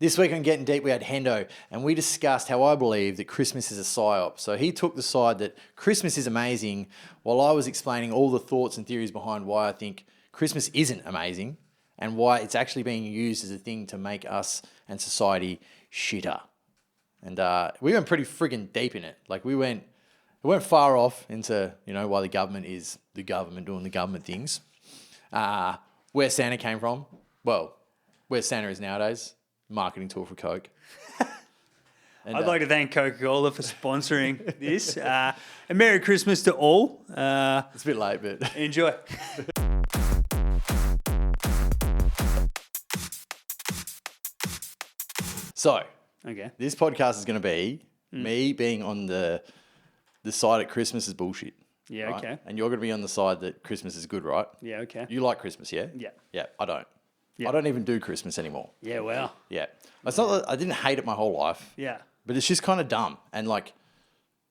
This week on Getting Deep, we had Hendo, and we discussed how I believe that Christmas is a Psy-Op. So he took the side that Christmas is amazing, while I was explaining all the thoughts and theories behind why I think Christmas isn't amazing and why it's actually being used as a thing to make us and society shitter. And we went pretty friggin' deep in it. Like we went far off into, why the government is the government doing the government things. Where Santa came from. Well, where Santa is nowadays. Marketing tool for Coke. And, I'd like to thank Coca-Cola for sponsoring this. And Merry Christmas to all. It's a bit late, but... Enjoy. So, Okay. this podcast is going to be me being on the side that Christmas is bullshit. Yeah, right? okay. And you're going to be on the side that Christmas is good, right? Yeah, okay. You like Christmas, yeah? Yeah. Yeah, I don't. Yeah. I don't even do Christmas anymore. Yeah, wow. Yeah. It's not that I didn't hate it my whole life. Yeah. But it's just kind of dumb. And like,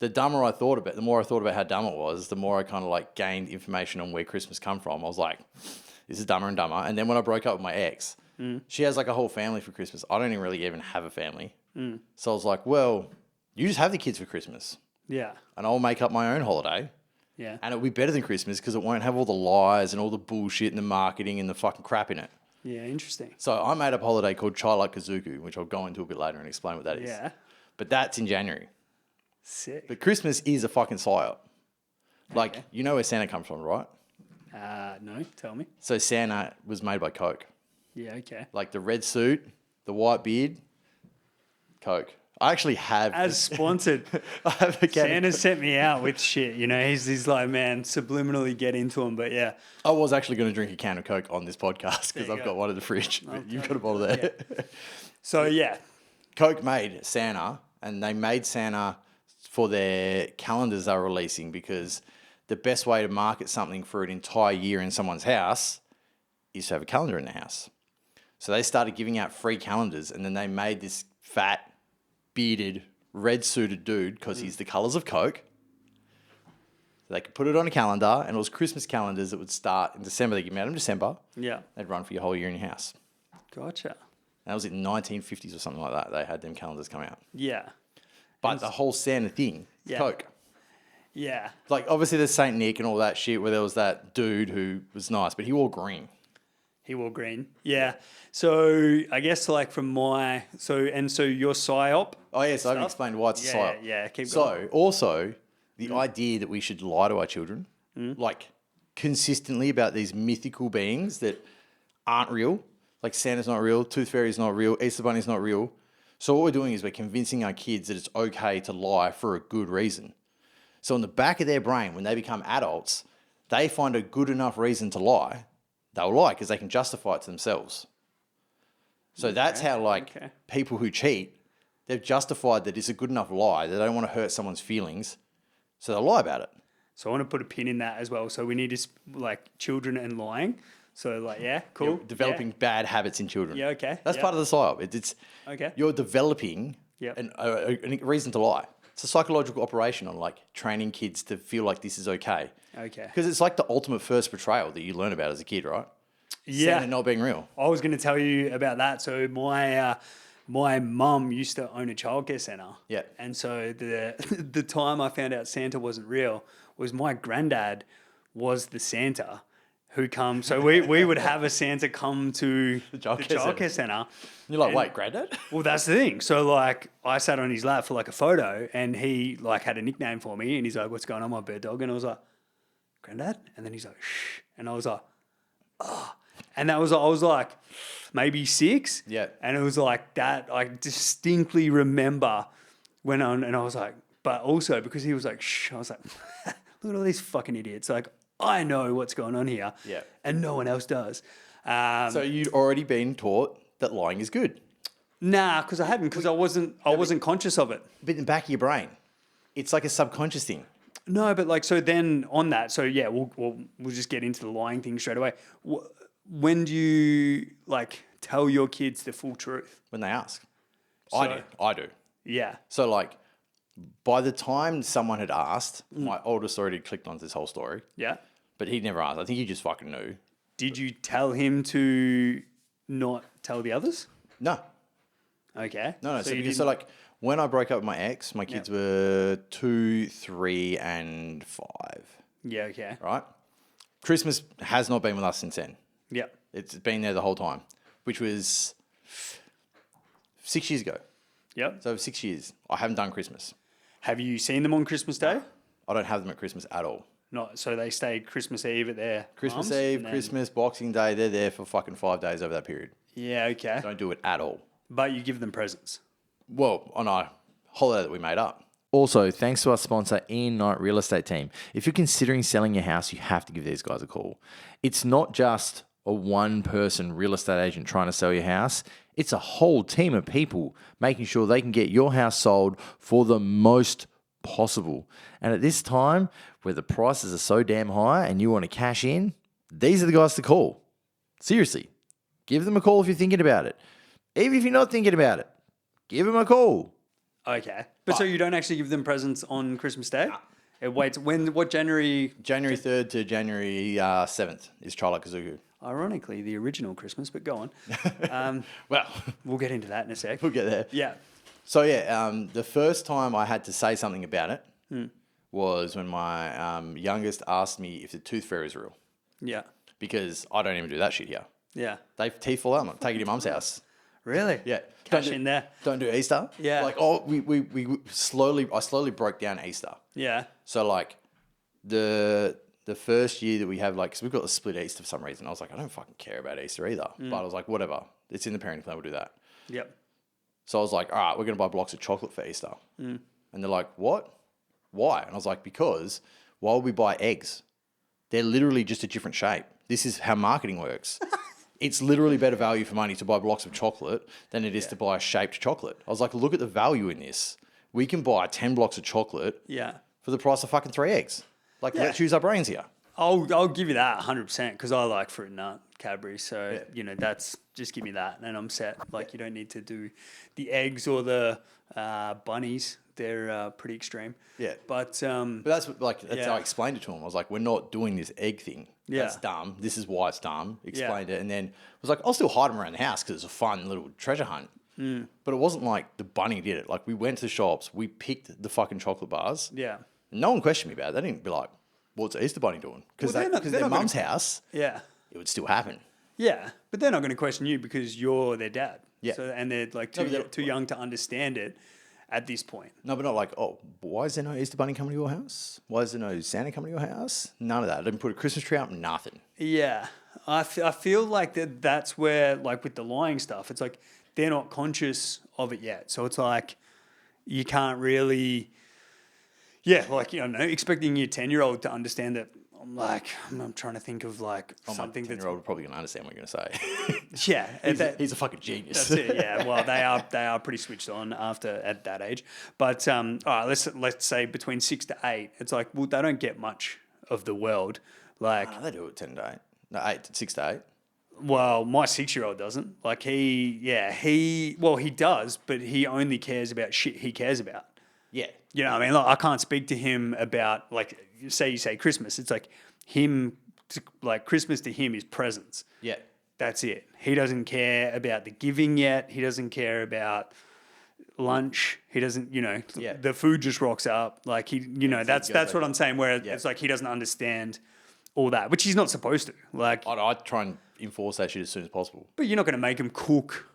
the dumber I thought about, the more I thought about how dumb it was, the more I kind of like gained information on where Christmas come from. I was like, this is dumber and dumber. And then when I broke up with my ex, she has like a whole family for Christmas. I don't really even have a family. So I was like, well, you just have the kids for Christmas. Yeah. And I'll make up my own holiday. Yeah. And it'll be better than Christmas because it won't have all the lies and all the bullshit and the marketing and the fucking crap in it. Yeah, interesting. So I made up a holiday called Chailuck Kazooku, which I'll go into a bit later and explain what that is. Yeah. But that's in January. Sick. But Christmas is a fucking Psy-Op. Like, Okay. you know where Santa comes from, right? No, tell me. So Santa was made by Coke. Yeah, okay. Like the red suit, the white beard, Coke. I actually have... As sponsored, I have a can. Santa sent me out with shit. He's like, man, subliminally get into him. But yeah. I was actually going to drink a can of Coke on this podcast because you I've go. got one in the fridge. But you've got a bottle there. So yeah. Coke made Santa, and they made Santa for their calendars they're releasing because the best way to market something for an entire year in someone's house is to have a calendar in the house. So they started giving out free calendars, and then they made this fat, bearded, red-suited dude because he's the colours of Coke. So they could put it on a calendar, and it was Christmas calendars that would start in December. They give them out in December. Yeah. They'd run for your whole year in your house. Gotcha. That was in 1950s or something like that. They had them calendars come out. Yeah. But the whole Santa thing, is Yeah. Coke. Yeah. Like, obviously, there's St. Nick and all that shit where there was that dude who was nice, but he wore green. He wore green. Yeah. So I guess like from my so your Psy-Op. Oh, yeah, so I haven't Stuff? explained why it's a Yeah, Psy-Op. yeah, keep So, going. also, the idea that we should lie to our children, like, consistently about these mythical beings that aren't real, like Santa's not real, Tooth Fairy's not real, Easter Bunny's not real. So what we're doing is we're convincing our kids that it's okay to lie for a good reason. So in the back of their brain, when they become adults, they find a good enough reason to lie, they'll lie because they can justify it to themselves. So that's how, like, people who cheat, they've justified that it's a good enough lie. They don't want to hurt someone's feelings, so they'll lie about it. So I want to put a pin in that as well. So we need to like children and lying. So like, yeah, cool. Developing bad habits in children. Yeah, okay. That's part of the Psy-Op. It's Okay. You're developing Yep. a reason to lie. It's a psychological operation on like training kids to feel like this is okay. Okay. Because it's like the ultimate first betrayal that you learn about as a kid, right? Yeah. Santa not being real. I was going to tell you about that. So my mum used to own a childcare centre. Yeah. And so the time I found out Santa wasn't real was my granddad was the Santa who come. So we would have a Santa come to the childcare centre. You're like, wait, Granddad? Well, that's the thing. So like I sat on his lap for like a photo and he like had a nickname for me and he's like, what's going on, my bird dog? And I was like, Granddad? And then he's like, shh. And I was like, oh. And I was like maybe 6. Yeah. And it was like that. I distinctly remember went on and I was like, but also because he was like, shh, I was like, look at all these fucking idiots. Like, I know what's going on here. Yeah. And no one else does. So you'd already been taught that lying is good. Nah, because I hadn't, because I wasn't conscious of it. But in the back of your brain, it's like a subconscious thing. No, but like, so then on that, so yeah, we'll just get into the lying thing straight away. When do you like tell your kids the full truth? When they ask. So- I do. Yeah. So like, by the time someone had asked, my oldest already clicked onto this whole story, Yeah. but he never asked. I think he just fucking knew. Did you tell him to not tell the others? No. Okay. No. So you So didn't- like when I broke up with my ex, my kids were 2, 3, and 5. Yeah. Okay. Right. Christmas has not been with us since then. Yep. It's been there the whole time, which was 6 years ago. Yep. So 6 years, I haven't done Christmas. Have you seen them on Christmas Day? I don't have them at Christmas at all. Not so they stayed Christmas Eve at their Christmas mums, Eve, and then- Christmas, Boxing Day, they're there for fucking 5 days over that period. Yeah. Okay. Don't do it at all. But you give them presents. Well, on a holiday that we made up. Also, thanks to our sponsor, Ian Knight Real Estate Team. If you're considering selling your house, you have to give these guys a call. It's not just a one-person real estate agent trying to sell your house. It's a whole team of people making sure they can get your house sold for the most possible. And at this time, where the prices are so damn high and you want to cash in, these are the guys to call. Seriously, give them a call if you're thinking about it. Even if you're not thinking about it, give them a call. Okay. But so you don't actually give them presents on Christmas Day? It waits what January? January 3rd to January 7th is Chailuck Kazooku. Ironically, the original Christmas, but go on. Well, We'll get into that in a sec. we'll get there. Yeah. So the first time I had to say something about it was when my youngest asked me if the tooth fairy is real, Yeah. because I don't even do that shit here. Yeah. They teeth fall out. I'm taking it to mum's house. Really? Yeah, Cash Don't do- in there. Don't do Easter. Yeah. Like I slowly broke down Easter. Yeah. So like the first year that we have like, so we've got the split Easter for some reason. I was like, I don't fucking care about Easter either. But I was like, whatever. It's in the parenting plan. We'll do that. Yep. So I was like, all right, we're going to buy blocks of chocolate for Easter. And they're like, what? Why? And I was like, because why would we buy eggs? They're literally just a different shape. This is how marketing works. It's literally better value for money to buy blocks of chocolate than it is to buy a shaped chocolate. I was like, look at the value in this. We can buy 10 blocks of chocolate Yeah. for the price of fucking 3 eggs. Like, let's use our brains here. I'll give you that 100% because I like fruit and nut Cadbury. So, that's just give me that and I'm set. Like, you don't need to do the eggs or the bunnies. They're pretty extreme. Yeah. But that's how I explained it to him. I was like, we're not doing this egg thing. Yeah. That's dumb. This is why it's dumb. Explained it. And then I was like, I'll still hide them around the house because it's a fun little treasure hunt. But it wasn't like the bunny did it. Like, we went to the shops, we picked the fucking chocolate bars. yeah. No one questioned me about it. They didn't be like, what's the Easter bunny doing? Because Well, they're their not mum's gonna- house, Yeah. it would still happen. Yeah. But they're not going to question you because you're their dad. Yeah. So, and they're like No, but they're- too young to understand it at this point. No, but not like, oh, why is there no Easter bunny coming to your house? Why is there no Santa coming to your house? None of that. I didn't put a Christmas tree up, nothing. Yeah. I feel like that's where, like with the lying stuff, it's like they're not conscious of it yet. So it's like you can't really, expecting your 10-year-old to understand that. I'm trying to think of like something My that's 10-year-old probably going to understand what you're going to say. yeah. He's a fucking genius. That's it. Yeah. Well, they are pretty switched on at that age. But all right, let's say between 6 to 8, it's like, well, they don't get much of the world. Like, They do it 10 to 8. No, 6 to 8. well, my 6-year-old doesn't. Like he does, but he only cares about shit he cares about. Yeah. You know what I mean? Like, I can't speak to him about, like, you say Christmas. It's like Christmas to him is presents. Yeah. That's it. He doesn't care about the giving yet. He doesn't care about lunch. He doesn't, the food just rocks up. Like, that's what I'm saying, where it's like he doesn't understand all that, which he's not supposed to. Like, I'd try and enforce that shit as soon as possible. but you're not going to make him cook.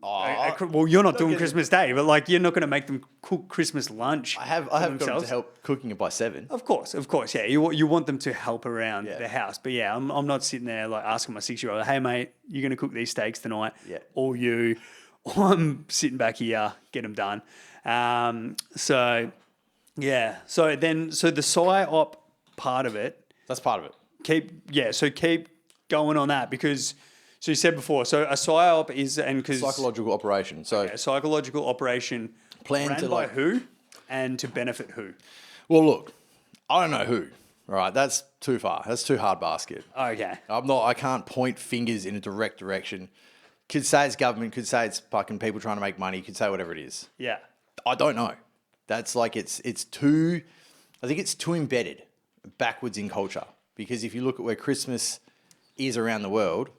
Oh, Well, you're not doing Christmas Day, but like you're not going to make them cook Christmas lunch. I have got him to help cooking it by 7. Of course, yeah. You want them to help around Yeah. the house, but yeah, I'm not sitting there like asking my 6-year-old, "Hey mate, you're going to cook these steaks tonight?" Yeah. Or you, I'm sitting back here, get them done. So the Psy-Op part of it, That's part of it. keep going on that because. So you said before, so a Psy-Op is Psychological operation. So, a psychological operation Plan ran to, by like- who and to benefit who? well, look, I don't know who. All right, that's too far. That's too hard basket. Okay. I can't point fingers in a direct direction. Could say it's government, could say it's fucking people trying to make money, could say whatever it is. Yeah. I don't know. That's like it's too. I think it's too embedded backwards in culture because if you look at where Christmas is around the world,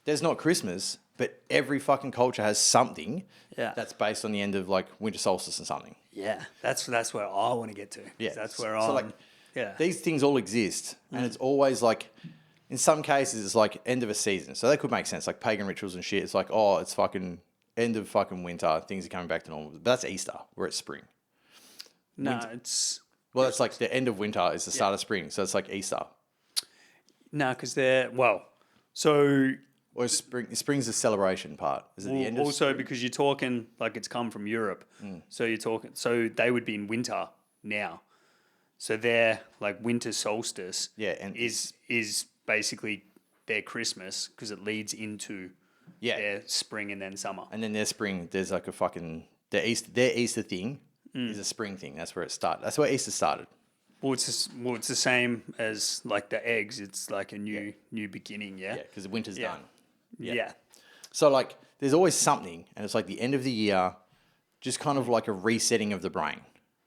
there's not Christmas but every fucking culture has something Yeah. that's based on the end of like winter solstice and something. Yeah, that's where I want to get to. Yeah. That's where So, I'm. like, yeah. these things all exist, and it's always like, in some cases, it's like end of a season. So that could make sense, like pagan rituals and shit. It's like, oh, it's fucking end of fucking winter. Things are coming back to normal. But that's Easter, where it's spring. No, it's Well, that's like the end of winter is the start of spring. So it's like Easter. no, because they're so Or is spring's the celebration part. Is it the end of also spring? because you're talking like it's come from Europe, so you're talking so they would be in winter now, so their like winter solstice Yeah, and is basically their Christmas because it leads into their spring and then summer. And then their spring, there's like a fucking their Easter thing is a spring thing. That's where it started. That's where Easter started. Well, it's the same as like the eggs. It's like a new beginning. Yeah. Yeah, because the winter's done. Yeah. So like, there's always something, and it's like the end of the year, just kind of like a resetting of the brain,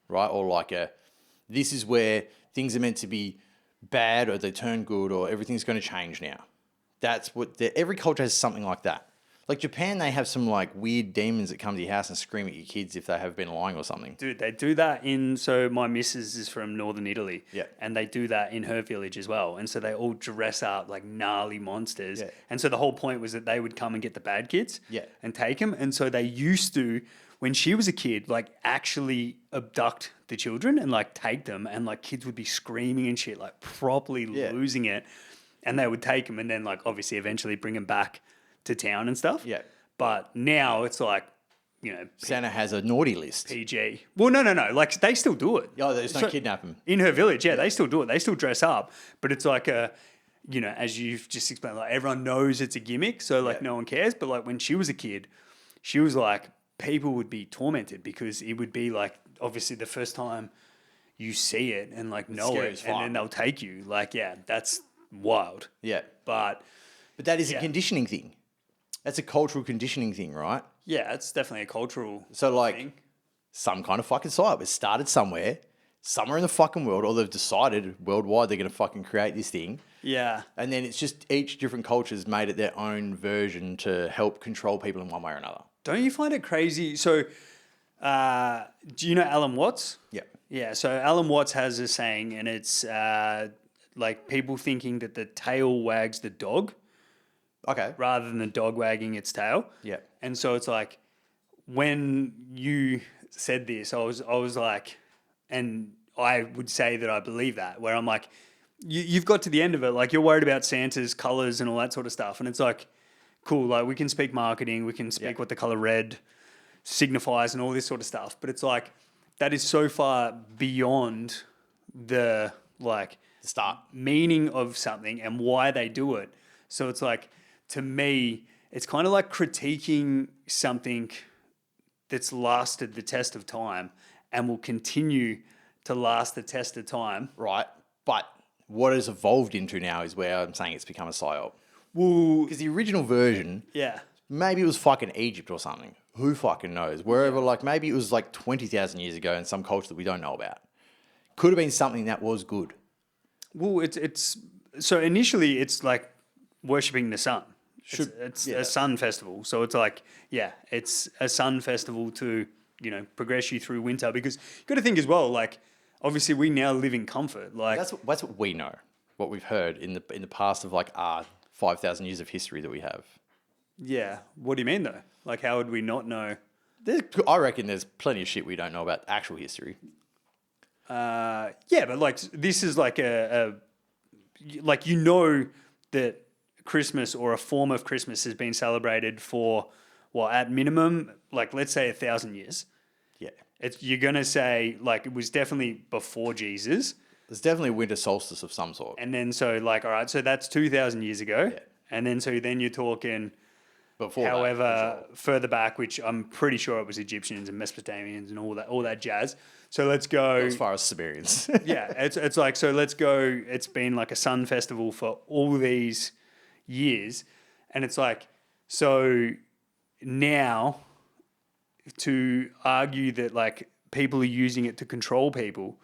right? Or like this is where things are meant to be bad, or they turn good, or everything's going to change now. That's what every culture has something like that. Like Japan, they have some like weird demons that come to your house and scream at your kids if they have been lying or something. Dude, they do that so my missus is from northern Italy. Yeah. And they do that in her village as well. And so they all dress up like gnarly monsters. Yeah. And so the whole point was that they would come and get the bad kids. Yeah. And take them. And so they used to, when she was a kid, like actually abduct the children and like take them. And like kids would be screaming and shit, like properly losing it. And they would take them and then like obviously eventually bring them back to town and stuff. Yeah. But now it's like, Santa has a naughty list. PG. Well, no. Like they still do it. Oh, there's no kidnap them. In her village, they still do it. They still dress up. But it's like as you've just explained, like everyone knows it's a gimmick. So like no one cares. But like when she was a kid, she was like, people would be tormented because it would be like, obviously the first time you see it and like know scary it as and fuck. then they'll take you. Like, yeah, that's wild. Yeah. But But that is a conditioning thing. That's a cultural conditioning thing, right? yeah, it's definitely a cultural So like thing. some kind of fucking Psy-Op. It started somewhere in the fucking world, or they've decided worldwide they're going to fucking create this thing. Yeah. And then it's just each different culture's made it their own version to help control people in one way or another. Don't you find it crazy? So, do you know Alan Watts? Yeah. Yeah, so Alan Watts has a saying, and it's like people thinking that the tail wags the dog Okay. rather than the dog wagging its tail. Yeah. And so it's like when you said this, I was like, and I would say that I believe that, where I'm like, you've got to the end of it, like you're worried about Santa's colors and all that sort of stuff, and it's like, cool, like we can speak marketing, we can speak what the color red signifies and all this sort of stuff, but it's like that is so far beyond the like The start. meaning of something and why they do it. So it's like, to me, it's kind of like critiquing something that's lasted the test of time and will continue to last the test of time. Right. But what it's evolved into now is where I'm saying it's become a Psy-Op. Well, Because the original version, yeah. maybe it was fucking Egypt or something. Who fucking knows? Wherever, like maybe it was like 20,000 years ago in some culture that we don't know about. Could have been something that was good. Well, it's so initially it's like worshipping the sun. It's yeah. a sun festival. So it's like, yeah, it's a sun festival to, progress you through winter, because you got to think as well, like obviously we now live in comfort. Like That's what we know, what we've heard in the past of like 5,000 years of history that we have. yeah. What do you mean though? Like how would we not know? I reckon there's plenty of shit we don't know about actual history. Yeah, but like this is like like that Christmas or a form of Christmas has been celebrated for at minimum, like let's say 1,000 years. Yeah. You're gonna say like it was definitely before Jesus, There's definitely a winter solstice of some sort. and then so like all right, so that's 2,000 years ago, Yeah. and then then you're talking. Before that, However, for sure. further back, which I'm pretty sure it was Egyptians and Mesopotamians and all that jazz. So let's go. As far as Sumerians. Yeah, it's like, so let's go. It's been like a sun festival for all these years, and it's like, so now to argue that like people are using it to control people,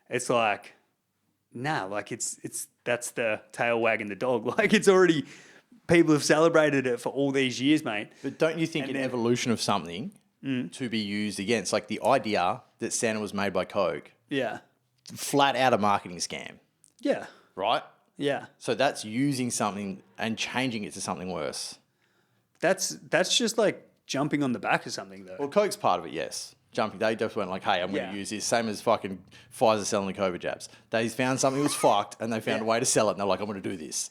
it's like, nah, like it's that's the tail wagging the dog. Like it's already people have celebrated it for all these years, mate. But don't you think an evolution of something to be used against, like the idea that Santa was made by Coke, Yeah. flat out a marketing scam, Yeah. right? Yeah. So that's using something and changing it to something worse. That's just like jumping on the back of something, though. Well, Coke's part of it, yes. Jumping, they just went like, hey, I'm going Yeah. to use this. Same as fucking Pfizer selling the COVID jabs. They found something that was fucked and they found a way to sell it and they're like, I'm going to do this.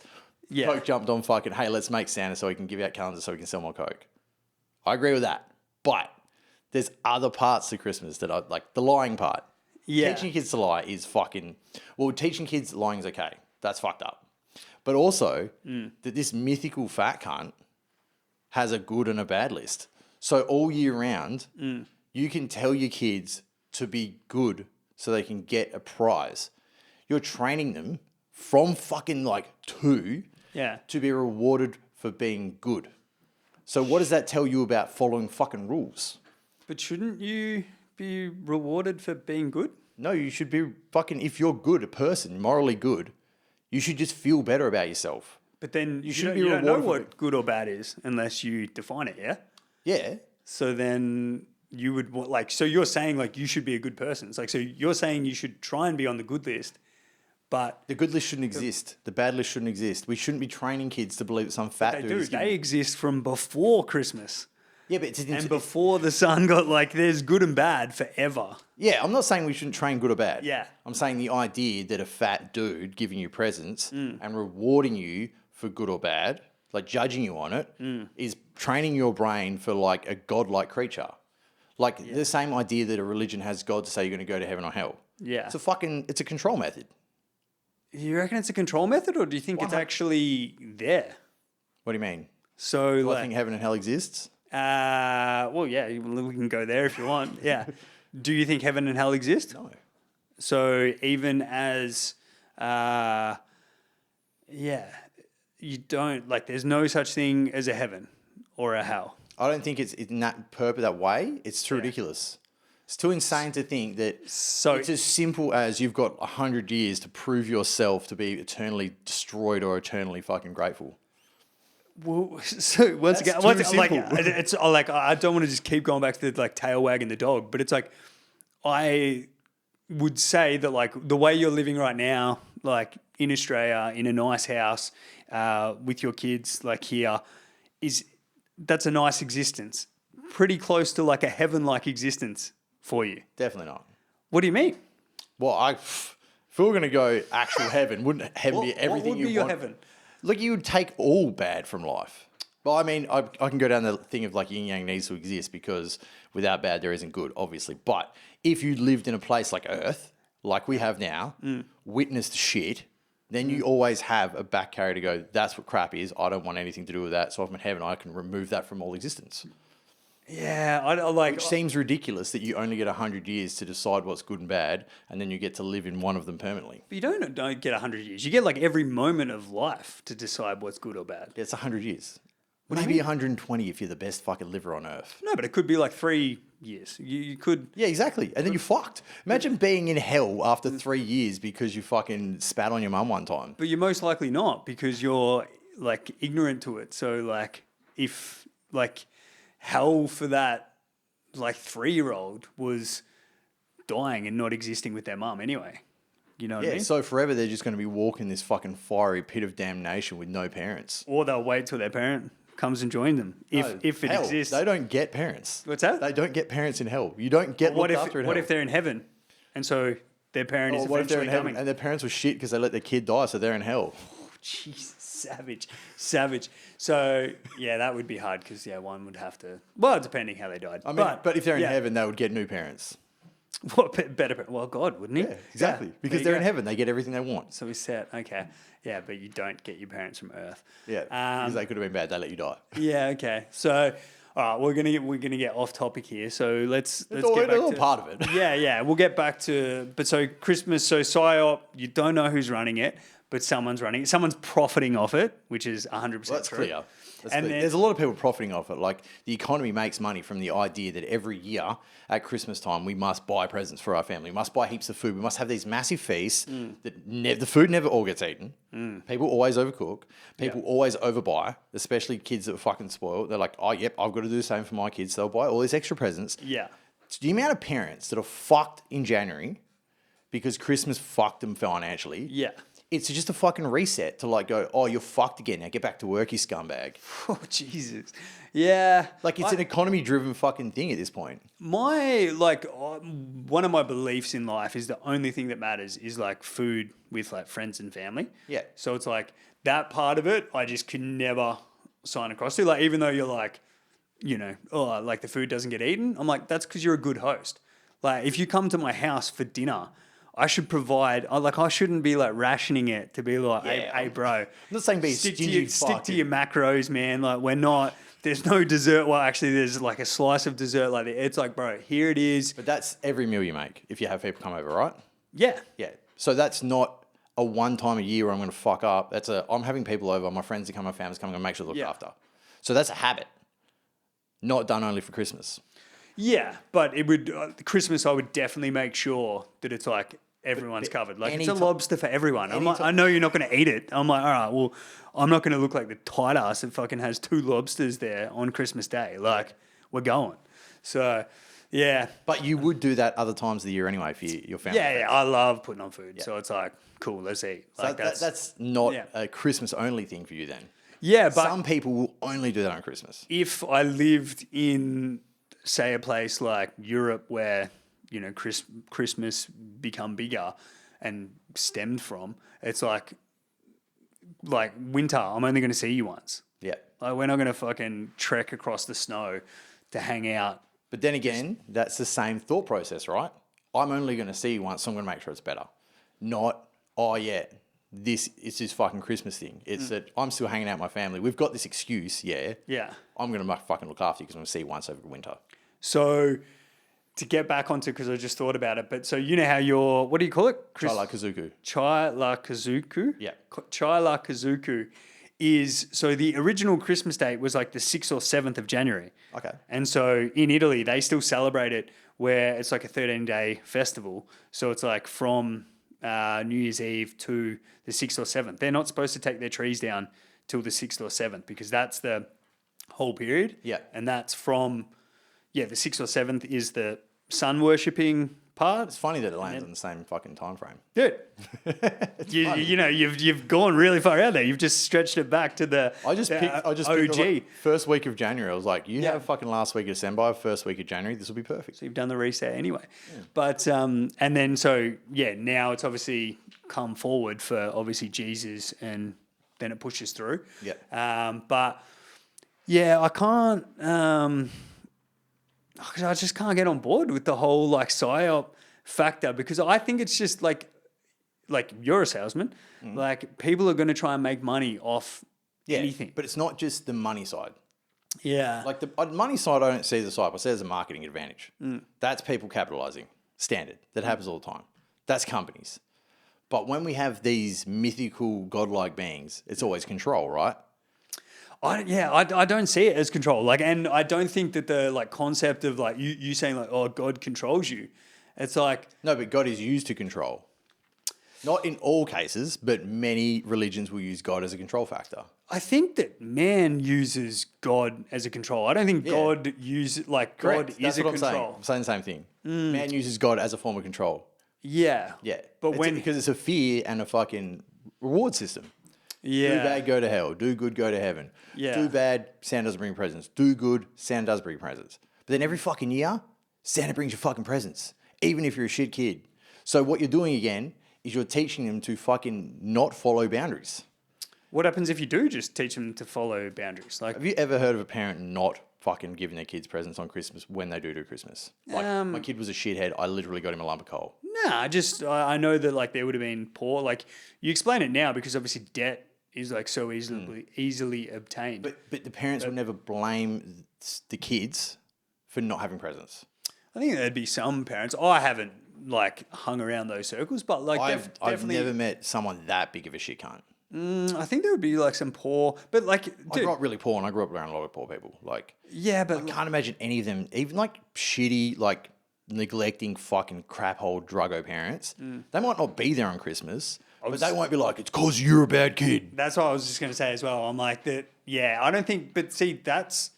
Yeah. Coke jumped on fucking, hey, let's make Santa so he can give out calendars so we can sell more Coke. I agree with that. But there's other parts to Christmas that I like. The lying part. Yeah. Teaching kids to lie is fucking, well, teaching kids lying's okay. That's fucked up. But also that this mythical fat cunt has a good and a bad list. So all year round, you can tell your kids to be good so they can get a prize. You're training them from fucking like 2 Yeah. to be rewarded for being good. So what does that tell you about following fucking rules? But shouldn't you be rewarded for being good? No, you should be fucking, if you're good, a person, morally good, you should just feel better about yourself. But then you shouldn't don't, be you don't know rewarded what good or bad is unless you define it, yeah? Yeah. So then you would want, like, so you're saying like you should be a good person. It's like, so you're saying you should try and be on the good list, but The good list shouldn't exist. The bad list shouldn't exist. We shouldn't be training kids to believe that some fat they dude do. is giving... They exist from before Christmas Yeah, but and before the sun got like, there's good and bad forever. yeah, I'm not saying we shouldn't train good or bad. Yeah. I'm saying the idea that a fat dude giving you presents and rewarding you for good or bad, like judging you on it, is training your brain for like a godlike creature. Like the same idea that a religion has God to say you're going to go to heaven or hell. Yeah. It's a control method. You reckon it's a control method or do you think it's actually there? What do you mean? So Do I like, think heaven and hell exists? well, yeah, we can go there if you want. Yeah. Do you think heaven and hell exist? No. So even as, you don't, like, there's no such thing as a heaven or a hell. I don't think it's in that way. It's too ridiculous. It's too insane to think that So it's as simple as you've got 100 years to prove yourself to be eternally destroyed or eternally fucking grateful. well, so once again, too like simple. it's like I don't want to just keep going back to the like tail wagging the dog, but it's like I would say that like the way you're living right now, like in Australia, in a nice house, with your kids, like here, that's a nice existence, pretty close to like a heaven-like existence for you. Definitely not. What do you mean? Well, if we were going to go actual heaven, wouldn't heaven be everything what would you be your want? heaven? Look, you would take all bad from life. Well, I mean, I can go down the thing of like yin yang needs to exist because without bad there isn't good, obviously. But if you lived in a place like Earth, like we have now, witnessed shit, then you always have a back carry to go, that's what crap is. I don't want anything to do with that. So if I'm in heaven, I can remove that from all existence. Yeah, I like. Which seems ridiculous that you only get 100 years to decide what's good and bad, and then you get to live in one of them permanently. But you don't get 100 years. You get like every moment of life to decide what's good or bad. Yeah, it's 100 years. What do you Maybe mean? 120 if you're the best fucking liver on earth. No, but it could be like 3 years. You could. Yeah, exactly. And then you're fucked. Imagine being in hell after 3 years because you fucking spat on your mum one time. But you're most likely not because you're like ignorant to it. So like if like hell for that like 3-year-old was dying and not existing with their mum anyway. You know what I Yeah, mean? so forever they're just going to be walking this fucking fiery pit of damnation with no parents. Or they'll wait till their parent comes and join them if No, it hell, exists. They don't get parents. What's that? They don't get parents in hell. You don't get What looked if after in what hell. if they're in heaven and so their parent is Or what if they're in eventually heaven coming? and their parents were shit because they let their kid die, so they're in hell? Jesus, savage. So yeah, that would be hard because one would have to. Well, depending how they died. I mean, but if they're in yeah. heaven, they would get new parents. What better? Well, God, wouldn't he? Yeah, exactly. Yeah, Because there they're you in go. heaven, they get everything they want. So we set. Okay, yeah, but you don't get your parents from Earth. Yeah, because they could have been bad. They let you die. Yeah. Okay. So. All right, we're gonna get off topic here. So let's all- get back it's all to part of it. Yeah, we'll get back to. But so Christmas, so Psy-Op, you don't know who's running it, but someone's profiting off it, which is 100% Well, that's true. clear. That's And clear. then- There's a lot of people profiting off it. Like the economy makes money from the idea that every year at Christmas time we must buy presents for our family. We must buy heaps of food. We must have these massive feasts that the food never all gets eaten. People always overcook. People always overbuy, especially kids that are fucking spoiled. They're like, oh, yep, I've got to do the same for my kids. They'll buy all these extra presents. Yeah. The amount of parents that are fucked in January because Christmas fucked them financially. Yeah. It's just a fucking reset to like go, oh, you're fucked again. Now get back to work, you scumbag. Oh, Jesus. Yeah. Like it's an economy-driven fucking thing at this point. One of my beliefs in life is the only thing that matters is like food with like friends and family. Yeah. So it's like that part of it, I just can never sign across to. Like, even though you're like, oh, like the food doesn't get eaten. I'm like, that's because you're a good host. Like, if you come to my house for dinner, I should provide. I shouldn't be like rationing it to be like, hey, bro. I'm not saying be stick stingy. stick to your macros, man. Like, we're not. There's no dessert. Well, actually, there's like a slice of dessert. Like, it's like, bro, here it is. But that's every meal you make if you have people come over, right? Yeah. Yeah. So that's not a one time a year where I'm going to fuck up. I'm having people over. My friends are coming, my family's coming. I'm going to make sure to look after. So that's a habit. Not done only for Christmas. Yeah, but it would Christmas. I would definitely make sure that it's like everyone's covered. Like, it's a lobster for everyone. I'm like, I know you're not going to eat it. I'm like, all right, well, I'm not going to look like the tight ass that fucking has 2 lobsters there on Christmas Day. Like, we're going. So, yeah. But you would do that other times of the year anyway for your family. Yeah, I love putting on food. Yeah. So it's like, cool, let's eat. Like, so that's not a Christmas only thing for you then. Yeah, but some people will only do that on Christmas. If I lived in, say, a place like Europe where, Christmas become bigger and stemmed from, it's like winter, I'm only going to see you once. Yeah. Like, we're not going to fucking trek across the snow to hang out. But then again, that's the same thought process, right? I'm only going to see you once, so I'm going to make sure it's better. Not, oh yeah, it's this fucking Christmas thing. It's that I'm still hanging out with my family. We've got this excuse, yeah. I'm going to fucking look after you because I'm going to see you once over winter. So, to get back onto, because I just thought about it, but so you know how what do you call it? Chailuck Kazooku. Chailuck Kazooku? Yeah. Chailuck Kazooku is, so the original Christmas date was like the 6th or 7th of January. Okay. And so in Italy, they still celebrate it where it's like a 13-day festival. So it's like from New Year's Eve to the 6th or 7th. They're not supposed to take their trees down till the 6th or 7th because that's the whole period. Yeah. And that's from, the 6th or 7th is the sun worshipping part. It's funny that it lands in the same fucking time frame. Dude, you've gone really far out there. You've just stretched it back to the I just picked OG. Like first week of January. I was like, you have fucking last week of December, first week of January. This will be perfect. So you've done the reset anyway. Yeah. But and then now it's obviously come forward for obviously Jesus, and then it pushes through. Yeah. But yeah, I can't. I just can't get on board with the whole like Psy-Op factor because I think it's just like you're a salesman. Like, people are going to try and make money off anything. But it's not just the money side. Yeah. Like the money side, I don't see as a Psy-Op. I see it as a marketing advantage. That's people capitalizing. Standard. That happens all the time. That's companies. But when we have these mythical godlike beings, it's always control, right? I don't see it as control. Like, and I don't think that the like concept of like you saying like, oh, God controls you. It's like, no, but God is used to control. Not in all cases, but many religions will use God as a control factor. I think that man uses God as a control. I don't think God uses like Correct. God That's is a what control. I'm saying the same thing. Man uses God as a form of control. Yeah. Yeah. But because it's a fear and a fucking reward system. Yeah. Do bad, go to hell. Do good, go to heaven. Yeah. Do bad, Santa doesn't bring presents. Do good, Santa does bring presents. But then every fucking year, Santa brings you fucking presents, even if you're a shit kid. So what you're doing again is you're teaching them to fucking not follow boundaries. What happens if you do just teach them to follow boundaries? Like, have you ever heard of a parent not fucking giving their kids presents on Christmas when they do Christmas? Like, my kid was a shithead. I literally got him a lump of coal. Nah, I know that like there would have been poor. Like, you explain it now because obviously debt is like so easily obtained. But the parents would never blame the kids for not having presents. I think there'd be some parents. I haven't like hung around those circles, but like I've definitely. never met someone that big of a shit cunt. I think there would be like some poor, but like, I dude, grew up really poor, and I grew up around a lot of poor people. Like, yeah, I but can't imagine any of them, even like shitty, like neglecting fucking crap hole druggo parents. They might not be there on Christmas, but they won't be like, it's because you're a bad kid. that's what I was just going to say as well. I'm like that. Yeah, I don't think, but see, that's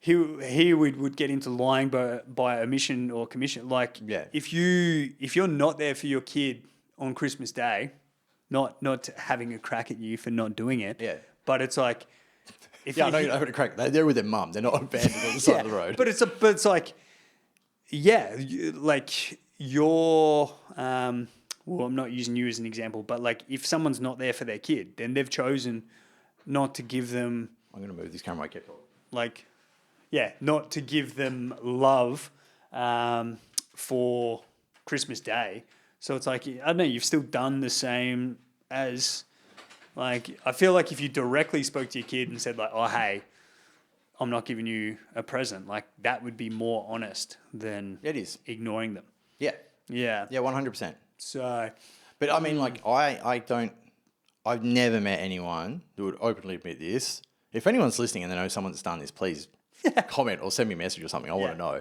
he would get into lying by omission or commission. Like, Yeah. if you're not there for your kid on Christmas Day, not having a crack at you for not doing it. Yeah. But it's like, if Yeah, I know you're not having a crack. They're with their mum. They're not abandoned on the side of the road. But it's like, yeah, like you're. Well, I'm not using you as an example, but like if someone's not there for their kid, then they've chosen not to give them I'm going to move this camera. I kept talking. like, yeah, not to give them love for Christmas Day. So it's like, I don't know, you've still done the same as, like, I feel like if you directly spoke to your kid and said like, oh, hey, I'm not giving you a present, like that would be more honest than It is. ignoring them. Yeah. Yeah. Yeah, 100%. So, But I mean, like, I've never met anyone who would openly admit this. If anyone's listening and they know someone that's done this, please comment or send me a message or something. I want to know.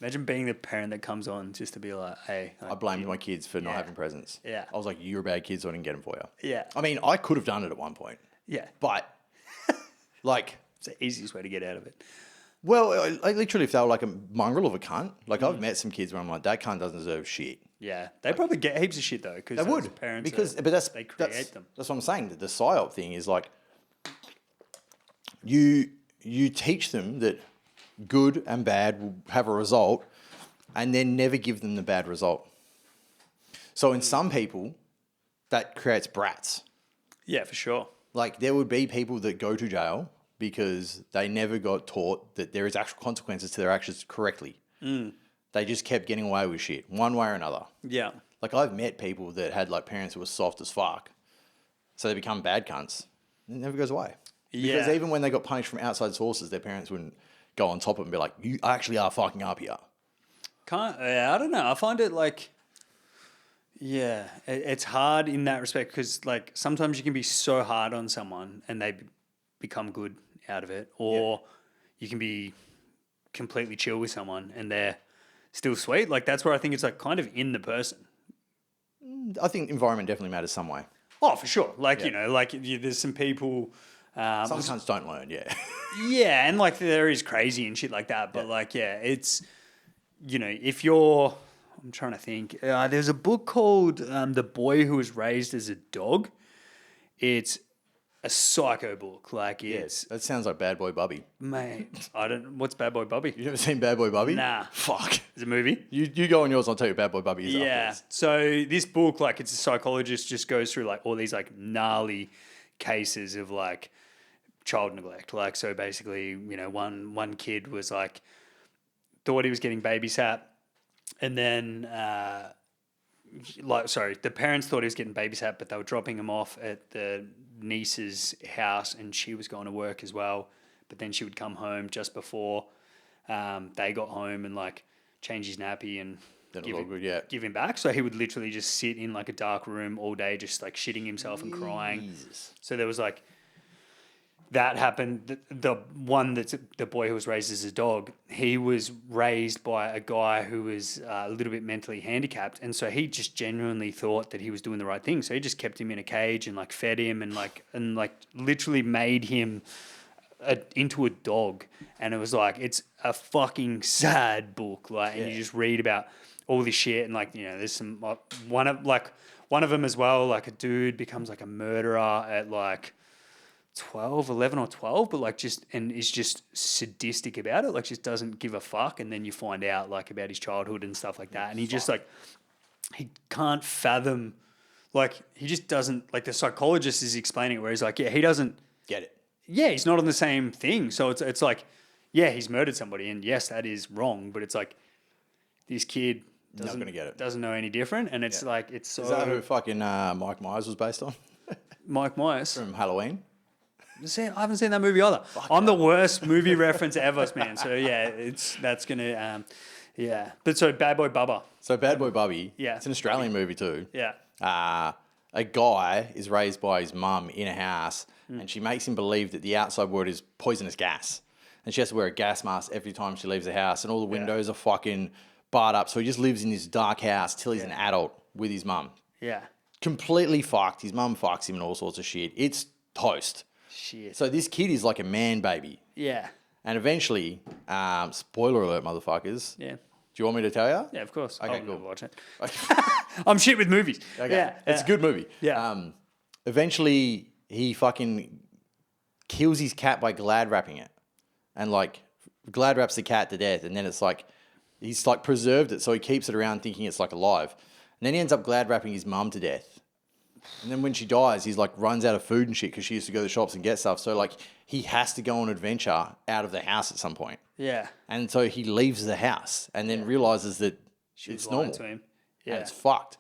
imagine being the parent that comes on just to be like, hey. I blamed my kids for not having presents. Yeah. I was like, you're a bad kid, so I didn't get them for you. Yeah. I mean, I could have done it at one point. Yeah. But, like, It's the easiest way to get out of it. well, I literally, if they were like a mongrel of a cunt, like I've met some kids where I'm like, that cunt doesn't deserve shit. Yeah. They probably get heaps of shit though. Because They would. Parents because, are, but they create them. That's what I'm saying. The Psy-Op thing is like, you teach them that good and bad will have a result and then never give them the bad result. So in some people, that creates brats. Yeah, for sure. Like there would be people that go to jail because they never got taught that there is actual consequences to their actions correctly. They just kept getting away with shit one way or another. Yeah. Like I've met people that had like parents who were soft as fuck. So they become bad cunts. And it never goes away. Yeah. Because even when they got punished from outside sources, their parents wouldn't go on top of them and be like, you actually are fucking up here. I don't know. I find it like, yeah, it's hard in that respect because like sometimes you can be so hard on someone and they become good out of it, or you can be completely chill with someone and they're still sweet. Like that's where I think it's like kind of in the person. I think environment definitely matters some way. Oh, for sure. Like, you know, like there's some people. Some cunts don't learn, yeah. Yeah, and like there is crazy and shit like that, but like, yeah, it's, you know, if you're, I'm trying to think. There's a book called The Boy Who Was Raised as a Dog. It's a psycho book. Like it's, That sounds like Bad Boy Bubby. mate, I don't, what's Bad Boy Bubby? You never seen Bad Boy Bubby? Nah. Fuck. Is it a movie? You go on yours, I'll tell you what Bad Boy Bubby is Yeah. afterwards. So this book, like it's a psychologist just goes through like all these like gnarly cases of like child neglect. Like, so basically, you know, one kid was like, thought he was getting babysat. And then, the parents thought he was getting babysat, but they were dropping him off at the niece's house and she was going to work as well. But then she would come home just before they got home and like change his nappy and give him back. So he would literally just sit in like a dark room all day, just like shitting himself and crying. Jesus. So there was like, that happened. The one that's the boy who was raised as a dog, he was raised by a guy who was a little bit mentally handicapped. And so he just genuinely thought that he was doing the right thing. So he just kept him in a cage and like fed him and literally made him into a dog. And it was like, it's a fucking sad book. Like, and you just read about all this shit. And like, you know, there's some, one of them as well, like a dude becomes like a murderer at like 11 or 12, but like is just sadistic about it, like just doesn't give a fuck. And then you find out like about his childhood and stuff like that. And he just like, he can't fathom, like he just doesn't, like the psychologist is explaining it where he's like, yeah, he doesn't get it. Yeah, he's not on the same thing. So it's like, yeah, he's murdered somebody and yes, that is wrong, but it's like this kid Not gonna get it. doesn't know any different. And it's like, it's so. Is that who fucking Mike Myers was based on? Mike Myers? From Halloween? I haven't seen that movie either. I'm the worst movie reference ever, man. So yeah, that's gonna Yeah. But so Bad Boy Bubba. So Bad Boy Bubby, Yeah. it's an Australian movie too. Yeah. A guy is raised by his mum in a house and she makes him believe that the outside world is poisonous gas. And she has to wear a gas mask every time she leaves the house and all the windows are fucking barred up. So he just lives in this dark house till he's an adult with his mum. Yeah. Completely fucked. His mum fucks him and all sorts of shit. It's toast. Shit. So this kid is like a man baby. Yeah. And eventually, spoiler alert, motherfuckers. Yeah. Do you want me to tell you? Yeah, of course. Okay, I'll cool. never watch it. I'm shit with movies. Okay. Yeah. It's a good movie. Yeah. Eventually, he fucking kills his cat by glad wrapping it. And like, glad wraps the cat to death. And then it's like, he's like preserved it. So he keeps it around thinking it's like alive. And then he ends up glad wrapping his mum to death. And then when she dies, he's like runs out of food and shit because she used to go to the shops and get stuff. So like, he has to go on an adventure out of the house at some point. Yeah. And so he leaves the house and then realizes that it's lying normal. to him. And Yeah. it's fucked.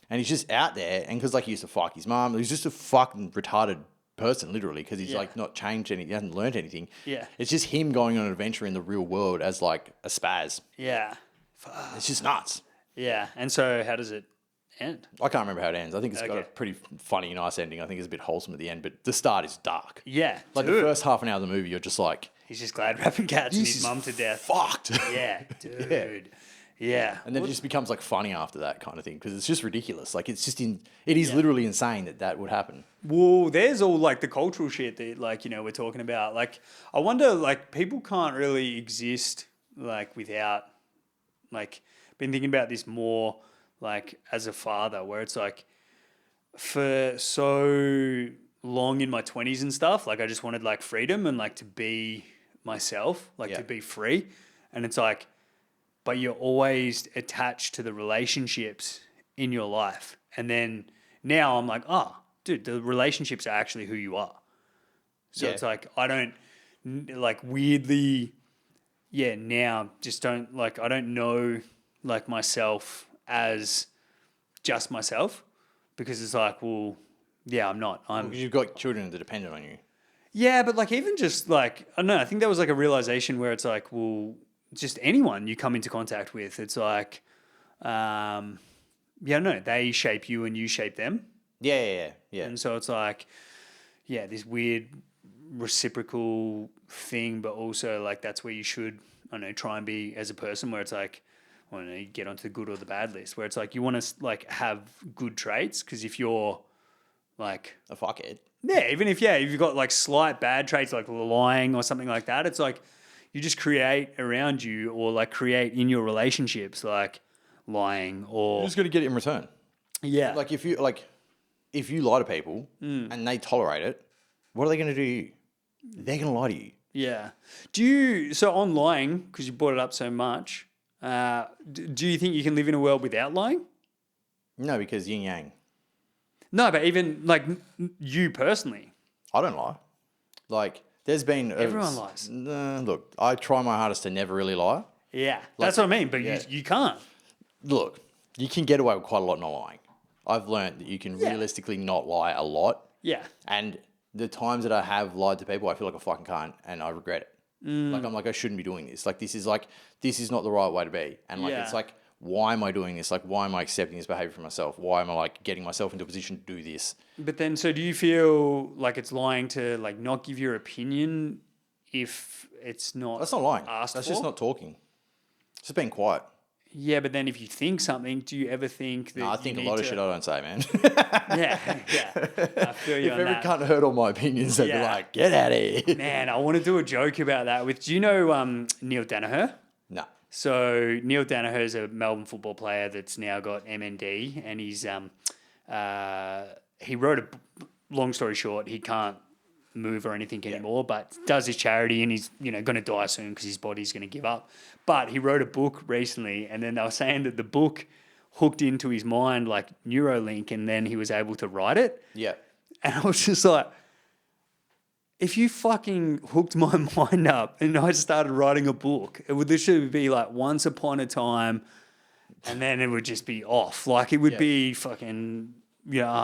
And he's just out there. And because like he used to fuck his mum, he's just a fucking retarded person, literally, because he's like not changed anything. He hasn't learned anything. Yeah. It's just him going on an adventure in the real world as like a spaz. Yeah. It's just nuts. Yeah. And so how does it end? I can't remember how it ends. I think it's got a Okay. pretty funny, nice ending. I think it's a bit wholesome at the end, but the start is dark. Yeah. Like the first half an hour of the movie, you're just like, He's just glad wrapping cats and this his is mum to death. fucked. Yeah, dude. Yeah. And then it just becomes like funny after that kind of thing because it's just ridiculous. Like it's just it is literally insane that would happen. Well, there's all like the cultural shit that like, we're talking about. Like, I wonder, like, people can't really exist like without, like, been thinking about this more like as a father, where it's like for so long in my 20s and stuff, like I just wanted like freedom and like to be myself, like to be free. And it's like, but you're always attached to the relationships in your life. And then now I'm like, dude, the relationships are actually who you are. So it's like, I don't like weirdly, now just don't like, I don't know like myself as just myself because it's like, well, yeah, I'm not. Because you've got children that are dependent on you. Yeah, but like even just like, I don't know, I think there was like a realization where it's like, well, just anyone you come into contact with, it's like, they shape you and you shape them. Yeah. And so it's like, this weird reciprocal thing, but also like that's where you should, I don't know, try and be as a person where it's like, you get onto the good or the bad list, where it's like you want to like have good traits because if you're like a fuckhead. Yeah, even if you've got like slight bad traits like lying or something like that, it's like you just create around you or like create in your relationships like lying or You're just got to get it in return. Yeah. Like if you lie to people and they tolerate it, what are they going to do to you? They're going to lie to you. Yeah. So on lying, because you brought it up so much, do you think you can live in a world without lying? No, because yin yang. No, but even like you personally. I don't lie. Like there's been Everyone lies. Look, I try my hardest to never really lie. Yeah, that's what I mean. But you can't. Look, you can get away with quite a lot not lying. I've learned that you can realistically not lie a lot. Yeah. And the times that I have lied to people, I feel like a fucking cunt and I regret it. Like I'm like, I shouldn't be doing this. Like this is not the right way to be. And like it's like, why am I doing this? Like, why am I accepting this behavior for myself? Why am I like getting myself into a position to do this? But then, so do you feel like it's lying to like not give your opinion if it's not? That's not lying. Asked That's for? just not talking. It's just being quiet. Yeah, but then if you think something, do you ever think that? No, I think a lot of shit I don't say, man. Yeah. I feel you If on every that. cunt heard all my opinions, they'd be like, get out of here. Man, I want to do a joke about that. Do you know Neil Danaher? No. So Neil Danaher is a Melbourne football player that's now got MND, and he's he wrote long story short, he can't move or anything anymore, but does his charity, and he's going to die soon because his body's going to give up. But he wrote a book recently, and then they were saying that the book hooked into his mind like Neuralink, and then he was able to write it. Yeah. And I was just like, if you fucking hooked my mind up and I started writing a book, it would literally be like once upon a time and then it would just be off. Like it would be fucking,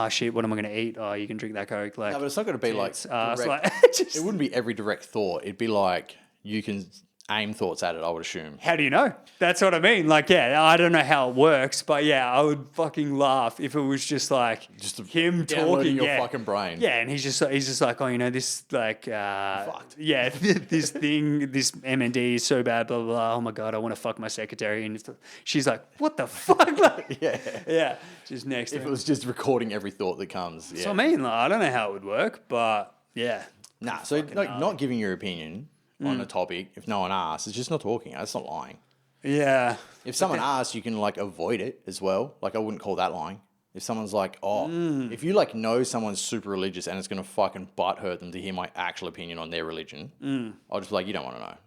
shit, what am I going to eat? Oh, you can drink that Coke. Like, No, but it's not going to be like, it's direct, like it wouldn't be every direct thought. It'd be like, you can aim thoughts at it, I would assume. How do you know? That's what I mean. Like, yeah, I don't know how it works, but yeah, I would fucking laugh if it was just like him talking. Your Yeah. fucking brain. Yeah, and he's just like, oh, you know, this like, yeah, this thing, this MND is so bad, blah blah blah. Oh my god, I want to fuck my secretary, and she's like, what the fuck? Like, yeah, just next. If it was just recording every thought that comes. Yeah. So I mean, like, I don't know how it would work, but yeah. Nah, so like not giving your opinion on a topic if no one asks, it's just not talking. That's not lying. Yeah. If someone asks, you can like avoid it as well. Like I wouldn't call that lying. If someone's like, if you like know someone's super religious and it's gonna fucking butt hurt them to hear my actual opinion on their religion, I'll just be like, you don't want to know.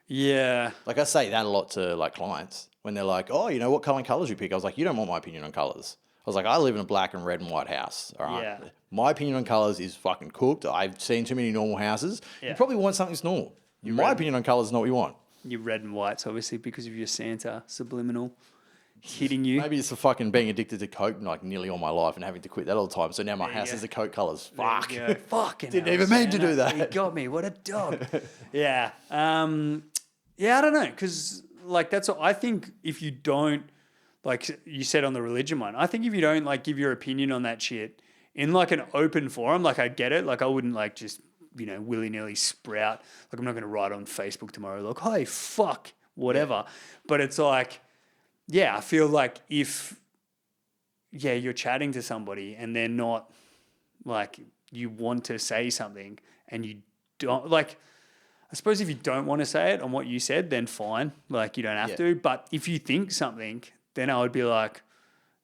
Yeah. Like I say that a lot to like clients when they're like, oh, you know what colours you pick? I was like, you don't want my opinion on colours. I was like, I live in a black and red and white house. All right. Yeah. My opinion on colours is fucking cooked. I've seen too many normal houses. Yeah. You probably want something that's normal. My opinion on colours is not what you want. You're red and whites, obviously, because of your Santa subliminal hitting you. Maybe it's for fucking being addicted to Coke like nearly all my life and having to quit that all the time. So now my house is the Coke colours. Fuck. Fucking Didn't hell, even mean to Santa. do that. He got me. What a dog. Yeah. Yeah, I don't know. Because, like, that's what I think if you don't, like you said on the religion one, I think if you don't, like, give your opinion on that shit in, like, an open forum, like, I get it. Like, I wouldn't, like, just, you know, willy-nilly sprout. Like, I'm not going to write on Facebook tomorrow, like, hey, fuck, whatever. But it's like, yeah, I feel like if, you're chatting to somebody and they're not, like, you want to say something and you don't, like, I suppose if you don't want to say it on what you said, then fine. Like, you don't have to. But if you think something, then I would be like,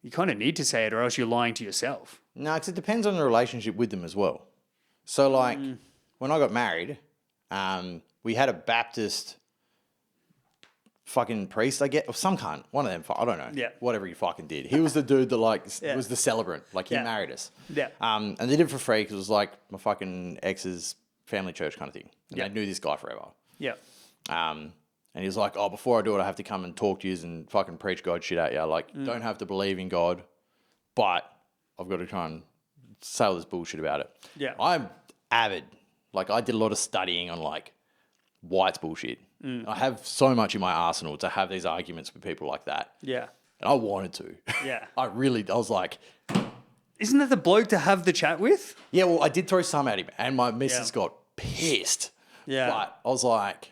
you kind of need to say it or else you're lying to yourself. No, because it depends on the relationship with them as well. So, like, when I got married, we had a Baptist fucking priest, I get, or some cunt, one of them, I don't know. Yeah. Whatever he fucking did. He was the dude that, like, was the celebrant. Like, he married us. Yeah. And they did it for free because it was, like, my fucking ex's family church kind of thing. And they knew this guy forever. Yeah. And he was like, oh, before I do it, I have to come and talk to you and fucking preach God shit at you. Like, don't have to believe in God, but I've got to try and say all this bullshit about it. Yeah. I'm avid. Like, I did a lot of studying on, like, white's bullshit. I have so much in my arsenal to have these arguments with people like that. Yeah. And I wanted to. Yeah. I was like... Isn't that the bloke to have the chat with? Yeah, well, I did throw some at him, and my missus got pissed. Yeah. But I was like...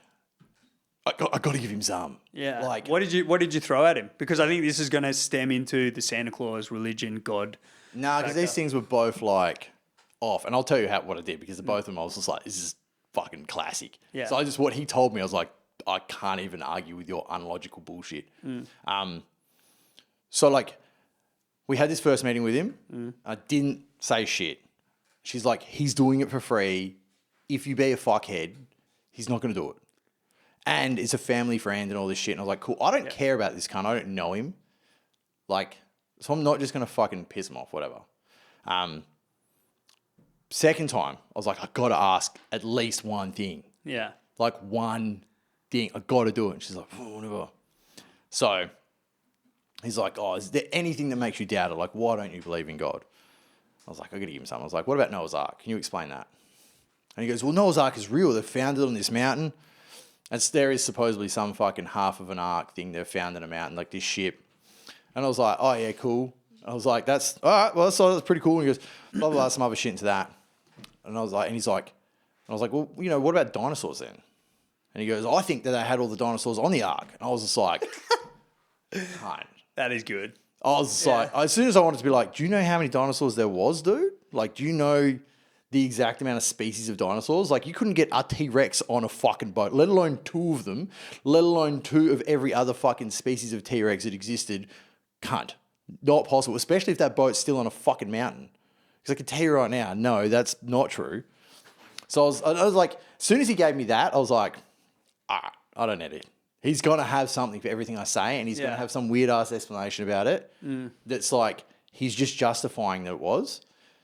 I got to give him some. Yeah. Like, what did you throw at him? Because I think this is going to stem into the Santa Claus religion, God. No, because these things were both like off, and I'll tell you what I did because both of them I was just like, this is fucking classic. Yeah. So what he told me, I was like, I can't even argue with your unlogical bullshit. So like, we had this first meeting with him. I didn't say shit. She's like, he's doing it for free. If you be a fuckhead, he's not going to do it. And it's a family friend and all this shit. And I was like, cool. I don't care about this cunt. I don't know him. Like, so I'm not just going to fucking piss him off, whatever. Second time, I was like, I got to ask at least one thing. Yeah. Like one thing. I got to do it. And she's like, oh, whatever. So he's like, oh, is there anything that makes you doubt it? Like, why don't you believe in God? I was like, I got to give him something. I was like, what about Noah's Ark? Can you explain that? And he goes, well, Noah's Ark is real. They found it on this mountain. And there is supposedly some fucking half of an ark thing they've found in a mountain, like this ship. And I was like, oh, yeah, cool. I was like, that's, all right, well, that's pretty cool. And he goes, blah, blah, blah, some other shit into that. And I was like, well, you know, what about dinosaurs then? And he goes, I think that they had all the dinosaurs on the ark. And I was just like, cunt. That is good. I was just like, as soon as I wanted to be like, do you know how many dinosaurs there was, dude? Like, do you know the exact amount of species of dinosaurs? Like, you couldn't get a T-Rex on a fucking boat, let alone two of them, let alone two of every other fucking species of T-Rex that existed. Cunt. Not possible, especially if that boat's still on a fucking mountain. Because I can tell you right now, no, that's not true. So I was like, as soon as he gave me that, I was like, I don't need it. He's going to have something for everything I say, and he's going to have some weird-ass explanation about it that's like, he's just justifying that it was.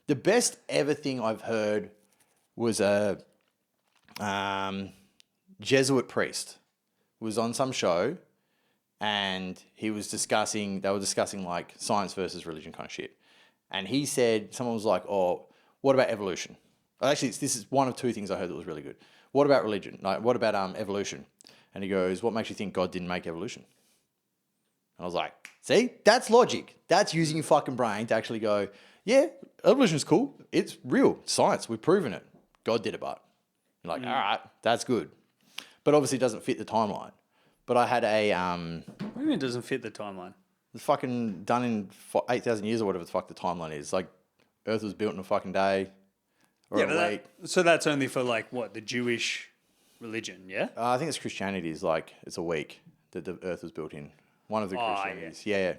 The best ever thing I've heard was a Jesuit priest was on some show, and they were discussing like science versus religion kind of shit. And he said, someone was like, oh, what about evolution? Actually, this is one of two things I heard that was really good. what about religion? Like, what about evolution? And he goes, what makes you think God didn't make evolution? And I was like, see, that's logic. That's using your fucking brain to actually go, yeah, evolution's cool. It's real. Science. We've proven it. God did it, but. You're like, all right, that's good. But obviously it doesn't fit the timeline. But I had a... What do you mean it doesn't fit the timeline? It's fucking done in 8,000 years or whatever the fuck the timeline is. Like, Earth was built in a fucking day or a week. So that's only for like what, the Jewish religion, yeah? I think it's Christianity is like, it's a week that the Earth was built in. One of the Christianities. Yeah.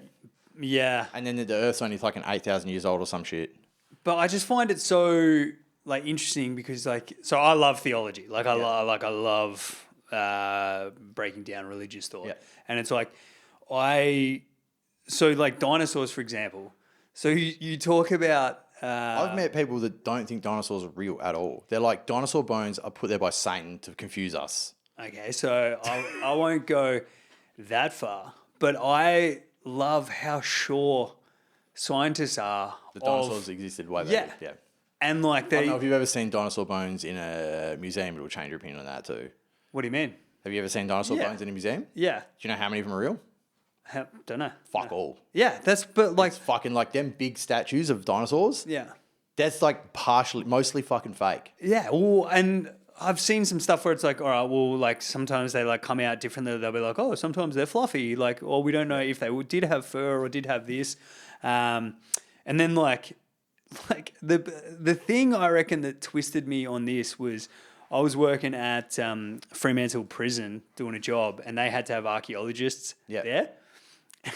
Yeah. And then the Earth's only fucking 8,000 years old or some shit. But I just find it so like interesting because like, so I love theology. Like I love breaking down religious thought. Yeah. And it's like, so like dinosaurs, for example. So you talk about... I've met people that don't think dinosaurs are real at all. They're like, dinosaur bones are put there by Satan to confuse us. Okay, so I won't go that far, but I love how sure scientists are. The dinosaurs existed way back. Yeah. And like I they... don't know if you've ever seen dinosaur bones in a museum. It'll change your opinion on that too. What do you mean? Have you ever seen dinosaur bones in a museum? Yeah. Do you know how many of them are real? Don't know. Fuck all. Yeah, but like... It's fucking like them big statues of dinosaurs. Yeah. That's like mostly fucking fake. Yeah, well, and I've seen some stuff where it's like, all right, well, like sometimes they like come out differently. They'll be like, oh, sometimes they're fluffy, like, or we don't know if they did have fur or did have this. And then like the thing I reckon that twisted me on this was I was working at Fremantle Prison doing a job, and they had to have archaeologists there.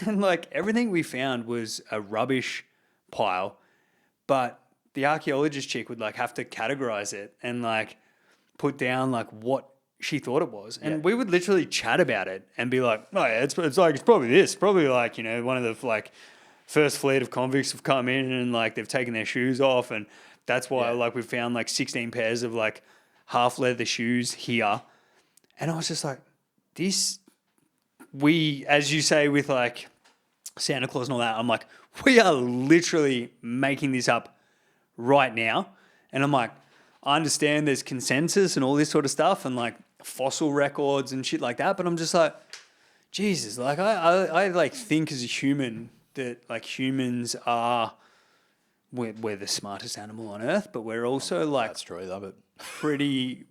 And like everything we found was a rubbish pile, but the archaeologist chick would like have to categorize it and like put down like what she thought it was. And we would literally chat about it and be like, oh yeah, it's probably this, probably like, you know, one of the like first fleet of convicts have come in and like they've taken their shoes off, and that's why like we found like 16 pairs of like half leather shoes here. And I was just like, as you say with like Santa Claus and all that, I'm like, we are literally making this up right now. And I'm like, I understand there's consensus and all this sort of stuff and like fossil records and shit like that, but I'm just like, Jesus, like I like think as a human that like humans are, we're the smartest animal on earth, but we're also like, that's true, love it. pretty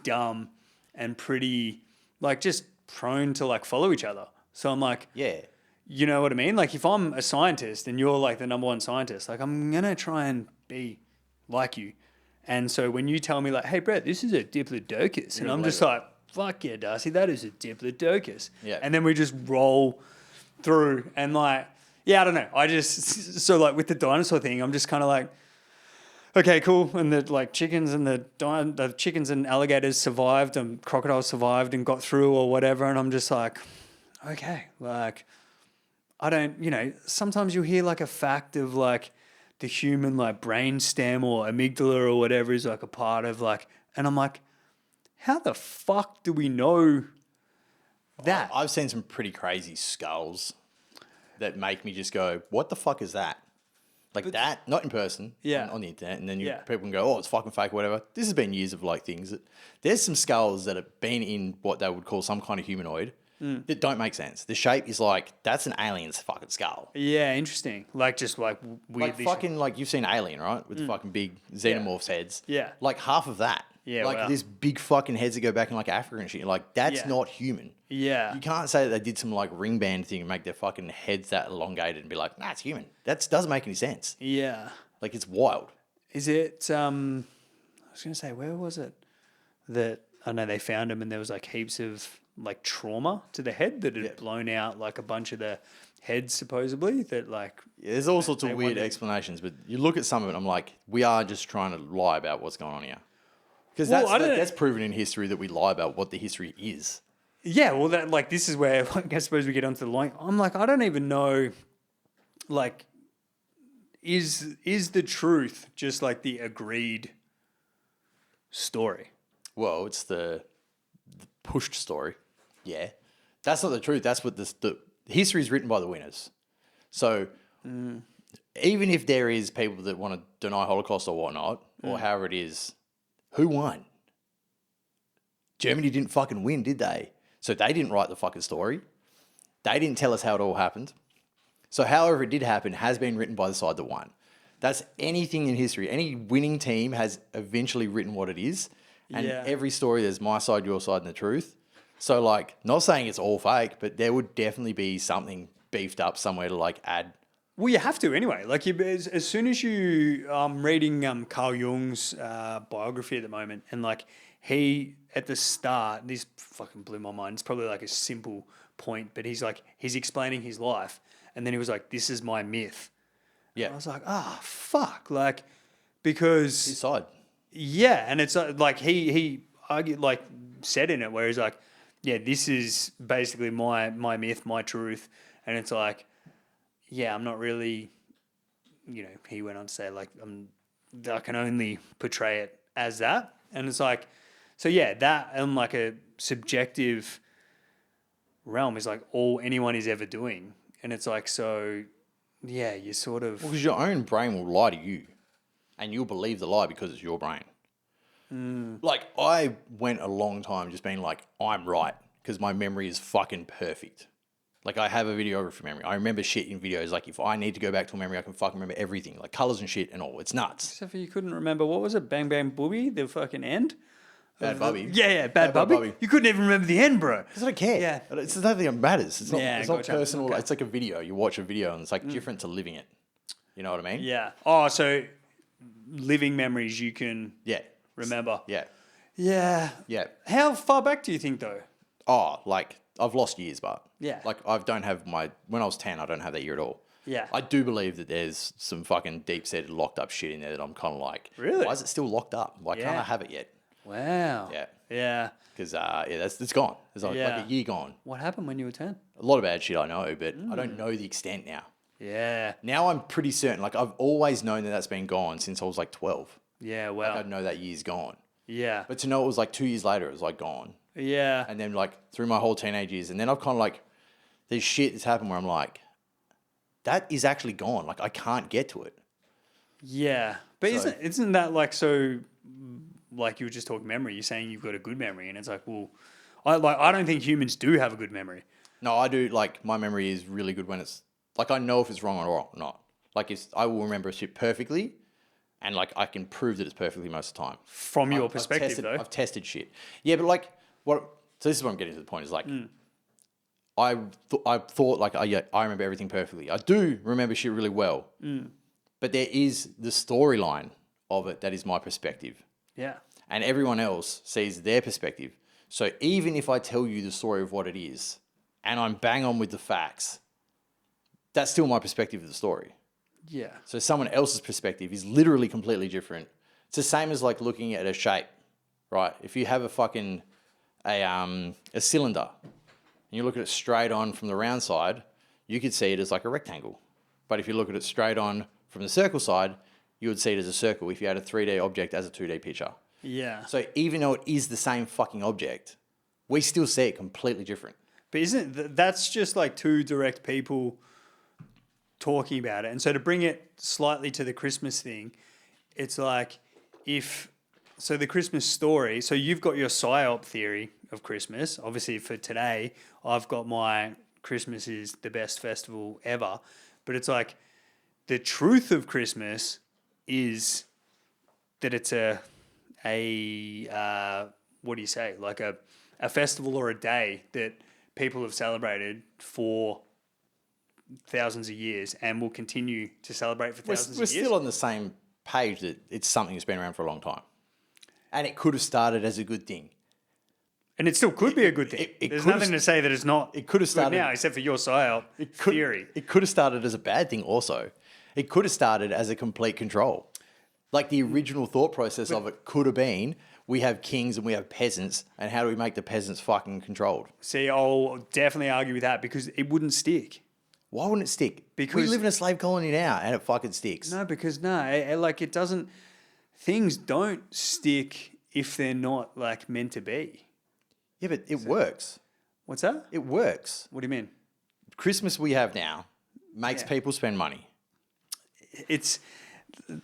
dumb and pretty like just prone to like follow each other. So I'm like, yeah, you know what I mean? Like if I'm a scientist and you're like the number one scientist, like I'm going to try and be like you. And so when you tell me like, hey Brett, this is a diplodocus, and I'm just like, fuck yeah, Darcy, that is a diplodocus. Yeah. And then we just roll through and like, yeah, I don't know. So like with the dinosaur thing, I'm just kind of like, okay, cool. And the like chickens and the chickens and alligators survived and crocodiles survived and got through or whatever. And I'm just like, okay, like I don't, you know, sometimes you hear like a fact of like the human like brain stem or amygdala or whatever is like a part of like, and I'm like, how the fuck do we know that? I've seen some pretty crazy skulls that make me just go, what the fuck is that? Like that, not in person, on the internet, and then people can go, oh, it's fucking fake or whatever. This has been years of like things. There's some skulls that have been in what they would call some kind of humanoid that don't make sense. The shape is like, that's an alien's fucking skull. Yeah, interesting. Like just like weirdly. Like fucking, like you've seen Alien, right? With the fucking big xenomorphs heads. Yeah. Like half of that. Yeah, like wow. these big fucking heads that go back in like Africa and shit. Like that's not human. Yeah. You can't say that they did some like ring band thing and make their fucking heads that elongated and be like, nah, it's human. That doesn't make any sense. Yeah. Like it's wild. Is it, I was going to say, where was it that, I know they found him and there was like heaps of like trauma to the head that had blown out like a bunch of the heads supposedly that like. Yeah, there's all sorts of weird explanations, but you look at some of it, I'm like, we are just trying to lie about what's going on here. Because that's proven in history that we lie about what the history is. Yeah, well, that like this is where like, I suppose we get onto the line. I'm like, I don't even know, like, is the truth just like the agreed story? Well, it's the pushed story. Yeah, that's not the truth. That's what the history is written by the winners. So even if there is people that want to deny Holocaust or whatnot, or however it is, who won? Germany didn't fucking win, did they? So they didn't write the fucking story. They didn't tell us how it all happened. So however it did happen has been written by the side that won. That's anything in history. Any winning team has eventually written what it is. And every story, there's my side, your side, and the truth. So, like, not saying it's all fake, but there would definitely be something beefed up somewhere to, like, add. Well, you have to anyway. Like, as soon as you reading Carl Jung's biography at the moment, and like he at the start, this fucking blew my mind. It's probably like a simple point, but he's explaining his life, and then he was like, "This is my myth." Yeah, and I was like, "Ah, fuck!" Like, because his side. Yeah, and it's like he argued, like, said in it where he's like, "Yeah, this is basically my myth, my truth," and it's like, yeah, I'm not really, he went on to say, like, I can only portray it as that. And it's like, so yeah, that and like a subjective realm is like all anyone is ever doing. And it's like, so yeah, you sort of. Well, because your own brain will lie to you and you'll believe the lie because it's your brain. Like, I went a long time just being like, I'm right because my memory is fucking perfect. Like, I have a videography memory. I remember shit in videos. Like, if I need to go back to a memory, I can fucking remember everything. Like, colours and shit and all. It's nuts. Except for you couldn't remember, what was it? Bang Bang Booby? The fucking end? Bad Bubby. Yeah, Bad Bubby. You couldn't even remember the end, bro. Because I don't care. Yeah. It's nothing that matters. It's not, Yeah, it's not gotcha. personal. Okay. It's like a video. You watch a video and it's like different to living it. You know what I mean? Yeah. Oh, so living memories you can Yeah. remember. Yeah. Yeah. Yeah. How far back do you think, though? Oh, like, I've lost years, but Yeah. like, I don't have when I was 10, I don't have that year at all. Yeah. I do believe that there's some fucking deep-seated locked up shit in there that I'm kind of like, Really? why is it still locked up? Why can't Yeah. I have it yet? Wow. Yeah. Yeah. Because, it's gone. It's like Yeah. a year gone. What happened when you were 10? A lot of bad shit I know, but I don't know the extent now. Yeah. Now I'm pretty certain. Like, I've always known that that's been gone since I was like 12. Yeah, Like, wow. I know that year's gone. Yeah. But to know it was like 2 years later, it was like gone. Yeah. And then like through my whole teenage years. And then I've kind of like, there's shit that's happened where I'm like, that is actually gone. Like, I can't get to it. Yeah. But So- isn't that like so, like you were just talking memory, you're saying you've got a good memory, and it's like, well, I don't think humans do have a good memory. No, I do. Like, my memory is really good when it's like, I know if it's wrong or not. Like, I will remember shit perfectly. And like, I can prove that it's perfectly most of the time. From your perspective, tested, though. I've tested shit. Yeah, but like, so this is what I'm getting to the point is like, I thought like, I remember everything perfectly. I do remember shit really well. But there is the storyline of it that is my perspective. Yeah. And everyone else sees their perspective. So even if I tell you the story of what it is, and I'm bang on with the facts, that's still my perspective of the story. Yeah. So someone else's perspective is literally completely different. It's the same as like looking at a shape, right? If you have a cylinder and you look at it straight on from the round side, you could see it as like a rectangle. But if you look at it straight on from the circle side, you would see it as a circle if you had a 3D object as a 2D picture. Yeah. So even though it is the same fucking object, we still see it completely different. But that's just like two direct people talking about it. And so to bring it slightly to the Christmas thing, it's like so the Christmas story, so you've got your Psy-Op theory of Christmas. Obviously for today, I've got my Christmas is the best festival ever. But it's like the truth of Christmas is that it's what do you say? Like a festival or a day that people have celebrated for thousands of years and will continue to celebrate for thousands We're of years. still on the same page that it's something that's been around for a long time. And it could have started as a good thing. And it still could be a good thing. it There's could have nothing to say that it's not it could have good started- now, except for your Psy-Op theory. It could have started as a bad thing also. It could have started as a complete control. Like the original thought process of it could have been, we have kings and we have peasants, and how do we make the peasants fucking controlled? See, I'll definitely argue with that because it wouldn't stick. Why wouldn't it stick? Because- we live in a slave colony now and it fucking sticks. No, because it doesn't. Things don't stick if they're not like meant to be. Yeah, but it works. What's that? It works. What do you mean? Christmas we have now makes people spend money.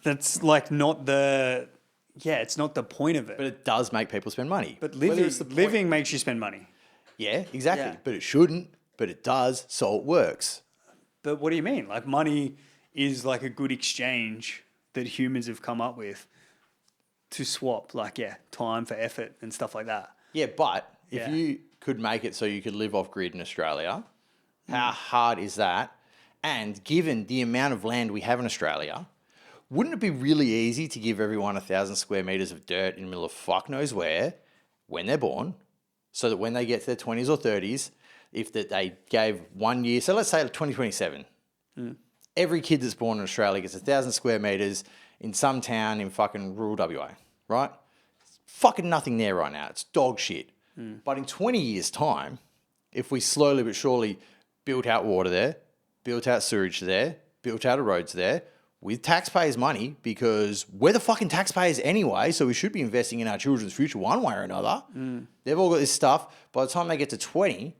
That's like not the Yeah, it's not the point of it. But it does make people spend money. But Whether living, it's the point- living makes you spend money. Yeah, exactly. Yeah. But it shouldn't. But it does, so it works. But what do you mean? Like money is like a good exchange that humans have come up with to swap, like, time for effort and stuff like that. Yeah, but if Yeah. you could make it so you could live off grid in Australia, how hard is that? And given the amount of land we have in Australia, wouldn't it be really easy to give everyone 1,000 square meters of dirt in the middle of fuck knows where when they're born, so that when they get to their 20s or 30s, if that they gave 1 year, so let's say 2027, every kid that's born in Australia gets 1,000 square meters in some town in fucking rural WA, right? Fucking nothing there right now. It's dog shit. But in 20 years' time, if we slowly but surely built out water there, built out sewage there, built out roads there, with taxpayers' money, because we're the fucking taxpayers anyway, so we should be investing in our children's future one way or another. They've all got this stuff. By the time they get to 20,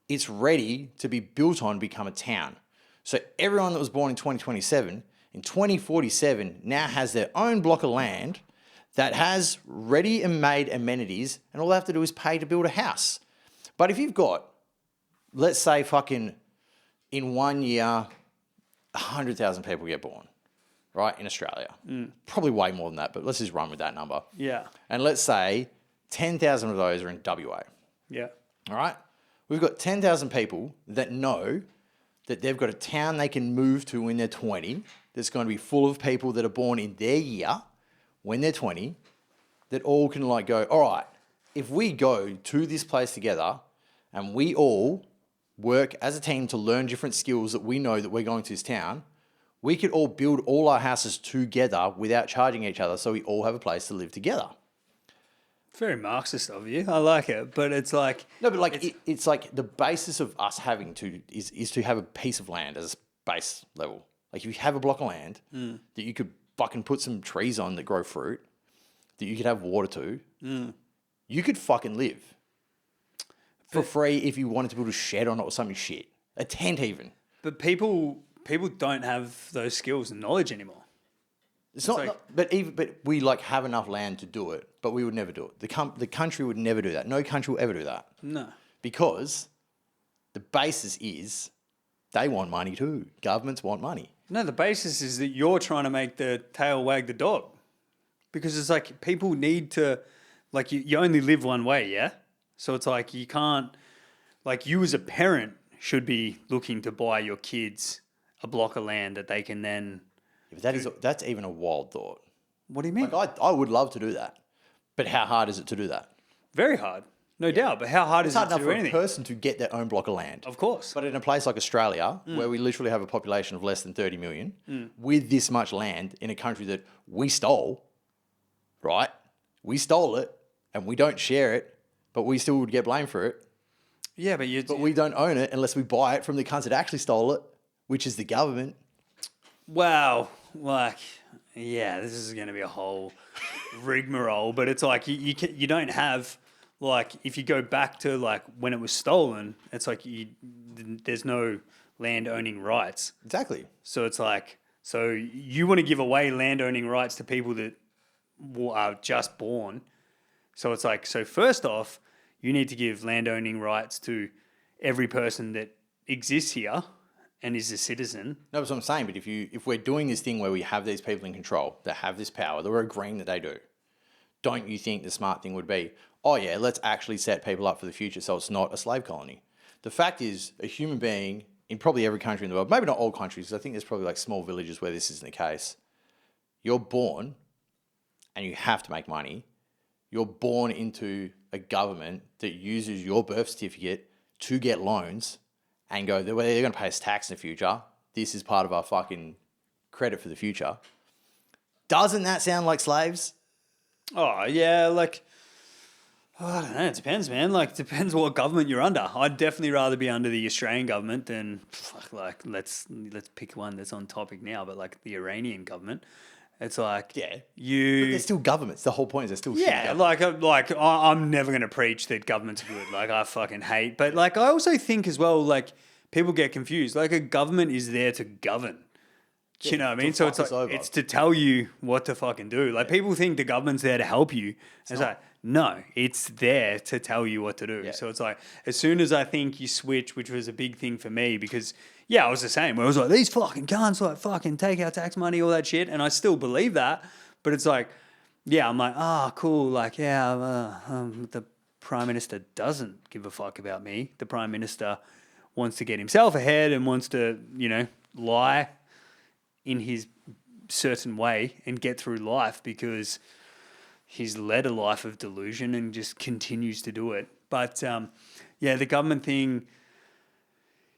it's ready to be built on, become a town. So everyone that was born in 2027, in 2047, now has their own block of land that has ready and made amenities, and all they have to do is pay to build a house. But if you've got, let's say fucking in 1 year, 100,000 people get born, right, in Australia. Probably way more than that, but let's just run with that number. Yeah. And let's say 10,000 of those are in WA, Yeah. all right? We've got 10,000 people that know that they've got a town they can move to when they're 20 that's going to be full of people that are born in their year when they're 20 that all can like go, all right, if we go to this place together and we all work as a team to learn different skills that we know that we're going to this town, we could all build all our houses together without charging each other, so we all have a place to live together. Very Marxist of you. I like it, but it's like No, but like it's like the basis of us having to is to have a piece of land as a base level. Like if you have a block of land that you could fucking put some trees on that grow fruit, that you could have water to, you could fucking live for free if you wanted to build a shed on it or something shit. A tent even. But people don't have those skills and knowledge anymore. It's not, but we like have enough land to do it, but we would never do it. The country would never do that. No country will ever do that. No. Because the basis is they want money too. Governments want money. No, the basis is that you're trying to make the tail wag the dog. Because it's like people need to, like you only live one way, yeah? So it's like you can't, like you as a parent should be looking to buy your kids a block of land that they can then... Yeah, but that's even a wild thought. What do you mean? Like I would love to do that. But how hard is it to do that? Very hard. No doubt. But how hard It's is hard it to enough do for anything? a person to get their own block of land. Of course. But in a place like Australia, where we literally have a population of less than 30 million, with this much land in a country that we stole, right? We stole it and we don't share it, but we still would get blamed for it. Yeah, but we don't own it unless we buy it from the cunts that actually stole it, which is the government. Wow. Like, yeah, this is going to be a whole rigmarole, but it's like you don't have, like, if you go back to, like, when it was stolen, it's like there's no land owning rights. Exactly. So it's like, so you want to give away land owning rights to people that are just born. So it's like, so first off, you need to give land owning rights to every person that exists here and is a citizen. No, that's what I'm saying. But if we're doing this thing where we have these people in control that have this power, that we're agreeing that they do, don't you think the smart thing would be, oh yeah, let's actually set people up for the future so it's not a slave colony? The fact is, a human being in probably every country in the world, maybe not all countries, because I think there's probably like small villages where this isn't the case. You're born and you have to make money. You're born into a government that uses your birth certificate to get loans and go, they're going to pay us tax in the future. This is part of our fucking credit for the future. Doesn't that sound like slaves? Oh, yeah, like, I don't know, it depends, man. Like, it depends what government you're under. I'd definitely rather be under the Australian government than, like, let's pick one that's on topic now, but like the Iranian government. It's like, Yeah. But they're still governments. The whole point is they're still shit yeah, governments. I'm never going to preach that government's good. Like, I fucking hate. But, like, I also think as well, like, people get confused. Like, a government is there to govern. Do you know what I to mean? So fuck it's us like, over. it's to tell you what to fucking do. Like people think the government's there to help you. It's like, no, it's there to tell you what to do. Yeah. So it's like, as soon as I think you switch, which was a big thing for me because, yeah, I was the same. Where I was like, these fucking cunts like fucking take our tax money, all that shit. And I still believe that. But it's like, yeah, I'm like, cool. Like, yeah, the Prime Minister doesn't give a fuck about me. The Prime Minister wants to get himself ahead and wants to, lie in his certain way and get through life because he's led a life of delusion and just continues to do it. But the government thing,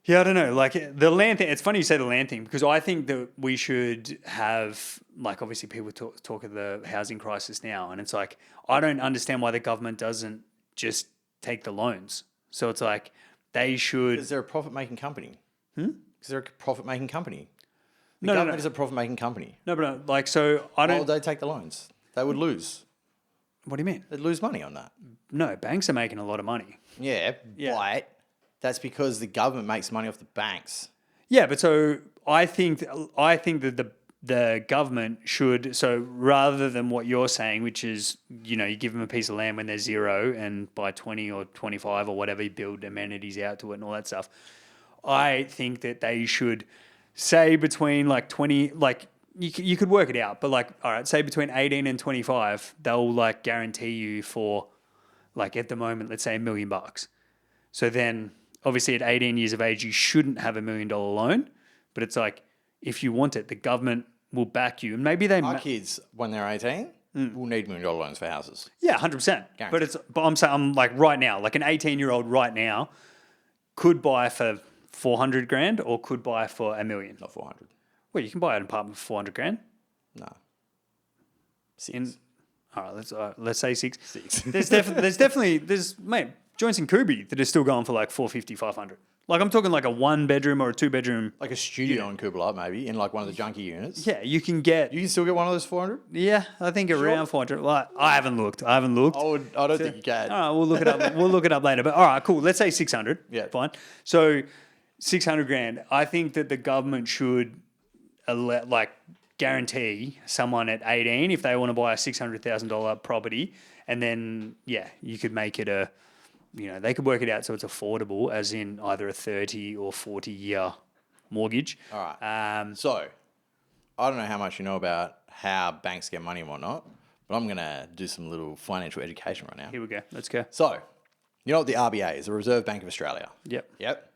yeah, I don't know. Like the land thing, it's funny you say the land thing because I think that we should have, like, obviously people talk of the housing crisis now, and it's like, I don't understand why the government doesn't just take the loans. So it's like they should. Because they're a profit-making company. Because they're a profit-making company. The No. government is a profit-making company. No, like, so I Why don't. would they take the loans? They would lose. What do you mean? They'd lose money on that. No, banks are making a lot of money. Yeah, Yeah. but that's because the government makes money off the banks. Yeah, but so I think that the government should, so rather than what you're saying, which is, you give them a piece of land when they're 0 and by 20 or 25 or whatever, you build amenities out to it and all that stuff. I think that they should say between like 20, like you could work it out, but like, all right, say between 18 and 25, they'll like guarantee you for like at the moment, let's say $1 million. So then obviously at 18 years of age, you shouldn't have $1 million loan, but it's like, if you want it, the government will back you. And maybe Our kids, when they're 18, will need $1 million loans for houses. yeah, 100%. But I'm saying, I'm like right now, like an 18-year-old right now could buy for 400 grand or could buy for $1 million. Not 400. Well, you can buy an apartment for 400 grand. No. 6. All right, let's say 6. 6. There's definitely mate, joints in Kubi that are still going for like 450, 500. Like I'm talking like a 1-bedroom or a 2-bedroom. Like a studio in Kublai, maybe, in like one of the junkie units. Yeah, you can get. You can still get one of those 400? Yeah, I think around 400. Like I haven't looked. I don't think you can. All right, we'll look it up. We'll look it up later. But all right, cool. Let's say 600. Yeah. Fine. So 600 grand. I think that the government should like guarantee someone at 18 if they want to buy a $600,000 property, and then you could make it a, they could work it out so it's affordable, as in either a 30 or 40 year mortgage. All right. So, I don't know how much you know about how banks get money and whatnot, but I'm going to do some little financial education right now. Here we go. Let's go. So, you know what the RBA is? The Reserve Bank of Australia. Yep.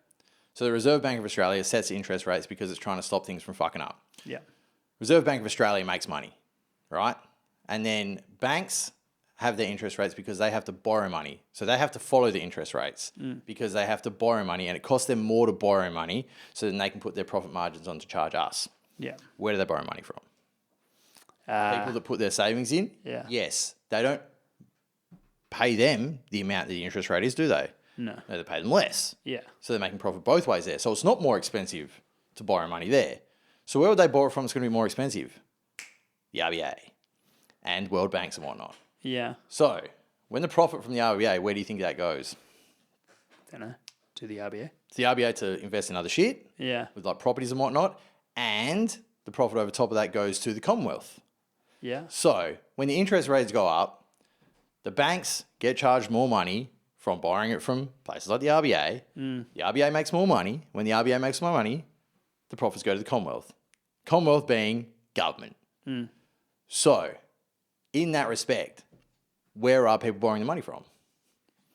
So, the Reserve Bank of Australia sets the interest rates because it's trying to stop things from fucking up. Yep. Reserve Bank of Australia makes money, right? And then banks have their interest rates because they have to borrow money. So they have to follow the interest rates because they have to borrow money, and it costs them more to borrow money so then they can put their profit margins on to charge us. Yeah. Where do they borrow money from? People that put their savings in? Yeah. Yes. They don't pay them the amount the interest rate is, do they? No. No, they pay them less. Yeah. So they're making profit both ways there. So it's not more expensive to borrow money there. So where would they borrow from that's going to be more expensive? The RBA and world banks and whatnot. Yeah. So when the profit from the RBA, where do you think that goes? Don't know. To the RBA. It's the RBA to invest in other shit Yeah. with like properties and whatnot. And the profit over top of that goes to the Commonwealth. Yeah. So when the interest rates go up, the banks get charged more money from borrowing it from places like the RBA. The RBA makes more money. When the RBA makes more money, the profits go to the Commonwealth. Commonwealth being government. So, in that respect, where are people borrowing the money from?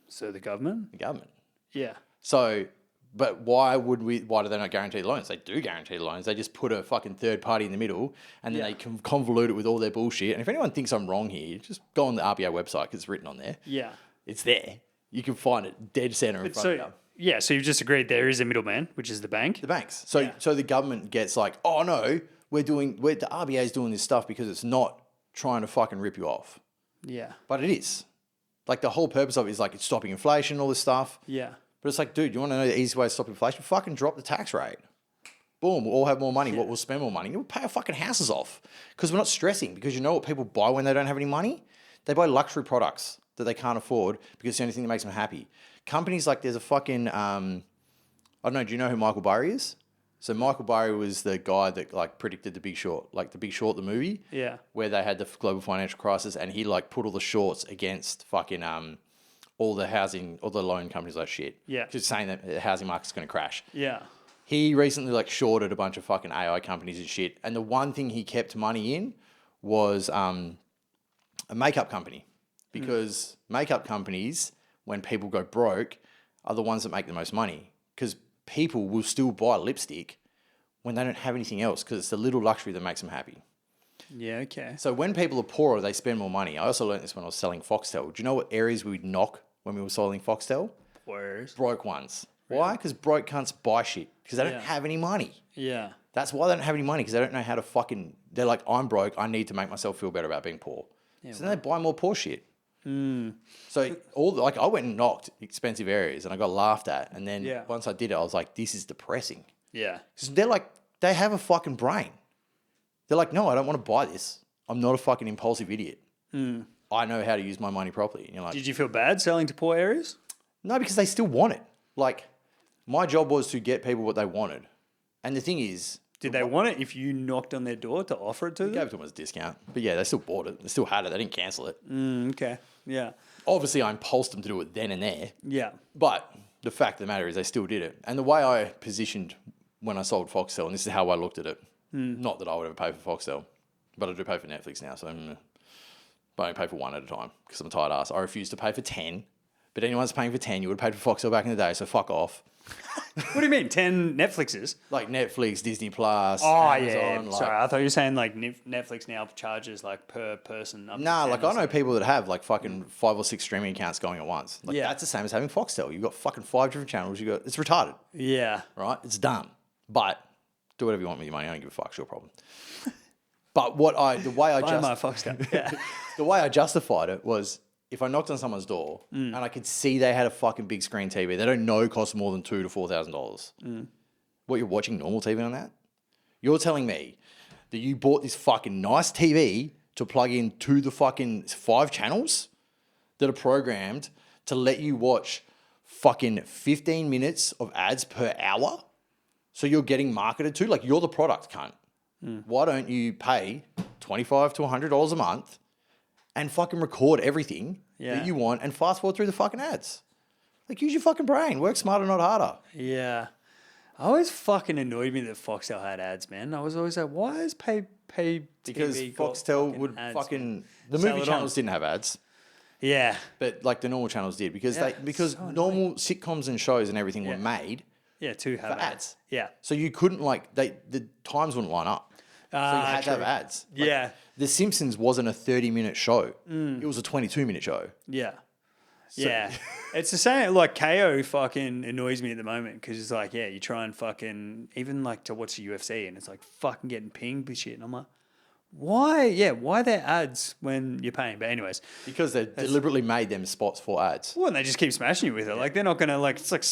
So the government? The government. Yeah. So, but why do they not guarantee the loans? They do guarantee the loans. They just put a fucking third party in the middle and then they can convolute it with all their bullshit. And if anyone thinks I'm wrong here, just go on the RBA website because it's written on there. Yeah. It's there. You can find it dead center in front of you. Yeah, so you've just agreed there is a middleman, which is the bank. The banks. So the government gets like, oh no, the RBA is doing this stuff because it's not trying to fucking rip you off. Yeah. But it is. Like the whole purpose of it is like it's stopping inflation, all this stuff. Yeah. But it's like, dude, you want to know the easy way to stop inflation? Fucking drop the tax rate. Boom, we'll all have more money. Yeah. We'll spend more money. We'll pay our fucking houses off. Because we're not stressing. Because you know what people buy when they don't have any money? They buy luxury products that they can't afford because it's the only thing that makes them happy. Companies like there's a fucking, I don't know, do you know who Michael Burry is? So Michael Burry was the guy that like predicted The Big Short, like The Big Short, the movie. Yeah. Where they had the global financial crisis, and he like put all the shorts against fucking all the housing, all the loan companies like shit. Yeah. Just saying that the housing market's going to crash. Yeah. He recently like shorted a bunch of fucking AI companies and shit, and the one thing he kept money in was a makeup company, because makeup companies, when people go broke, are the ones that make the most money, because people will still buy lipstick when they don't have anything else, because it's the little luxury that makes them happy. Yeah, okay. So when people are poorer, they spend more money. I also learned this when I was selling Foxtel. Do you know what areas we'd knock when we were selling Foxtel? Where's? Broke ones. Why? Because broke cunts buy shit because they don't Yeah. have any money. Yeah. That's why they don't have any money, because they don't know how to fucking... They're like, I'm broke. I need to make myself feel better about being poor. So then they buy more poor shit. So I went and knocked expensive areas and I got laughed at. And then once I did it, I was like, this is depressing. Yeah. Because they're like, they have a fucking brain. They're like, no, I don't want to buy this. I'm not a fucking impulsive idiot. I know how to use my money properly. And you're like, Did you feel bad selling to poor areas? no, because they still want it. Like, my job was to get people what they wanted. And the thing is... Did they want it if you knocked on their door to offer it to them? gave it to them as a discount. But yeah, they still bought it. They still had it. They didn't cancel it. Okay. Yeah. Obviously, I impulsed them to do it then and there. Yeah. But the fact of the matter is they still did it. And the way I positioned when I sold Foxtel, and this is how I looked at it, not that I would ever pay for Foxtel, but I do pay for Netflix now. So but I only pay for one at a time because I'm a tight ass. I refuse to pay for 10. But anyone's paying for 10, you would have paid for Foxtel back in the day, so fuck off. What do you mean? 10 Netflixes? Like Netflix, Disney Plus, Oh, Amazon. yeah. Like, Sorry, I thought you were saying like Netflix now charges like per person. Up to nah, 10 like or I know people that have like fucking 5 or 6 streaming accounts going at once. Like Yeah. that's the same as having Foxtel. You've got fucking 5 different channels. It's retarded, Yeah. right? It's dumb. But do whatever you want with your money. I don't give a fuck. It's your problem. But the way I justified it was, if I knocked on someone's door and I could see they had a fucking big screen TV, they don't know costs more than $2,000 to $4,000. What, you're watching normal TV on that? You're telling me that you bought this fucking nice TV to plug into the fucking 5 channels that are programmed to let you watch fucking 15 minutes of ads per hour? So you're getting marketed to? Like, you're the product, cunt. Why don't you pay $25 to $100 a month and fucking record everything that you want and fast forward through the fucking ads? Like, use your fucking brain. Work smarter, not harder. Yeah. I always fucking annoyed me that Foxtel had ads, man. I was always like, why is pay Because TV got Foxtel fucking would ads, fucking... man? The Sell movie it channels on. didn't have ads, Yeah. but like the normal channels did, because Yeah, because so normal sitcoms and shows and everything were made Yeah, to have for ads. ads. Yeah. So you couldn't the times wouldn't line up. So you had to have true. ads. Like, Yeah. The Simpsons wasn't a 30-minute show. It was a 22-minute show. Yeah. Yeah. It's the same. Like, KO fucking annoys me at the moment because it's like, yeah, you try and fucking, even like to watch the UFC and it's like fucking getting pinged with shit. And I'm like, why? Yeah, why are there ads when you're paying? But, anyways. Because they deliberately made them spots for ads. Well, and they just keep smashing you with it. Like, they're not going to, like, it's like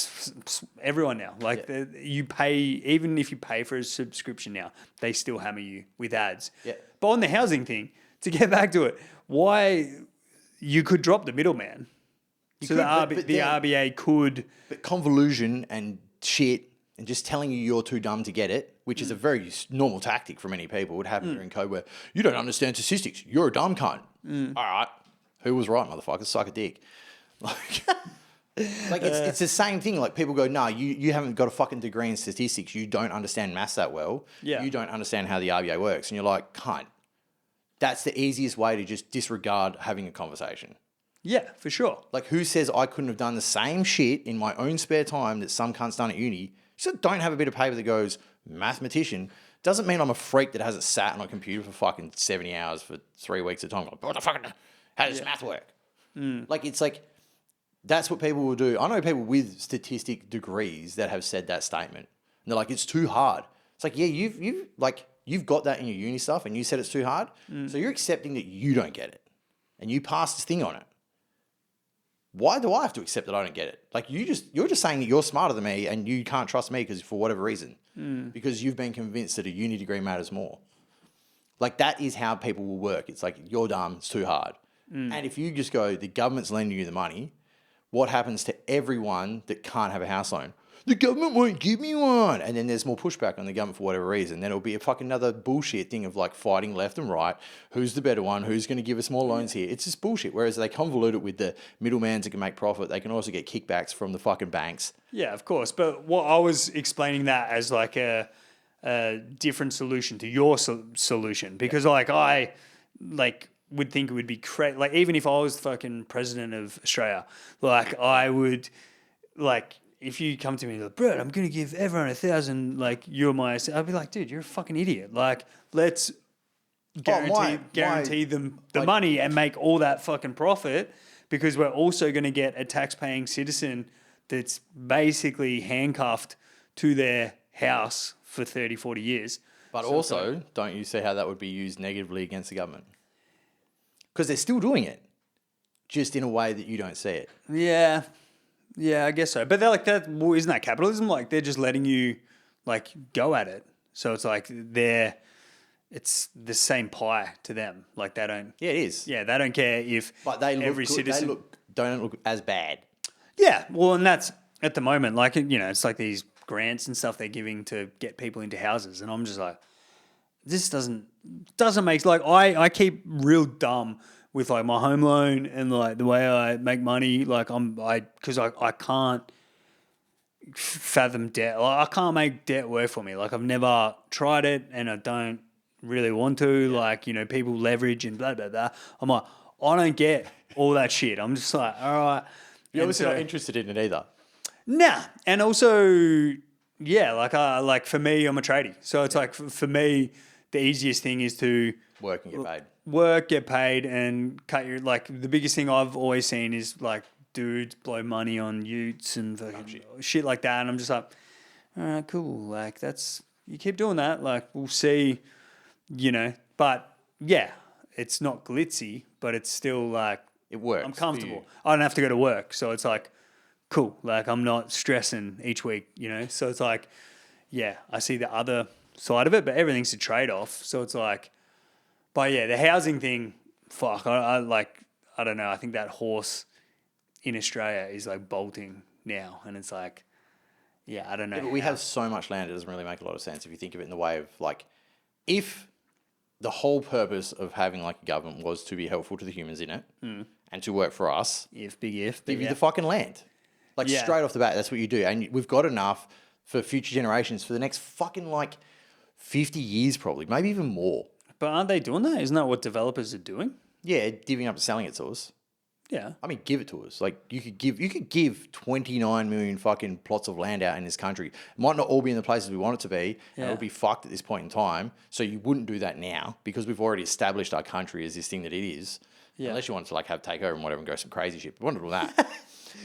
everyone now. Like, you pay, even if you pay for a subscription now, they still hammer you with ads. Yeah. But on the housing thing, to get back to it, why you could drop the middleman. So the RBA could... But convolution and shit and just telling you you're too dumb to get it, which is a very normal tactic for many people, would happen during code where you don't understand statistics. You're a dumb cunt. All right. Who was right, motherfucker? Suck a dick. Like it's the same thing. Like people go, no, you haven't got a fucking degree in statistics. You don't understand maths that well. Yeah. You don't understand how the RBA works. And you're like, cunt. That's the easiest way to just disregard having a conversation. Yeah, for sure. Like, who says I couldn't have done the same shit in my own spare time that some cunt's done at uni? Just don't have a bit of paper that goes, mathematician. Doesn't mean I'm a freak that hasn't sat on a computer for fucking 70 hours for 3 weeks at a time. Like, what the fuck? How does math work? Like, it's like, that's what people will do. I know people with statistic degrees that have said that statement. And they're like, it's too hard. It's like, yeah, you've got that in your uni stuff and you said it's too hard. So you're accepting that you don't get it. And you passed this thing on it. Why do I have to accept that I don't get it? Like, you're just saying that you're smarter than me and you can't trust me because for whatever reason. Because you've been convinced that a uni degree matters more. Like, that is how people will work. It's like, you're dumb, it's too hard. And if you just go, the government's lending you the money, what happens to everyone that can't have a house loan? the government won't give me one. And then there's more pushback on the government for whatever reason. Then it'll be a fucking another bullshit thing of like fighting left and right. Who's the better one? Who's going to give us more loans here? It's just bullshit. Whereas they convolute it with the middlemen that can make profit. They can also get kickbacks from the fucking banks. Yeah, of course. But what I was explaining that as like a different solution to your solution, because like I would think it would be crazy. Like even if I was the fucking president of Australia, like I would like if you come to me like, bro, I'm gonna give everyone 1,000. Like you're my, I'd be like, dude, you're a fucking idiot. Like let's guarantee them the money and make all that fucking profit, because we're also going to get a tax-paying citizen that's basically handcuffed to their house for 30, 40 years. But so also, don't you see how that would be used negatively against the government? Because they're still doing it, just in a way that you don't see it. Yeah, I guess so. But they're like that. Well, isn't that capitalism? Like they're just letting you like go at it. So it's like it's the same pie to them. Like they don't. Yeah, it is. Yeah, they don't care if. But they look every good. citizen Don't look as bad. Yeah, well, and that's at the moment. Like it's like these grants and stuff they're giving to get people into houses, and I'm just like, this doesn't make like I keep real dumb with like my home loan and like the way I make money. Like because I can't fathom debt. Like, I can't make debt work for me. Like I've never tried it, and I don't really want to. Yeah. Like people leverage and blah blah blah. I'm like, I don't get all that shit. I'm just like, all right. You're obviously not interested in it either. Nah, and also, yeah, like for me, I'm a tradie, so it's like for me, the easiest thing is to work and get paid. Work, get paid, and cut your like. The biggest thing I've always seen is like dudes blow money on utes and fucking shit like that, and I'm just like, all right, cool. Like that's you keep doing that. Like we'll see, But yeah, it's not glitzy, but it's still like. It works. I'm comfortable. I don't have to go to work. So it's like, cool. Like I'm not stressing each week, So it's like, yeah, I see the other side of it, but everything's a trade-off. So it's like, but yeah, the housing thing, fuck, I don't know. I think that horse in Australia is like bolting now. And it's like, yeah, I don't know. Yeah, but we have so much land, it doesn't really make a lot of sense if you think of it in the way of like, if the whole purpose of having like a government was to be helpful to the humans in it and to work for us. Big if. Give you the fucking land. Like straight off the bat, that's what you do. And we've got enough for future generations for the next fucking like 50 years probably, maybe even more. But aren't they doing that? Isn't that what developers are doing? Yeah, divvying up and selling it to us. Yeah. I mean, give it to us. Like you could give 29 million fucking plots of land out in this country. It might not all be in the places we want it to be. And it would be fucked at this point in time. So you wouldn't do that now because we've already established our country as this thing that it is. Yeah. Unless you wanted to like have takeover and whatever and go some crazy shit. We want to do that.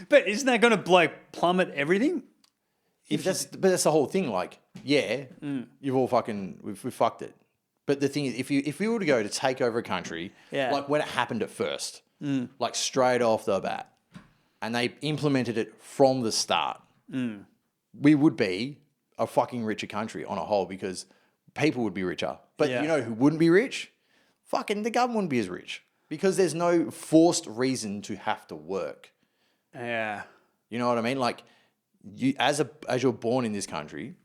But isn't that going to like plummet everything? But that's the whole thing. Like, you've all fucking we've fucked it. But the thing is, if we were to go to take over a country, like when it happened at first. Like straight off the bat, and they implemented it from the start, we would be a fucking richer country on a whole because people would be richer. But you know who wouldn't be rich? Fucking the government wouldn't be as rich because there's no forced reason to have to work. Yeah. You know what I mean? Like you, as you're born in this country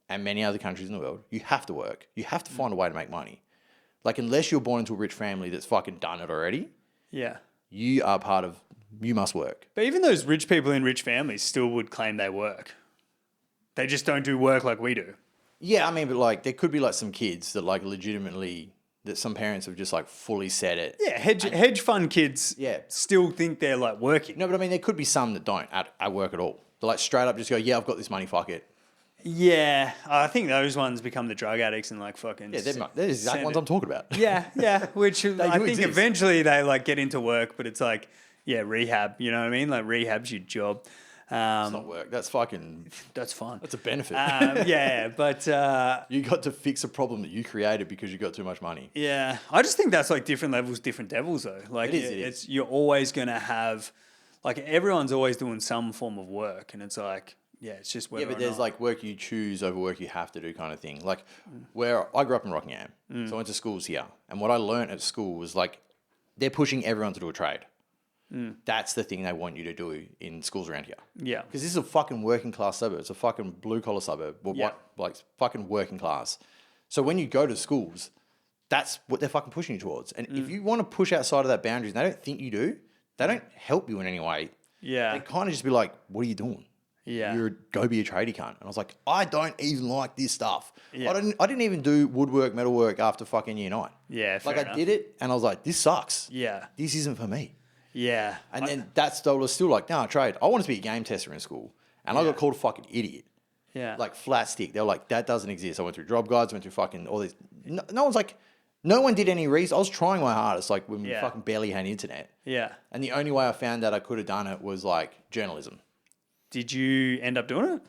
and many other countries in the world, you have to work. You have to find a way to make money. Like unless you're born into a rich family that's fucking done it already. Yeah. You are part of, you must work. But even those rich people in rich families still would claim they work. They just don't do work like we do. Yeah, I mean, but like there could be like some kids that like legitimately, that some parents have just like fully said it. Yeah, hedge fund kids still think they're like working. No, but I mean, there could be some that don't at work at all. They're like straight up just go, yeah, I've got this money, fuck it. Yeah, I think those ones become the drug addicts and like fucking... Yeah, they're the exact ones I'm talking about. Yeah, which I think exist. Eventually they like get into work, but it's like, rehab, you know what I mean? Like rehab's your job. It's not work. That's fucking... That's fun. That's a benefit. But... you got to fix a problem that you created because you got too much money. Yeah, I just think that's like different levels, different devils though. Like it is. You're always going to have... Like everyone's always doing some form of work and it's like... Yeah, it's just whether but there's like work you choose over work you have to do kind of thing. Like where I grew up in Rockingham, so I went to schools here. And what I learned at school was like they're pushing everyone to do a trade. That's the thing they want you to do in schools around here. Yeah. Because this is a fucking working class suburb. It's a fucking blue collar suburb. Well, Yeah. like fucking working class. So when you go to schools, that's what they're fucking pushing you towards. And if you want to push outside of that boundaries, and they don't think you do, they don't help you in any way. Yeah. They kind of just be like, what are you doing? Yeah. Go be a tradie cunt. And I was like, I don't even like this stuff. Yeah. I didn't even do woodwork, metalwork after fucking year 9. Yeah, fair Like enough. I did it and I was like, this sucks. Yeah. This isn't for me. Yeah. And then that's I was still like, no, trade. I wanted to be a game tester in school. And I got called a fucking idiot. Yeah. Like flat stick. They were like, that doesn't exist. I went through job guides, went through fucking all these. No one's like, no one did any research. I was trying my hardest, like when we fucking barely had internet. Yeah. And the only way I found that I could have done it was like journalism. Did you end up doing it?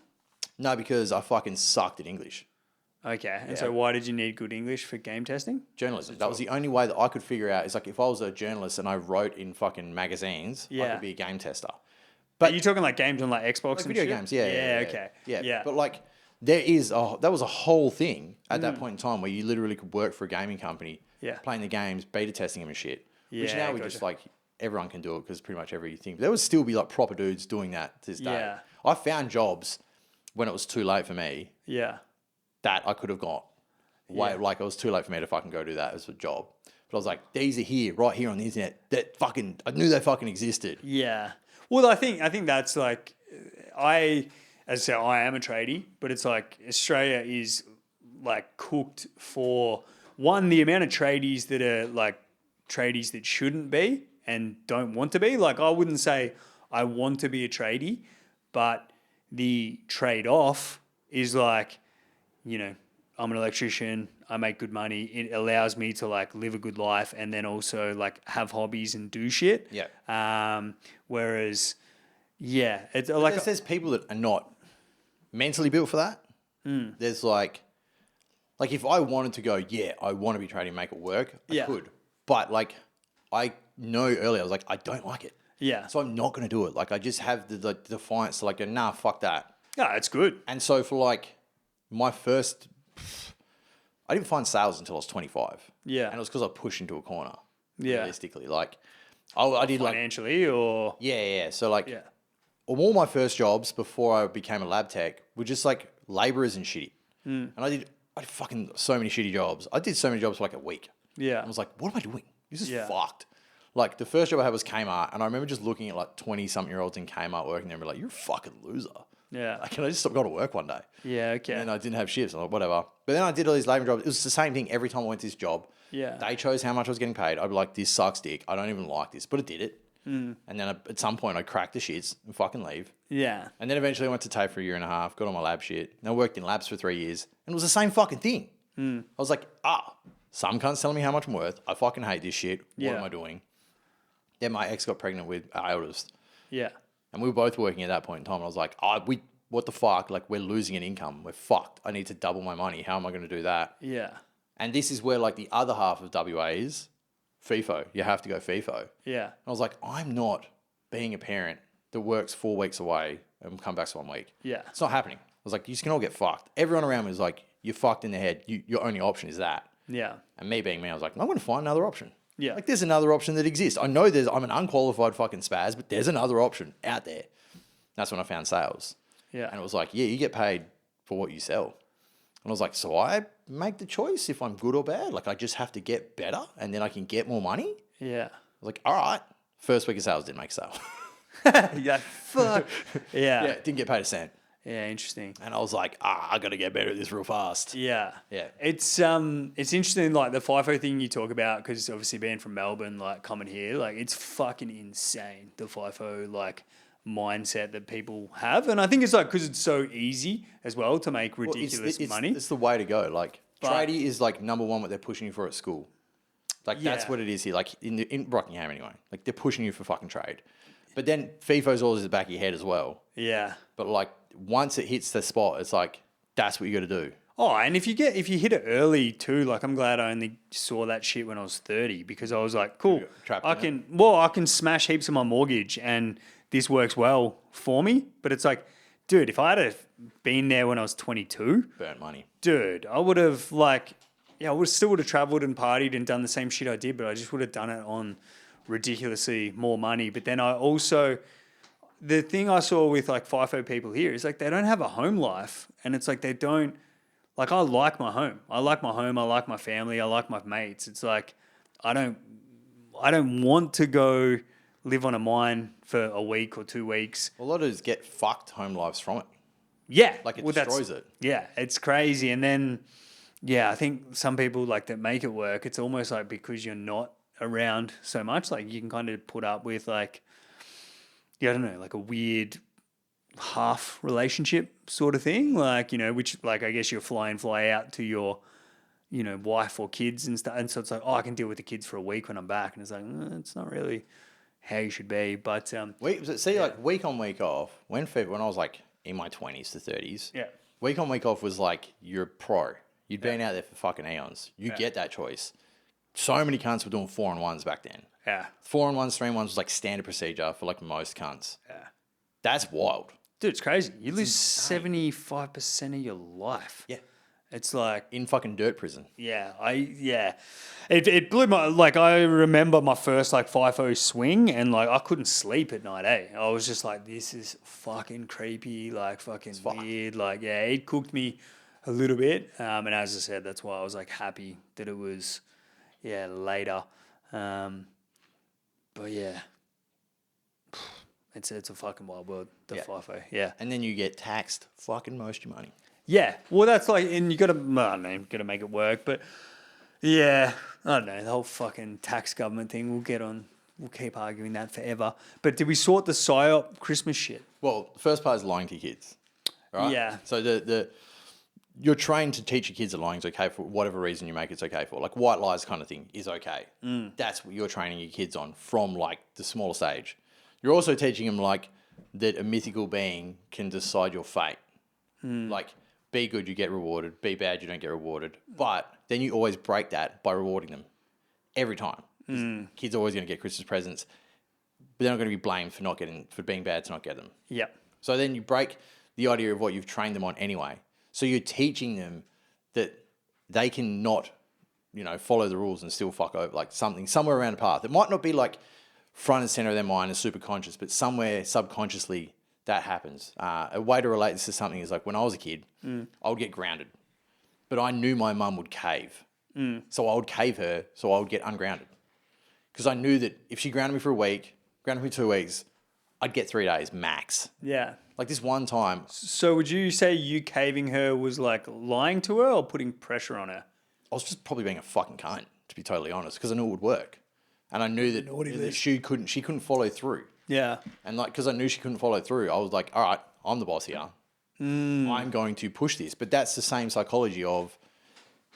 No, because I fucking sucked at English. Okay. And so why did you need good English for game testing? Journalism. That was the only way that I could figure out. Is like if I was a journalist and I wrote in fucking magazines, I could be a game tester. But you're talking like games on like Xbox Like and video shit? games, yeah. Okay. Yeah. But like that was a whole thing at that point in time where you literally could work for a gaming company, playing the games, beta testing them and shit. Which now we just like everyone can do it because pretty much everything. But there would still be like proper dudes doing that to this day. Yeah. I found jobs when it was too late for me. Yeah. That I could have got. Like it was too late for me to fucking go do that as a job. But I was like, these are here, right here on the internet. I knew they fucking existed. Yeah. Well, I think that's like, as I say, I am a tradie, but it's like Australia is like cooked for one, the amount of tradies that are like tradies that shouldn't be and don't want to be. Like I wouldn't say I want to be a tradie, but the trade-off is like, I'm an electrician, I make good money. It allows me to like live a good life and then also like have hobbies and do shit. Yeah. Whereas, it's like there's people that are not mentally built for that. There's like if I wanted to go, I want to be trading, make it work, I could. But like I know earlier, I was like, I don't like it. Yeah. So I'm not going to do it. Like I just have the defiance to like, nah, fuck that. Yeah, it's good. And so for like my first, I didn't find sales until I was 25. Yeah. And it was because I pushed into a corner. Yeah. Realistically. Like I did like, financially or yeah. So like all my first jobs before I became a lab tech were just like laborers and shitty. And I did fucking so many shitty jobs. I did so many jobs for like a week. Yeah. I was like, what am I doing? This is fucked. Like the first job I had was Kmart, and I remember just looking at like 20-something-year-olds in Kmart working there and be like, you're a fucking loser. Yeah. Like, can I just stop going to work one day? Yeah, okay. And I didn't have shifts. I'm like, whatever. But then I did all these labor jobs. It was the same thing every time I went to this job. Yeah. They chose how much I was getting paid. I'd be like, this sucks dick. I don't even like this. But it did it. And then at some point I cracked the shits and fucking leave. Yeah. And then eventually I went to TAFE for a year and a half, got on my lab shit. And I worked in labs for 3 years. And it was the same fucking thing. I was like, some cunt's telling me how much I'm worth. I fucking hate this shit. What am I doing? Then my ex got pregnant with our eldest. Yeah. And we were both working at that point in time. And I was like, what the fuck? Like, we're losing an income. We're fucked. I need to double my money. How am I going to do that? Yeah. And this is where, like, the other half of WA is FIFO. You have to go FIFO. Yeah. And I was like, I'm not being a parent that works 4 weeks away and come back 1 week. Yeah. It's not happening. I was like, you just can all get fucked. Everyone around me was like, you're fucked in the head. Your only option is that. Yeah. And me being me, I was like, I'm going to find another option. Yeah. Like, there's another option that exists. I know I'm an unqualified fucking spaz, but there's another option out there. That's when I found sales. Yeah. And it was like, you get paid for what you sell. And I was like, so I make the choice if I'm good or bad. Like, I just have to get better and then I can get more money. Yeah. I was like, all right. First week of sales, didn't make a sale. Yeah. Fuck. Yeah. Yeah, didn't get paid a cent. Yeah. Interesting. And I was like, I got to get better at this real fast. Yeah. Yeah. It's interesting, like the FIFO thing you talk about, because obviously being from Melbourne, like coming here, like it's fucking insane, the FIFO like mindset that people have. And I think it's like because it's so easy as well to make ridiculous money. It's the way to go. Like, tradie is like number one what they're pushing you for at school. Like, that's what it is here. Like, in Rockingham anyway. Like, they're pushing you for fucking trade. But then FIFO's always at the back of your head as well. Yeah. But like, once it hits the spot, it's like, that's what you got to do. Oh, and if you hit it early too, like I'm glad I only saw that shit when I was 30 because I was like, cool, I can smash heaps of my mortgage and this works well for me. But it's like, dude, if I had been there when I was 22, Burnt money. Dude, I would have I still would have traveled and partied and done the same shit I did, but I just would have done it on ridiculously more money. But then I also, the thing I saw with like FIFO people here is like they don't have a home life, and it's like they don't, like I like my home. I like my home. I like my family. I like my mates. It's like I don't want to go live on a mine for a week or 2 weeks. A lot of us get fucked home lives from it. Yeah. Like it destroys it. Yeah, it's crazy. And then, yeah, I think some people like that make it work. It's almost like because you're not around so much, like you can kind of put up with like, yeah, I don't know, like a weird half relationship sort of thing. Like, you know, which like I guess you're fly in, fly out to your, you know, wife or kids and stuff. And so it's like, oh, I can deal with the kids for a week when I'm back. And it's like, it's not really how you should be. But like week on, week off, when I was like in my 20s to 30s, week on, week off was like you're a pro. You'd been out there for fucking eons. You get that choice. So many cunts were doing 4-on-1s back then. Yeah. 4-on-1s, 3-on-1s was like standard procedure for like most cunts. Yeah. That's wild. Dude, it's crazy. You lose 75% of your life. Yeah. It's like in fucking dirt prison. Yeah, It blew my, like I remember my first like FIFO swing and like I couldn't sleep at night, I was just like, this is fucking creepy, like fucking weird. Like, yeah, it cooked me a little bit. And as I said, that's why I was like happy that it was later. But yeah. It's a fucking wild world, the FIFO. Yeah. And then you get taxed fucking most of your money. Yeah, well, that's like, and you got to, I don't know, you got to make it work, but yeah, I don't know, the whole fucking tax government thing, we'll keep arguing that forever. But did we sort the Psy-Op Christmas shit? Well, the first part is lying to your kids, right? Yeah. So you're trained to teach your kids that lying's okay for whatever reason you make it's okay for. Like white lies kind of thing is okay. That's what you're training your kids on from like the smallest age. You're also teaching them like that a mythical being can decide your fate. Like, be good, you get rewarded. Be bad, you don't get rewarded. But then you always break that by rewarding them every time. Kids are always going to get Christmas presents, but they're not going to be blamed for being bad to not get them. Yep. So then you break the idea of what you've trained them on anyway. So you're teaching them that they can not, follow the rules and still fuck over like somewhere around the path. It might not be like front and center of their mind and super conscious, but somewhere subconsciously that happens. A way to relate this to something is like when I was a kid, I would get grounded, but I knew my mum would cave. So I would cave her, so I would get ungrounded. Because I knew that if she grounded me for a week, grounded me 2 weeks, I'd get 3 days max. Yeah. Like this one time. So would you say you caving her was like lying to her or putting pressure on her? I was just probably being a fucking cunt, to be totally honest, because I knew it would work. And I knew that she couldn't follow through. Yeah. And like, because I knew she couldn't follow through, I was like, all right, I'm the boss here. I'm going to push this. But that's the same psychology of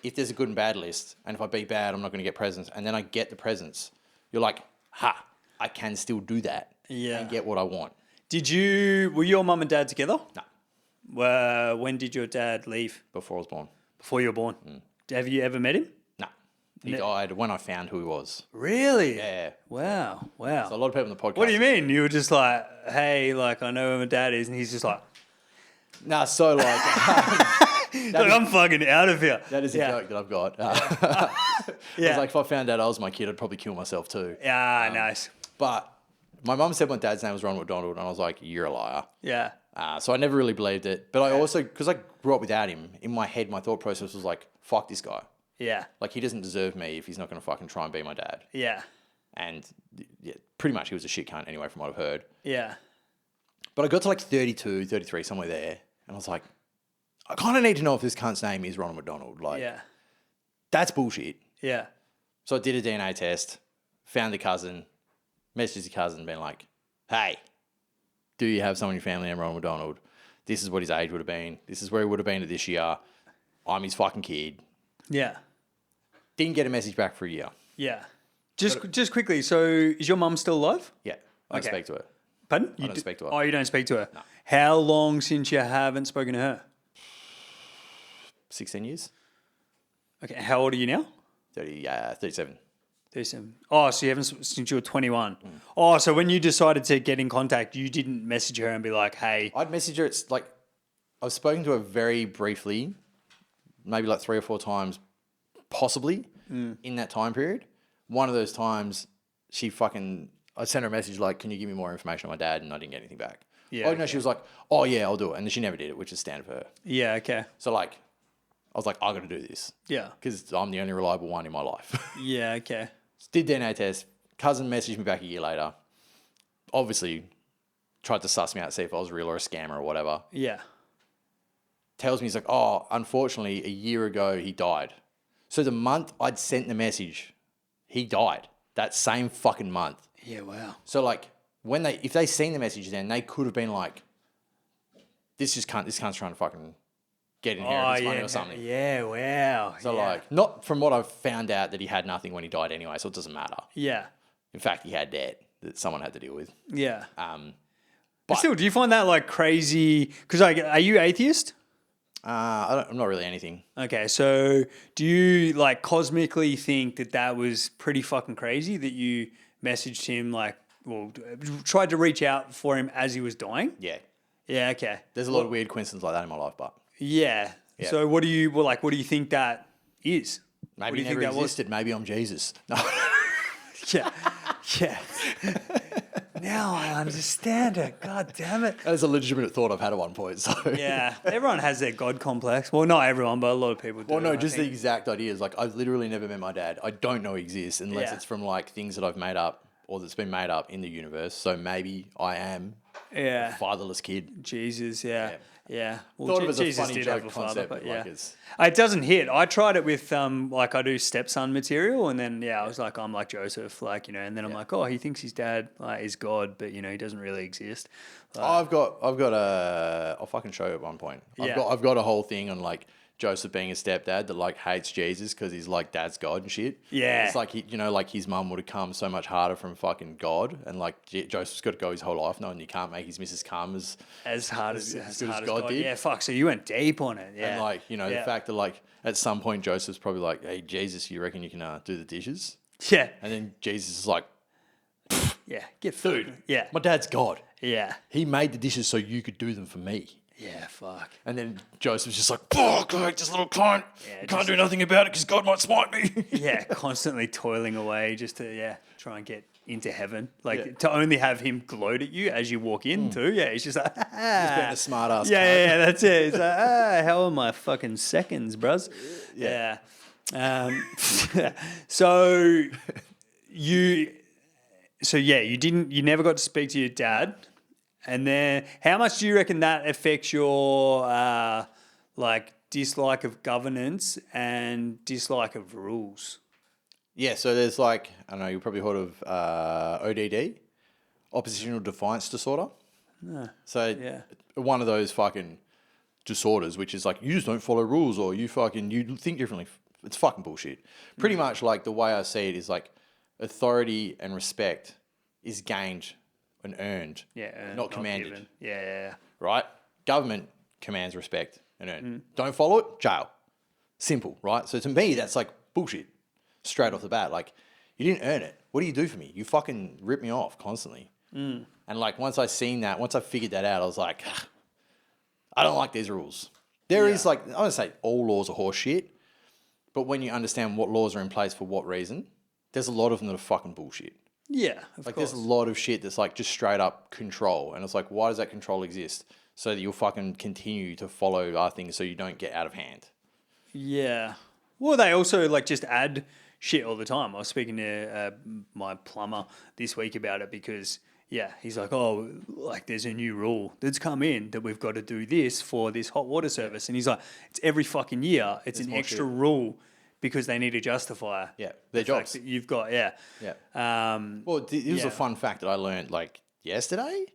if there's a good and bad list, and if I be bad, I'm not going to get presents, and then I get the presents, you're like, I can still do that and get what I want. Were your mum and dad together? No. When did your dad leave? Before I was born. Before you were born? Have you ever met him? No. He died when I found who he was. Really? Yeah. Wow. So a lot of people on the podcast. What do you mean? You were just like, hey, like, I know who my dad is, and he's just like... Nah, so like... I'm fucking out of here. That is a joke that I've got. It was like, if I found out I was my kid, I'd probably kill myself too. Yeah, nice. But my mum said my dad's name was Ronald McDonald, and I was like, you're a liar. Yeah. So I never really believed it. But I also, because I grew up without him, in my head, my thought process was like, fuck this guy. Yeah. Like, he doesn't deserve me if he's not going to fucking try and be my dad. Yeah. And pretty much he was a shit cunt anyway, from what I've heard. Yeah. But I got to like 32, 33, somewhere there, and I was like, I kind of need to know if this cunt's name is Ronald McDonald. Like, that's bullshit. Yeah. So I did a DNA test, found the cousin, messaged the cousin, being like, hey, do you have someone in your family named Ronald McDonald? This is what his age would have been. This is where he would have been at this year. I'm his fucking kid. Yeah. Didn't get a message back for a year. Yeah. Just quickly, so is your mum still alive? Yeah. I don't speak to her. Pardon? I don't speak to her. Oh, you don't speak to her? No. How long since you haven't spoken to her? 16 years. Okay. How old are you now? 37. 37. Oh, so you haven't since you were 21. Oh, so when you decided to get in contact, you didn't message her and be like, hey. I'd message her. It's like, I've spoken to her very briefly, maybe like 3 or 4 times, possibly, in that time period. One of those times, I sent her a message like, can you give me more information on my dad? And I didn't get anything back. Yeah, Oh, no, she was like, oh, yeah, I'll do it. And then she never did it, which is standard for her. Yeah, okay. So, like, I was like, I got to do this. Yeah. Because I'm the only reliable one in my life. Yeah, okay. Did DNA test. Cousin messaged me back a year later. Obviously, tried to suss me out, see if I was real or a scammer or whatever. Yeah. Tells me, he's like, oh, unfortunately, a year ago, he died. So the month I'd sent the message, he died. That same fucking month. Yeah, wow. So, like, if they seen the message then, they could have been like, this cunt's trying to fucking get inheritance money or something. Yeah, wow. So, like, not from what I've found out that he had nothing when he died anyway, so it doesn't matter. Yeah. In fact, he had debt that someone had to deal with. Yeah. But still, do you find that like crazy? Because like, are you atheist? I'm not really anything. Okay, so do you like cosmically think that was pretty fucking crazy that you messaged him like, well, tried to reach out for him as he was dying? Yeah. Yeah, okay. There's a lot of weird coincidences like that in my life, but Yeah. Yeah. So what do you think that is? maybe What do he you think never that was? existed. Maybe I'm Jesus. No. Yeah. Yeah. Now I understand it. God damn it. That is a legitimate thought I've had at one point. So Yeah. Everyone has their God complex. Well, not everyone, but a lot of people do. Well, no, I just the think. exact idea is like, I've literally never met my dad. I don't know he exists unless Yeah. it's from like things that I've made up or that's been made up in the universe. So maybe I am a fatherless kid. Jesus, yeah. Yeah. Well, Thought of it as a Jesus funny did joke have a father, concept, but but, yeah. like, it's- It doesn't hit. I tried it with like I do stepson material, and then I was like, I'm like Joseph, like, and then I'm like, oh, he thinks his dad is God, but he doesn't really exist. I've got I'll fucking show you at one point. Yeah. I've got a whole thing on like Joseph being a stepdad that like hates Jesus because he's like dad's God and shit. Yeah. It's like like his mum would have come so much harder from fucking God, and like Joseph's got to go his whole life knowing you can't make his missus come As hard as good as God God did. Yeah, fuck. So you went deep on it. Yeah. And like the Yeah. fact that like at some point Joseph's probably like, hey Jesus, you reckon you can do the dishes? Yeah. And then Jesus is like, Yeah. Get dude, food. Yeah. my dad's God. Yeah. He made the dishes so you could do them for me. Yeah. Fuck. And then Joseph's just like, fuck, I hate this little cunt. Yeah, Can't do nothing about it because God might smite me. Yeah. Constantly toiling away just to try and get into heaven. Like Yeah. to only have him gloat at you as you walk in too. Yeah. He's just like, He's being a smart ass. yeah, that's it. It's like, how are my fucking seconds, bruz? Yeah. So you never got to speak to your dad. And then how much do you reckon that affects your like dislike of governance and dislike of rules? Yeah, so there's like, I don't know, you've probably heard of ODD, oppositional defiance disorder. So one of those fucking disorders, which is like, you just don't follow rules or you think differently. It's fucking bullshit. Pretty much like the way I see it is like authority and respect is gained and earned, not commanded. Given. Yeah. Right? Government commands respect and earned. Don't follow it, jail. Simple, right? So to me, that's like bullshit straight off the bat. Like, you didn't earn it. What do you do for me? You fucking rip me off constantly. And like, once I figured that out, I was like, I don't like these rules. There is like, I wouldn't say all laws are horse shit, but when you understand what laws are in place for what reason, there's a lot of them that are fucking bullshit. Yeah, of Like, course. there's a lot of shit that's like just straight up control. And it's like, why does that control exist? So that you'll fucking continue to follow our things so you don't get out of hand. Yeah. Well, they also like just add shit all the time. I was speaking to my plumber this week about it because, he's like, oh, like there's a new rule that's come in that we've got to do this for this hot water service. And he's like, it's every fucking year. It's an extra rule because they need to justify Their the fact jobs. that you've got, Well, it was yeah. a fun fact that I learned like yesterday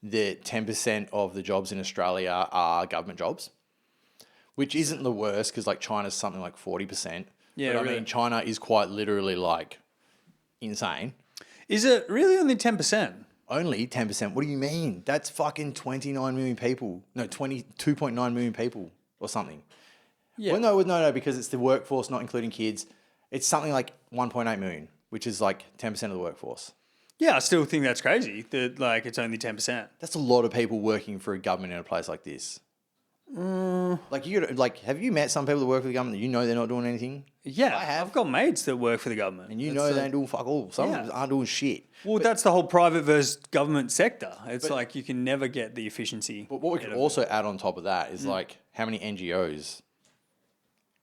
that 10% of the jobs in Australia are government jobs, which isn't the worst because like China's something like 40%. Yeah, but I really. mean, China is quite literally like insane. Is it really only 10%? Only 10%. What do you mean? That's fucking 29 million people. No, 22.9 million people or something. Yeah. Well, no, because it's the workforce, not including kids. It's something like 1.8 million, which is like 10% of the workforce. Yeah, I still think that's crazy that like it's only 10%. That's a lot of people working for a government in a place like this. Like you got like, have you met some people that work for the government that you know they're not doing anything? Yeah, I have. I've got mates that work for the government. And you know they ain't doing fuck all. Some of them aren't doing shit. Well, that's the whole private versus government sector. It's like you can never get the efficiency. But what we can also add on top of that is like how many NGOs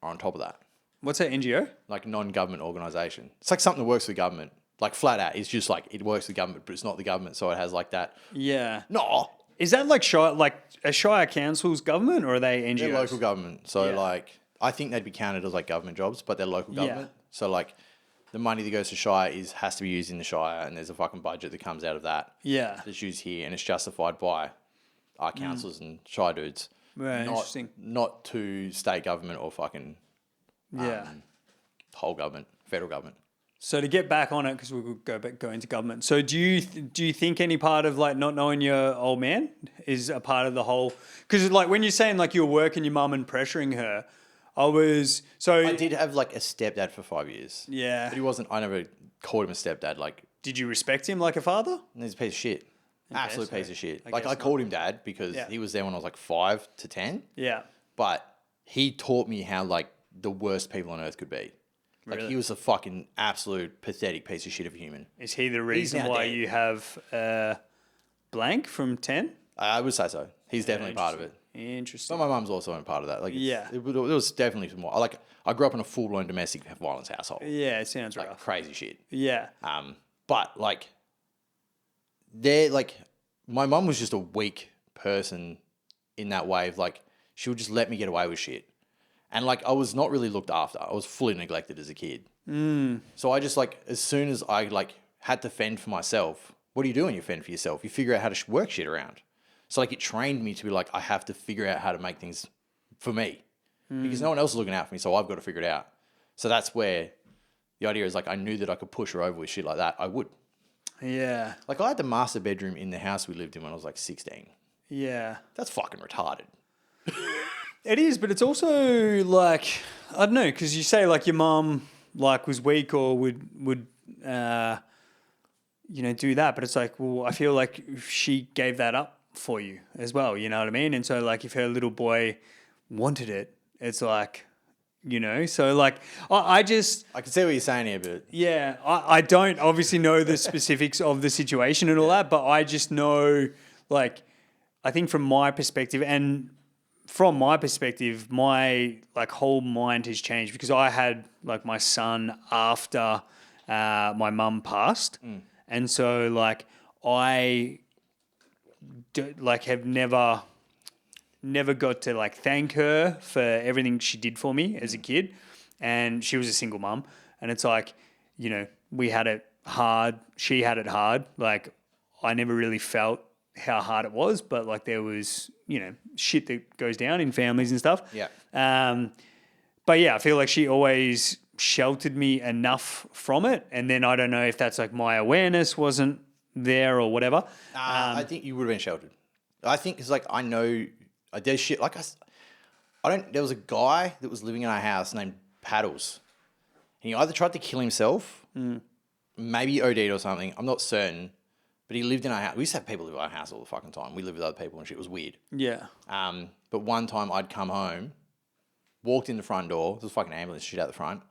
are on top of that. What's that, NGO? Like non-government organisation. It's like something that works for the government. Like flat out, it's just like it works for the government, but it's not the government, so it has like that. Yeah. No, Is that like a Shire Council's government, or are they NGOs? they're local government. So Yeah. like, I think they'd be counted as like government jobs, but they're local government. So like, the money that goes to Shire has to be used in the Shire, and there's a fucking budget that comes out of that. Yeah. That's used here, and it's justified by our councils and Shire dudes. Right, not, interesting. Not to state government or fucking Yeah. whole government, federal government. So to get back on it, because we'll go into government. So do you think any part of like not knowing your old man is a part of the whole? Because like when you're saying like you're working your mum and pressuring her, I did have like a stepdad for 5 years. Yeah. But he wasn't. I never called him a stepdad. Like, Did you respect him like a father? he's a piece of shit. Absolute so piece of shit. I Like guess I called him dad because Yeah. he was there when I was like 5 to 10. Yeah. But he taught me how like the worst people on earth could be. Like Really? he was a fucking absolute pathetic piece of shit of a human. Is he the reason now why dead. you have blank from 10? I would say so. He's definitely part of it. Interesting. But my mum's also a part of that. Like, Yeah. it was definitely some more. Like, I grew up in a full blown domestic violence household. Yeah, it sounds Like rough. crazy shit. Yeah. But like, they're like, my mum was just a weak person in that way of like, she would just let me get away with shit. And like, I was not really looked after. I was fully neglected as a kid. So I just like, as soon as I like had to fend for myself, what do you do when you fend for yourself? You figure out how to work shit around. So like, it trained me to be like, I have to figure out how to make things for me because no one else is looking out for me. So I've got to figure it out. So that's where the idea is like, I knew that I could push her over with shit like that. I would. Yeah. Like I had the master bedroom in the house we lived in when I was like 16. Yeah. That's fucking retarded. It is, but it's also like, I don't know, because you say like your mum like was weak or would do that, but it's like, well, I feel like she gave that up for you as well, you know what I mean? And so like if her little boy wanted it, it's like, so like I can see what you're saying here, but yeah, I don't obviously know the specifics of the situation and all that, but I just know like, I think from my perspective my like whole mind has changed because I had like my son after my mum passed. And so like I have never got to like thank her for everything she did for me as a kid. And she was a single mum. And it's like, we had it hard. She had it hard. Like I never really felt how hard it was, but like there was, shit that goes down in families and stuff. Yeah. But yeah, I feel like she always sheltered me enough from it. And then I don't know if that's like my awareness wasn't there or whatever. I think you would have been sheltered. I think it's like, I know there's shit like there was a guy that was living in our house named Paddles. He either tried to kill himself, maybe OD'd or something. I'm not certain. But he lived in our house. We used to have people live in our house all the fucking time. We lived with other people and shit was weird. Yeah. But one time I'd come home, walked in the front door. There was a fucking ambulance shit out the front.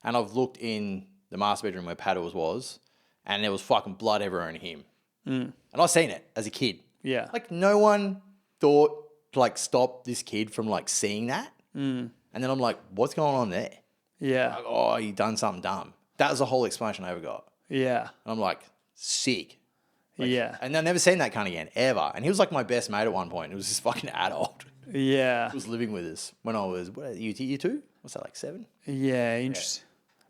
And I've looked in the master bedroom where Paddles was, and there was fucking blood everywhere in him. And I seen it as a kid. Yeah. Like no one thought to like stop this kid from like seeing that. And then I'm like, what's going on there? Yeah. Like, oh, you done something dumb. That was the whole explanation I ever got. Yeah. And I'm like, sick. Like, yeah. And I've never seen that cunt again, ever. And he was like my best mate at one point. It was this fucking adult. Yeah. He was living with us when I was, year 2? What's that, like 7? Yeah, interesting.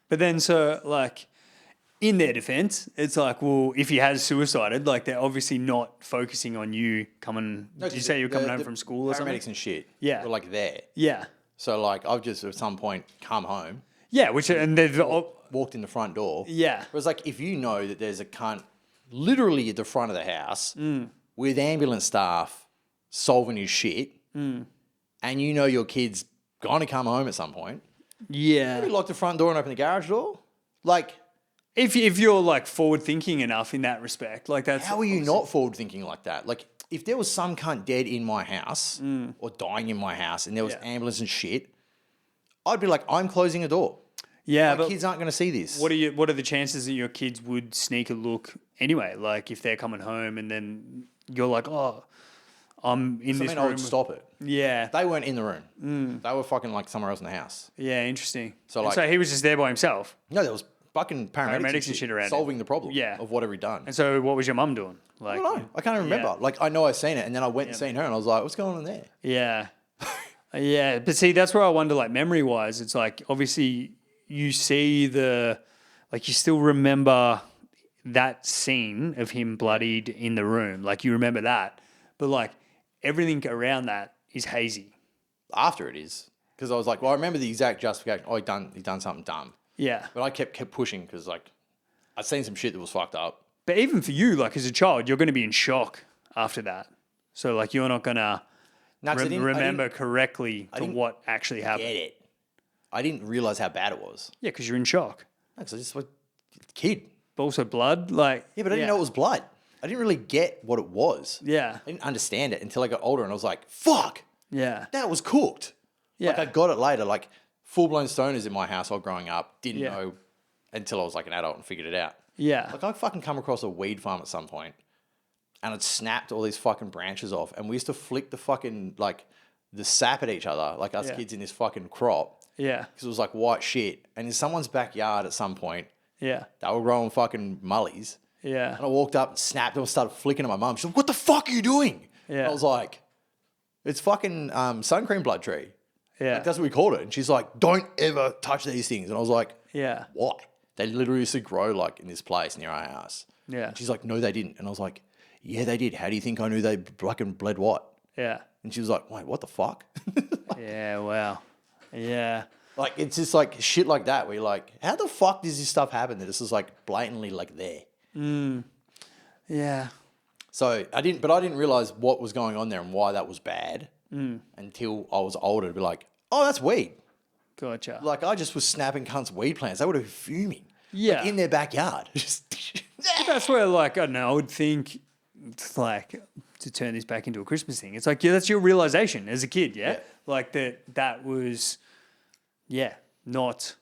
But then, so, like, in their defense, it's like, well, if he has suicided, like, they're obviously not focusing on you coming. No, did you say you were coming home from school or something? Paramedics and shit. Yeah. Were like there. Yeah. So, like, I've just at some point come home. Yeah, and they've. Walked in the front door. Yeah. Whereas, like, if you know that there's a cunt literally at the front of the house with ambulance staff solving his shit, and you know your kid's going to come home at some point, Yeah. maybe lock the front door and open the garage door. Like, if you're like forward thinking enough in that respect, like that's. how are you not forward thinking like that? Like, if there was some cunt dead in my house or dying in my house and there was ambulance and shit, I'd be like, I'm closing the door. Yeah, My but kids aren't going to see this. what are the chances that your kids would sneak a look anyway? Like if they're coming home and then you're like, oh, I'm in this I room. would stop it. Yeah. They weren't in the room. They were fucking like somewhere else in the house. Yeah, interesting. So, So he was just there by himself. No, there was fucking paramedics and shit around solving the problem Yeah. of whatever he'd done. And so what was your mum doing? Like, I don't know. I can't even remember. Yeah. Like, I know I've seen it, and then I went and seen her, and I was like, what's going on there? Yeah. Yeah. But see, that's where I wonder, like, memory wise, it's like, obviously, you see you still remember that scene of him bloodied in the room. Like, you remember that. But, like, everything around that is hazy. After it is. Because I was like, well, I remember the exact justification. Oh, he done something dumb. Yeah. But I kept pushing because, like, I'd seen some shit that was fucked up. But even for you, like, as a child, you're going to be in shock after that. So, like, you're not going to remember correctly to what actually happened. Get it. I didn't realize how bad it was. Yeah, because you're in shock. Because I just was a kid. But also blood, like... Yeah, but I didn't know it was blood. I didn't really get what it was. Yeah. I didn't understand it until I got older, and I was like, fuck, Yeah. that was cooked. Yeah. Like, I got it later. Like, full-blown stoners in my household growing up didn't Yeah. know until I was like an adult and figured it out. Yeah. Like, I fucking come across a weed farm at some point, and it snapped all these fucking branches off, and we used to flick the fucking, like, the sap at each other, like us kids in this fucking crop, Yeah. because it was like white shit. And in someone's backyard at some point, Yeah. they were growing fucking mullies, Yeah. and I walked up and snapped and started flicking at my mum. She's like, what the fuck are you doing? Yeah. I was like, it's fucking sun cream blood tree. Yeah. Like, that's what we called it. And she's like, don't ever touch these things. And I was like, Yeah. why? They literally used to grow like in this place near our house. Yeah. And she's like, no, they didn't. And I was like, yeah, they did. How do you think I knew they fucking bled white? Yeah. And she was like, wait, what the fuck? Yeah. Wow. Yeah. Like, it's just like shit like that where you're like, how the fuck does this stuff happen that this is like blatantly like there? Yeah. So I didn't realize what was going on there and why that was bad until I was older to be like, oh, that's weed. Gotcha. Like, I just was snapping cunts' weed plants. They would have been fuming. Yeah. Like, in their backyard. Just That's where, like, I don't know, I would think, it's like, to turn this back into a Christmas thing, it's like, yeah, that's your realization as a kid, yeah? Yeah. Like, that was, yeah, not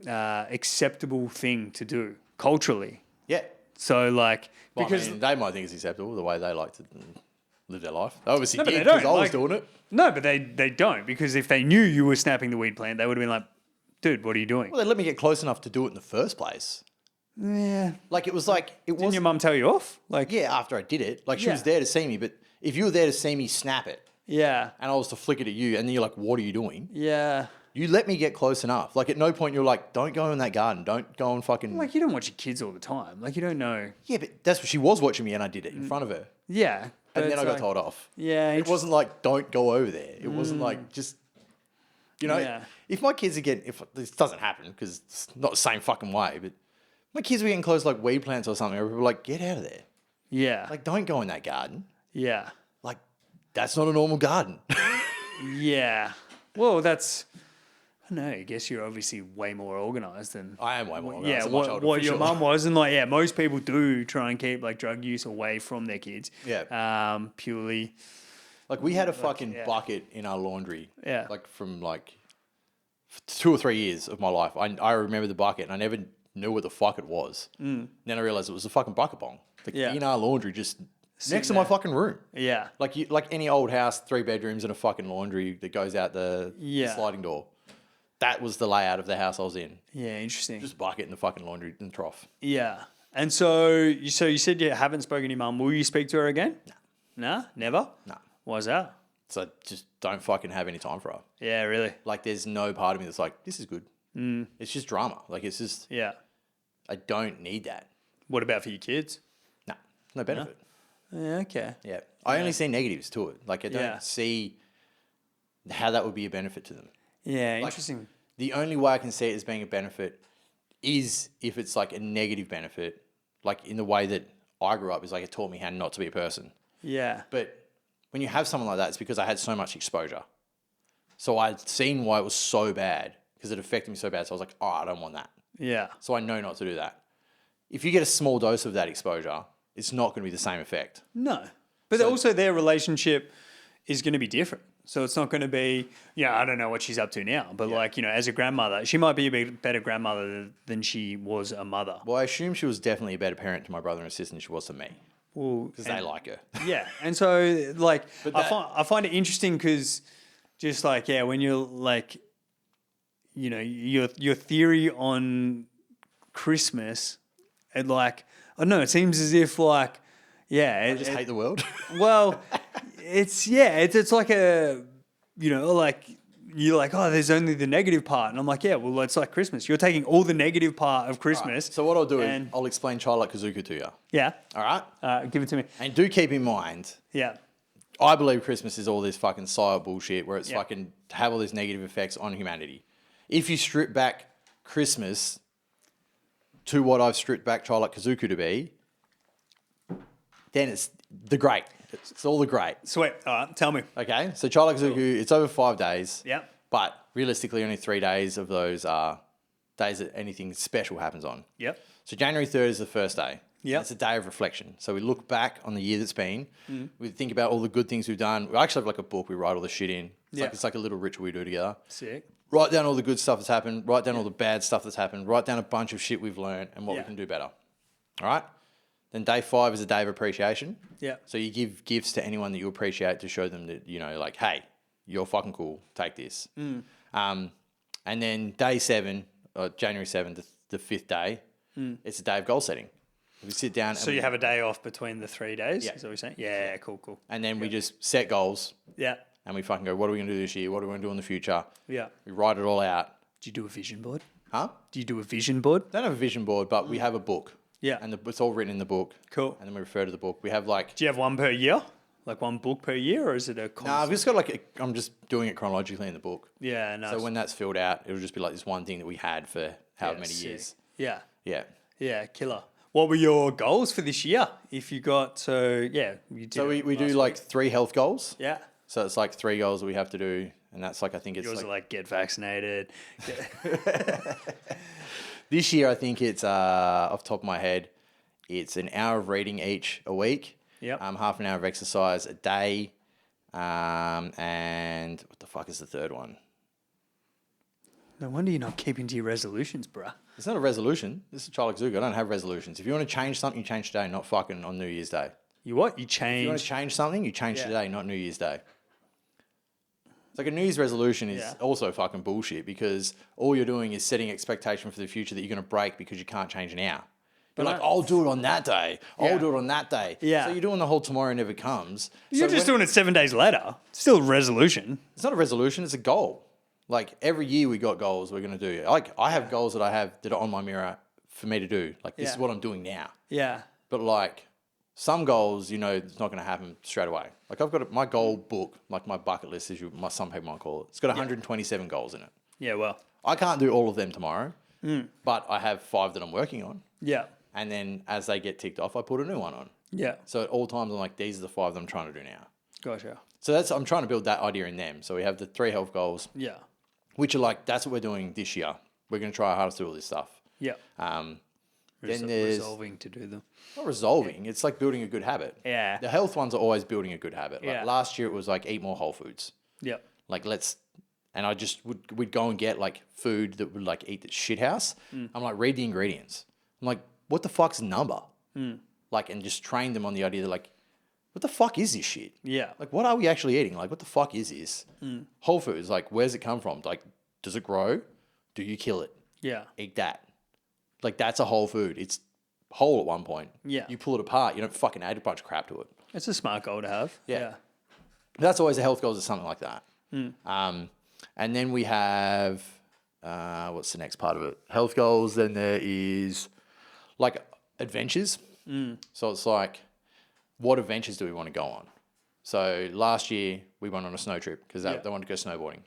acceptable thing to do culturally. yeah. So, like, Well, because... I mean, they might think it's acceptable the way they like to live their life. They obviously No, but did they because don't. I was Like- doing it. No, but they don't, because if they knew you were snapping the weed plant, they would have been like, dude, what are you doing? Well, they let me get close enough to do it in the first place. Yeah. Like, it was like, it Didn't was your mum tell you off? Like, yeah, after I did it. Like, she Yeah. was there to see me, but if you were there to see me snap it yeah. and I was to flick it at you and then you're like, what are you doing? Yeah. You let me get close enough. Like, at no point you're like, don't go in that garden. Don't go and fucking... Like, you don't watch your kids all the time. Like, you don't know. yeah, but that's what she was watching me and I did it in front of her. Yeah. but And then it's I got like- told off. Yeah. It wasn't like, don't go over there. It wasn't like, just, you know, Yeah. if my kids are getting, if this doesn't happen, because it's not the same fucking way, but my kids were getting close to like weed plants or something, people were like, get out of there. Yeah. Like, don't go in that garden. Yeah. Like, that's not a normal garden. Yeah. Well, that's... I don't know. I guess you're obviously way more organised than... I am way more. Yeah, I'm much older, what for your sure. mum was. And, like, yeah, most people do try and keep, like, drug use away from their kids. Yeah. Purely... Like, we had a fucking yeah. bucket in our laundry. Yeah. Like, from like 2 or 3 years of my life. I remember the bucket and I never knew what the fuck it was. Then I realized it was a fucking bucket bong. Like, Yeah. in our laundry, just next to my fucking room. Yeah. Like any old house, 3 bedrooms and a fucking laundry that goes out the Yeah. sliding door. That was the layout of the house I was in. Yeah, interesting. Just a bucket in the fucking laundry in the trough. Yeah. And so you said you haven't spoken to your mum. Will you speak to her again? No. Nah? Never? No. Why's that? So just don't fucking have any time for her. Yeah, really? Like, there's no part of me that's like, this is good. It's just drama. Like, it's just, Yeah. I don't need that. What about for your kids? No benefit. Yeah, okay. Yeah. I only see negatives to it. Like, I don't Yeah. see how that would be a benefit to them. Yeah, Like, interesting. The only way I can see it as being a benefit is if it's like a negative benefit, like in the way that I grew up, is like it taught me how not to be a person. Yeah. But when you have someone like that, it's because I had so much exposure. So I'd seen why it was so bad because it affected me so bad. So I was like, oh, I don't want that. Yeah. So I know not to do that. If you get a small dose of that exposure, it's not going to be the same effect. No. But also their relationship is going to be different. So it's not going to be, I don't know what she's up to now, but as a grandmother, she might be a better grandmother than she was a mother. Well, I assume she was definitely a better parent to my brother and sister than she was to me. Well, because they like her. Yeah. And so I find it interesting because just when you're your theory on Christmas and I don't know, it seems as if I just hate the world. Well, it's like a, you're like, oh, there's only the negative part. And I'm like, yeah, well, it's like Christmas. You're taking all the negative part of Christmas. Right, so what I'll do is I'll explain Chailuck Kazooku to you. Yeah. All right? Give it to me. And do keep in mind, Yeah. I believe Christmas is all this fucking Psy-Op bullshit where it's fucking have all these negative effects on humanity. If you strip back Christmas to what I've stripped back Chailuck Kazooku to be, then it's the great. It's all the great. Sweet. All right. Tell me. Okay. So Chailuck Kazooku, it's over 5 days. Yep. But realistically, only 3 days of those are days that anything special happens on. Yep. So January 3rd is the first day. Yep. It's a day of reflection. So we look back on the year that's been. We think about all the good things we've done. We actually have a book we write all the shit in. It's like a little ritual we do together. Sick. Write down all the good stuff that's happened. Write down all the bad stuff that's happened. Write down a bunch of shit we've learned and what we can do better. All right? Then day 5 is a day of appreciation. Yeah. So you give gifts to anyone that you appreciate to show them that, hey, you're fucking cool. Take this. And then day 7, January 7th, the 5th day, it's a day of goal setting. We sit down. So you have a day off between the 3 days? Yeah. Is that what you're saying? Yeah, cool. And then we just set goals. Yeah. And we fucking go, what are we going to do this year? What are we going to do in the future? Yeah. We write it all out. Do you do a vision board? Huh? Do you do a vision board? Don't have a vision board, but we have a book. Yeah. And it's all written in the book. Cool. And then we refer to the book. We have Do you have one per year? Like one book per year, or is it a constant? No, I've just got I'm just doing it chronologically in the book. Yeah, nice. So when that's filled out, it'll just be this one thing that we had for however many years. Yeah. Yeah. Yeah, killer. What were your goals for this year? If you got, you did. So we do 3 health goals. Yeah. So it's 3 goals that we have to do. And that's I think it's yours are get vaccinated. This year, I think it's off the top of my head, it's an hour of reading each a week. Yep. Half an hour of exercise a day. And what the fuck is the third one? No wonder you're not keeping to your resolutions, bruh. It's not a resolution. This is Chailuck Kazooku. I don't have resolutions. If you want to change something, you change today, not fucking on New Year's Day. You what? You If you want to change. change something, you change today, not New Year's Day. It's a New Year's resolution is also fucking bullshit because all you're doing is setting expectation for the future that you're going to break because you can't change now. You're I'll do it on that day. I'll do it on that day. Yeah. So you're doing the whole tomorrow never comes. You're just doing it 7 days later. Still a resolution. It's not a resolution, it's a goal. Every year we got goals we're going to do. I have goals that I have that are on my mirror for me to do. This is what I'm doing now. Yeah. But some goals, it's not going to happen straight away. I've got my goal book, my bucket list, as some people might call it. It's got 127 goals in it. Yeah, well. I can't do all of them tomorrow, but I have 5 that I'm working on. Yeah. And then as they get ticked off, I put a new one on. Yeah. So at all times, I'm these are the 5 that I'm trying to do now. Gotcha. So I'm trying to build that idea in them. So we have the 3 health goals, Yeah. which are that's what we're doing this year. We're going to try our hardest to do all this stuff. Yeah. Then there's resolving to do them. not resolving. It's building a good habit. Yeah. The health ones are always building a good habit. Last year it was eat more whole foods. Yeah. And I just we'd go and get food that would eat the shit house. I'm read the ingredients. I'm what the fuck's the number? And just train them on the idea that what the fuck is this shit? Yeah. What are we actually eating? What the fuck is this? Whole foods, where's it come from? Does it grow? Do you kill it? Yeah. Eat that. That's a whole food. It's whole at one point. Yeah. You pull it apart. You don't fucking add a bunch of crap to it. It's a smart goal to have. Yeah. That's always a health goals or something like that. And then we have, what's the next part of it? Health goals. Then there is adventures. So it's what adventures do we want to go on? So last year we went on a snow trip because they wanted to go snowboarding.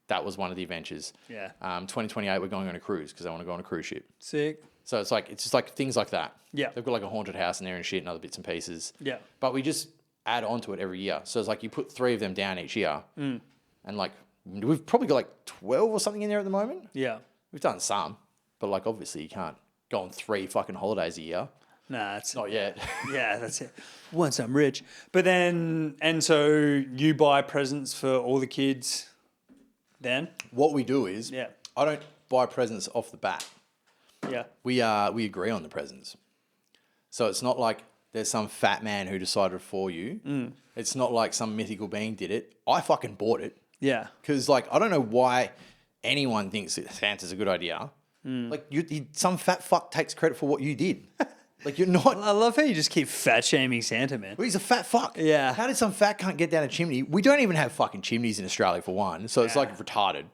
That was one of the adventures. Yeah. 2028 we're going on a cruise because they want to go on a cruise ship. Sick. So it's just things like that. Yeah. They've got a haunted house in there and shit and other bits and pieces. Yeah. But we just add on to it every year. So it's you put 3 of them down each year. And we've probably got 12 or something in there at the moment. Yeah. We've done some, but obviously you can't go on 3 fucking holidays a year. Nah, it's Not yet. yeah, that's it. Once I'm rich, but then and so you buy presents for all the kids. Then What we do is, Yeah. I don't buy presents off the bat. yeah, We agree on the presents. So it's not like there's some fat man who decided for you. It's not like some mythical being did it. I fucking bought it. yeah, Because, like, I don't know why anyone thinks that Santa's a good idea. Like, some fat fuck takes credit for what you did. Like, you're not... I love how you just keep fat shaming Santa, man. Well, he's a fat fuck. Yeah. How did some fat cunt get down a chimney? We don't even have fucking chimneys in Australia, for one. So it's like retarded.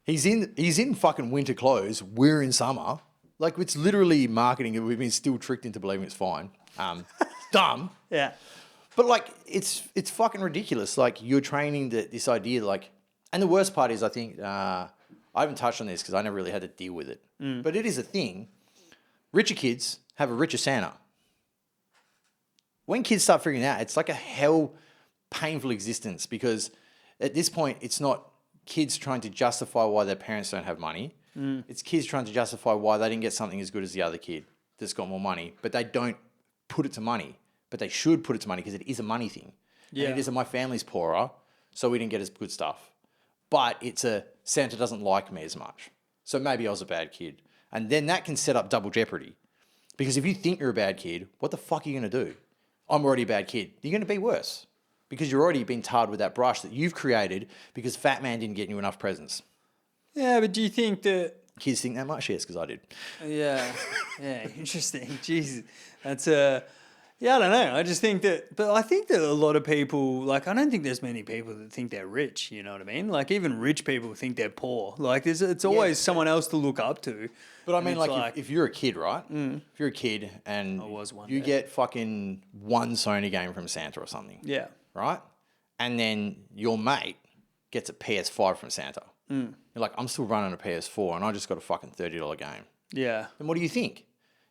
He's in fucking winter clothes. We're in summer. Like, it's literally marketing. And we've been still tricked into believing it's fine. Dumb. Yeah, But, like, it's fucking ridiculous. Like, you're training this idea, like... And the worst part is, I think... I haven't touched on this because I never really had to deal with it. But it is a thing. Richer kids have a richer Santa. When kids start figuring it out, it's like a hell painful existence because at this point, it's not kids trying to justify why their parents don't have money. It's kids trying to justify why they didn't get something as good as the other kid that's got more money, but they don't put it to money. But they should put it to money because it is a money thing. Yeah. And it is my family's poorer, so we didn't get as good stuff. But it's a Santa doesn't like me as much. So maybe I was a bad kid. And then that can set up double jeopardy. Because if you think you're a bad kid, what the fuck are you going to do? I'm already a bad kid. You're going to be worse. Because you're already been tarred with that brush that you've created because fat man didn't get you enough presents. yeah. But do you think that? Kids think that much? Yes, because I did. Yeah, yeah. Interesting. Jesus, that's yeah, I don't know. I just think that, but I think that a lot of people, like, I don't think there's many people that think they're rich. You know what I mean? Like, even rich people think they're poor. Like, it's always someone else to look up to. But I And mean, it's like if you're a kid, right? If you're a kid and was one you day. get fucking one Sony game from Santa or something, Yeah, right? And then your mate gets a PS5 from Santa. You're like, I'm still running a PS4 and I just got a fucking $30 game. yeah. Then what do you think?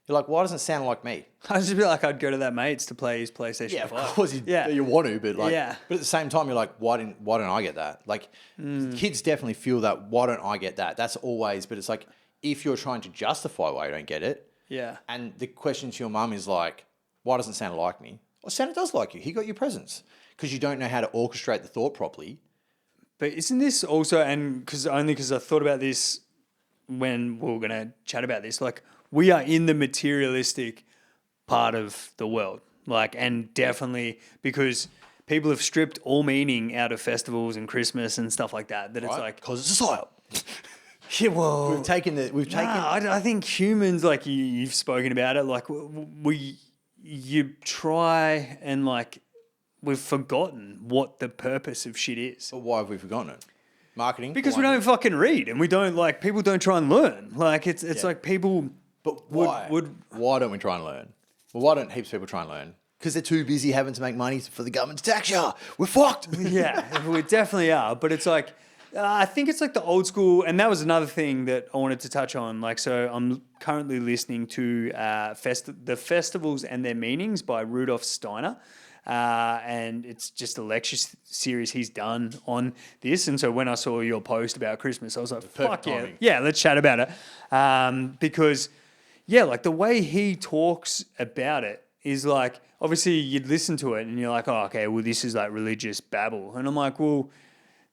You're like, why doesn't Santa like me? I just feel like I'd go to that mate's to play his PlayStation Yeah, of 5. course you want to, but like, Yeah. but at the same time, you're like, why don't I get that? Like, kids definitely feel that. Why don't I get that? That's always, but it's like if you're trying to justify why you don't get it, Yeah, and the question to your mum is like, why doesn't Santa like me? Well, Santa does like you. He got you presents because you don't know how to orchestrate the thought properly. but isn't this also, and because I thought about this when we were going to chat about this, like, we are in the materialistic part of the world, like, and definitely because people have stripped all meaning out of festivals and Christmas and stuff like that. That it's like, because it's a Psy-Op. yeah, well, We've taken. I think humans, like you've spoken about it, like you try and like we've forgotten what the purpose of shit is. But why have we forgotten it? Marketing. Because we don't fucking read and we don't like people don't try and learn. Like it's like people But why? Why don't we try and learn? Well, why don't heaps of people try and learn? Because they're too busy having to make money for the government to tax you. We're fucked. yeah, we definitely are. But it's like I think it's like the old school, and that was another thing that I wanted to touch on. Like, so I'm currently listening to the Festivals and Their Meanings by Rudolf Steiner. And it's just a lecture series he's done on this. And so when I saw your post about Christmas, I was like, fuck yeah. timing. Yeah, let's chat about it. Because, yeah, like the way he talks about it is like, obviously you'd listen to it and you're like, oh, okay, well, this is like religious babble. And I'm like, well,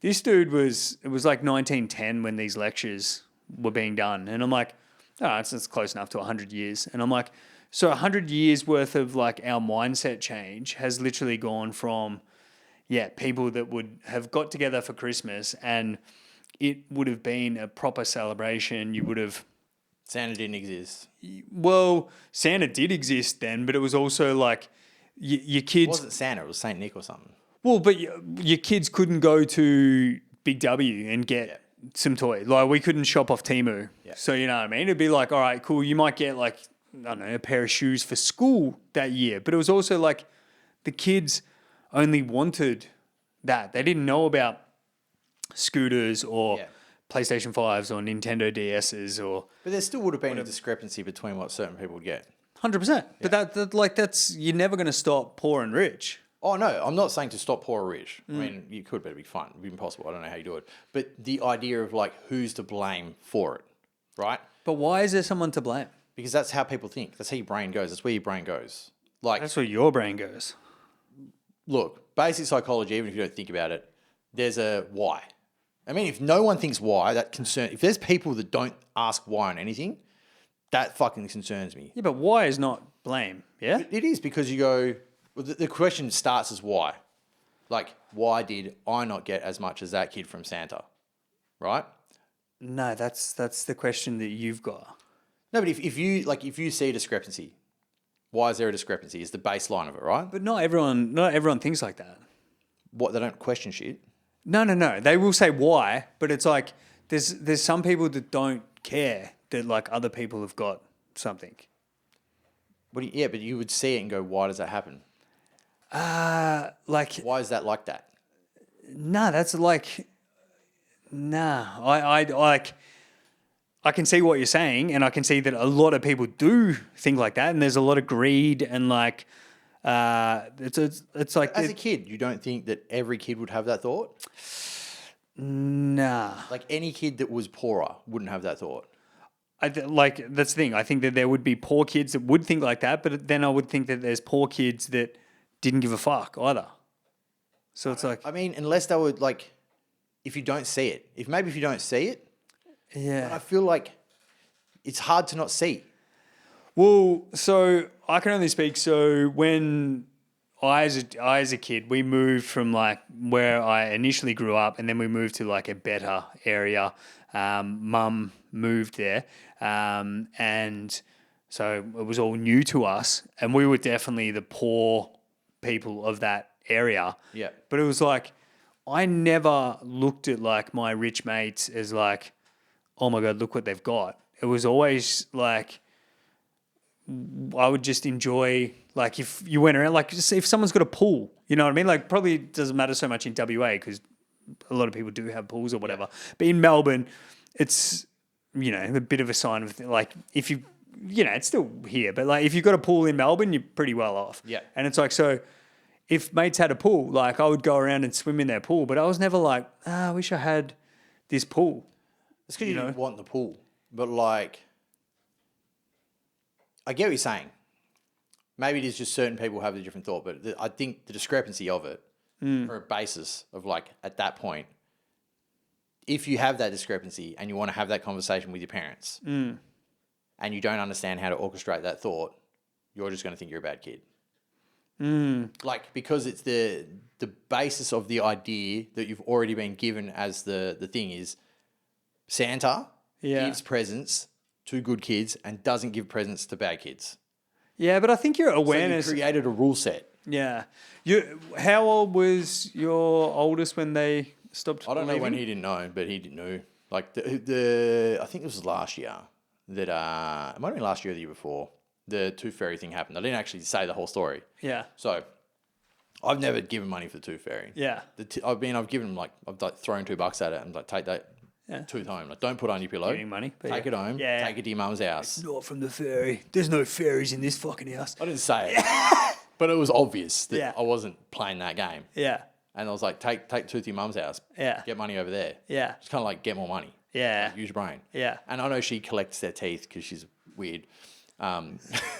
this dude it was like 1910 when these lectures were being done. And I'm like, oh, it's close enough to 100 years. And I'm like, so 100 years worth of like our mindset change has literally gone from, people that would have got together for Christmas and it would have been a proper celebration. You would have, Santa didn't exist. well, Santa did exist then, but it was also like your It kids. wasn't Santa. It was Saint Nick or something. Well, but your kids couldn't go to Big W and get some toy. Like we couldn't shop off Temu. Yeah. So you know what I mean? It'd be like, all right, cool. You might get like, I don't know, a pair of shoes for school that year. But it was also like the kids only wanted that. They didn't know about scooters or PlayStation 5s or Nintendo DSs or But there still would have been a discrepancy between what certain people would get. 100%. But that's you're never going to stop poor and rich. Oh, no, I'm not saying to stop poor or rich. I mean, you could, but it'd be fun. It'd be impossible. I don't know how you do it. But the idea of like who's to blame for it, right? But why is there someone to blame? because that's how people think. That's how your brain goes. That's where your brain goes. Like, That's where your brain goes. look, basic psychology, even if you don't think about it, there's a why. I mean, if no one thinks why, if there's people that don't ask why on anything, that fucking concerns me. Yeah, but why is not blame, yeah? It is because you go, well, the question starts as why. Like, why did I not get as much as that kid from Santa? Right? No, that's the question that you've got. No, but if you see a discrepancy, why is there a discrepancy? Is the baseline of it, right? But not everyone thinks like that. What, they don't question shit? No. They will say why, but it's like there's some people that don't care that like other people have got something. Yeah, but you would see it and go, why does that happen? Like Why is that like that? nah, that's like nah. I can see what you're saying, and I can see that a lot of people do think like that, and there's a lot of greed and like it's like As a kid, you don't think that every kid would have that thought? nah. Like any kid that was poorer wouldn't have that thought. Like that's the thing. I think that there would be poor kids that would think like that, but then I would think that there's poor kids that didn't give a fuck either. So it's like I mean, unless they would like, if you don't see it, if you don't see it, yeah. I feel like it's hard to not see. Well, so I can only speak. So when I as a kid, we moved from like where I initially grew up, and then we moved to like a better area. Mum moved there, and so it was all new to us, and we were definitely the poor people of that area. Yeah. But it was like I never looked at like my rich mates as like, oh my God, look what they've got. It was always like I would just enjoy, like if you went around, like just if someone's got a pool, you know what I mean? Like probably doesn't matter so much in WA because a lot of people do have pools or whatever. But in Melbourne, it's, you know, a bit of a sign of like if you, you know, it's still here, but like if you've got a pool in Melbourne, you're pretty well off. Yeah. And it's like, so if mates had a pool, like I would go around and swim in their pool, but I was never like, I wish I had this pool. It's because you didn't want the pool. But like, I get what you're saying. Maybe it is just certain people have a different thought, but I think the discrepancy of it for a basis of like at that point, if you have that discrepancy and you want to have that conversation with your parents and you don't understand how to orchestrate that thought, you're just going to think you're a bad kid. Like, because it's the basis of the idea that you've already been given as the thing is Santa gives presents to good kids and doesn't give presents to bad kids. Yeah, but I think your awareness. So you created a rule set. Yeah. How old was your oldest when they stopped? I don't know when leaving? he didn't know, but he didn't know. Like I think it was last year that it might have been last year or the year before. The Tooth Fairy thing happened. I didn't actually say the whole story. Yeah. So I've never given money for the Tooth Fairy. Yeah. I've given him I've like thrown $2 at it and like take that tooth home. Like, don't put it on your pillow. Giving money. But Take it home. Yeah. Take it to your mum's house. Not from the fairy. There's no fairies in this fucking house. I didn't say it, but it was obvious that Yeah. I wasn't playing that game. Yeah. And I was like, take tooth to your mum's house. Yeah. Get money over there. Yeah. It's kind of like get more money. Yeah. Use your brain. Yeah. And I know she collects their teeth because she's weird.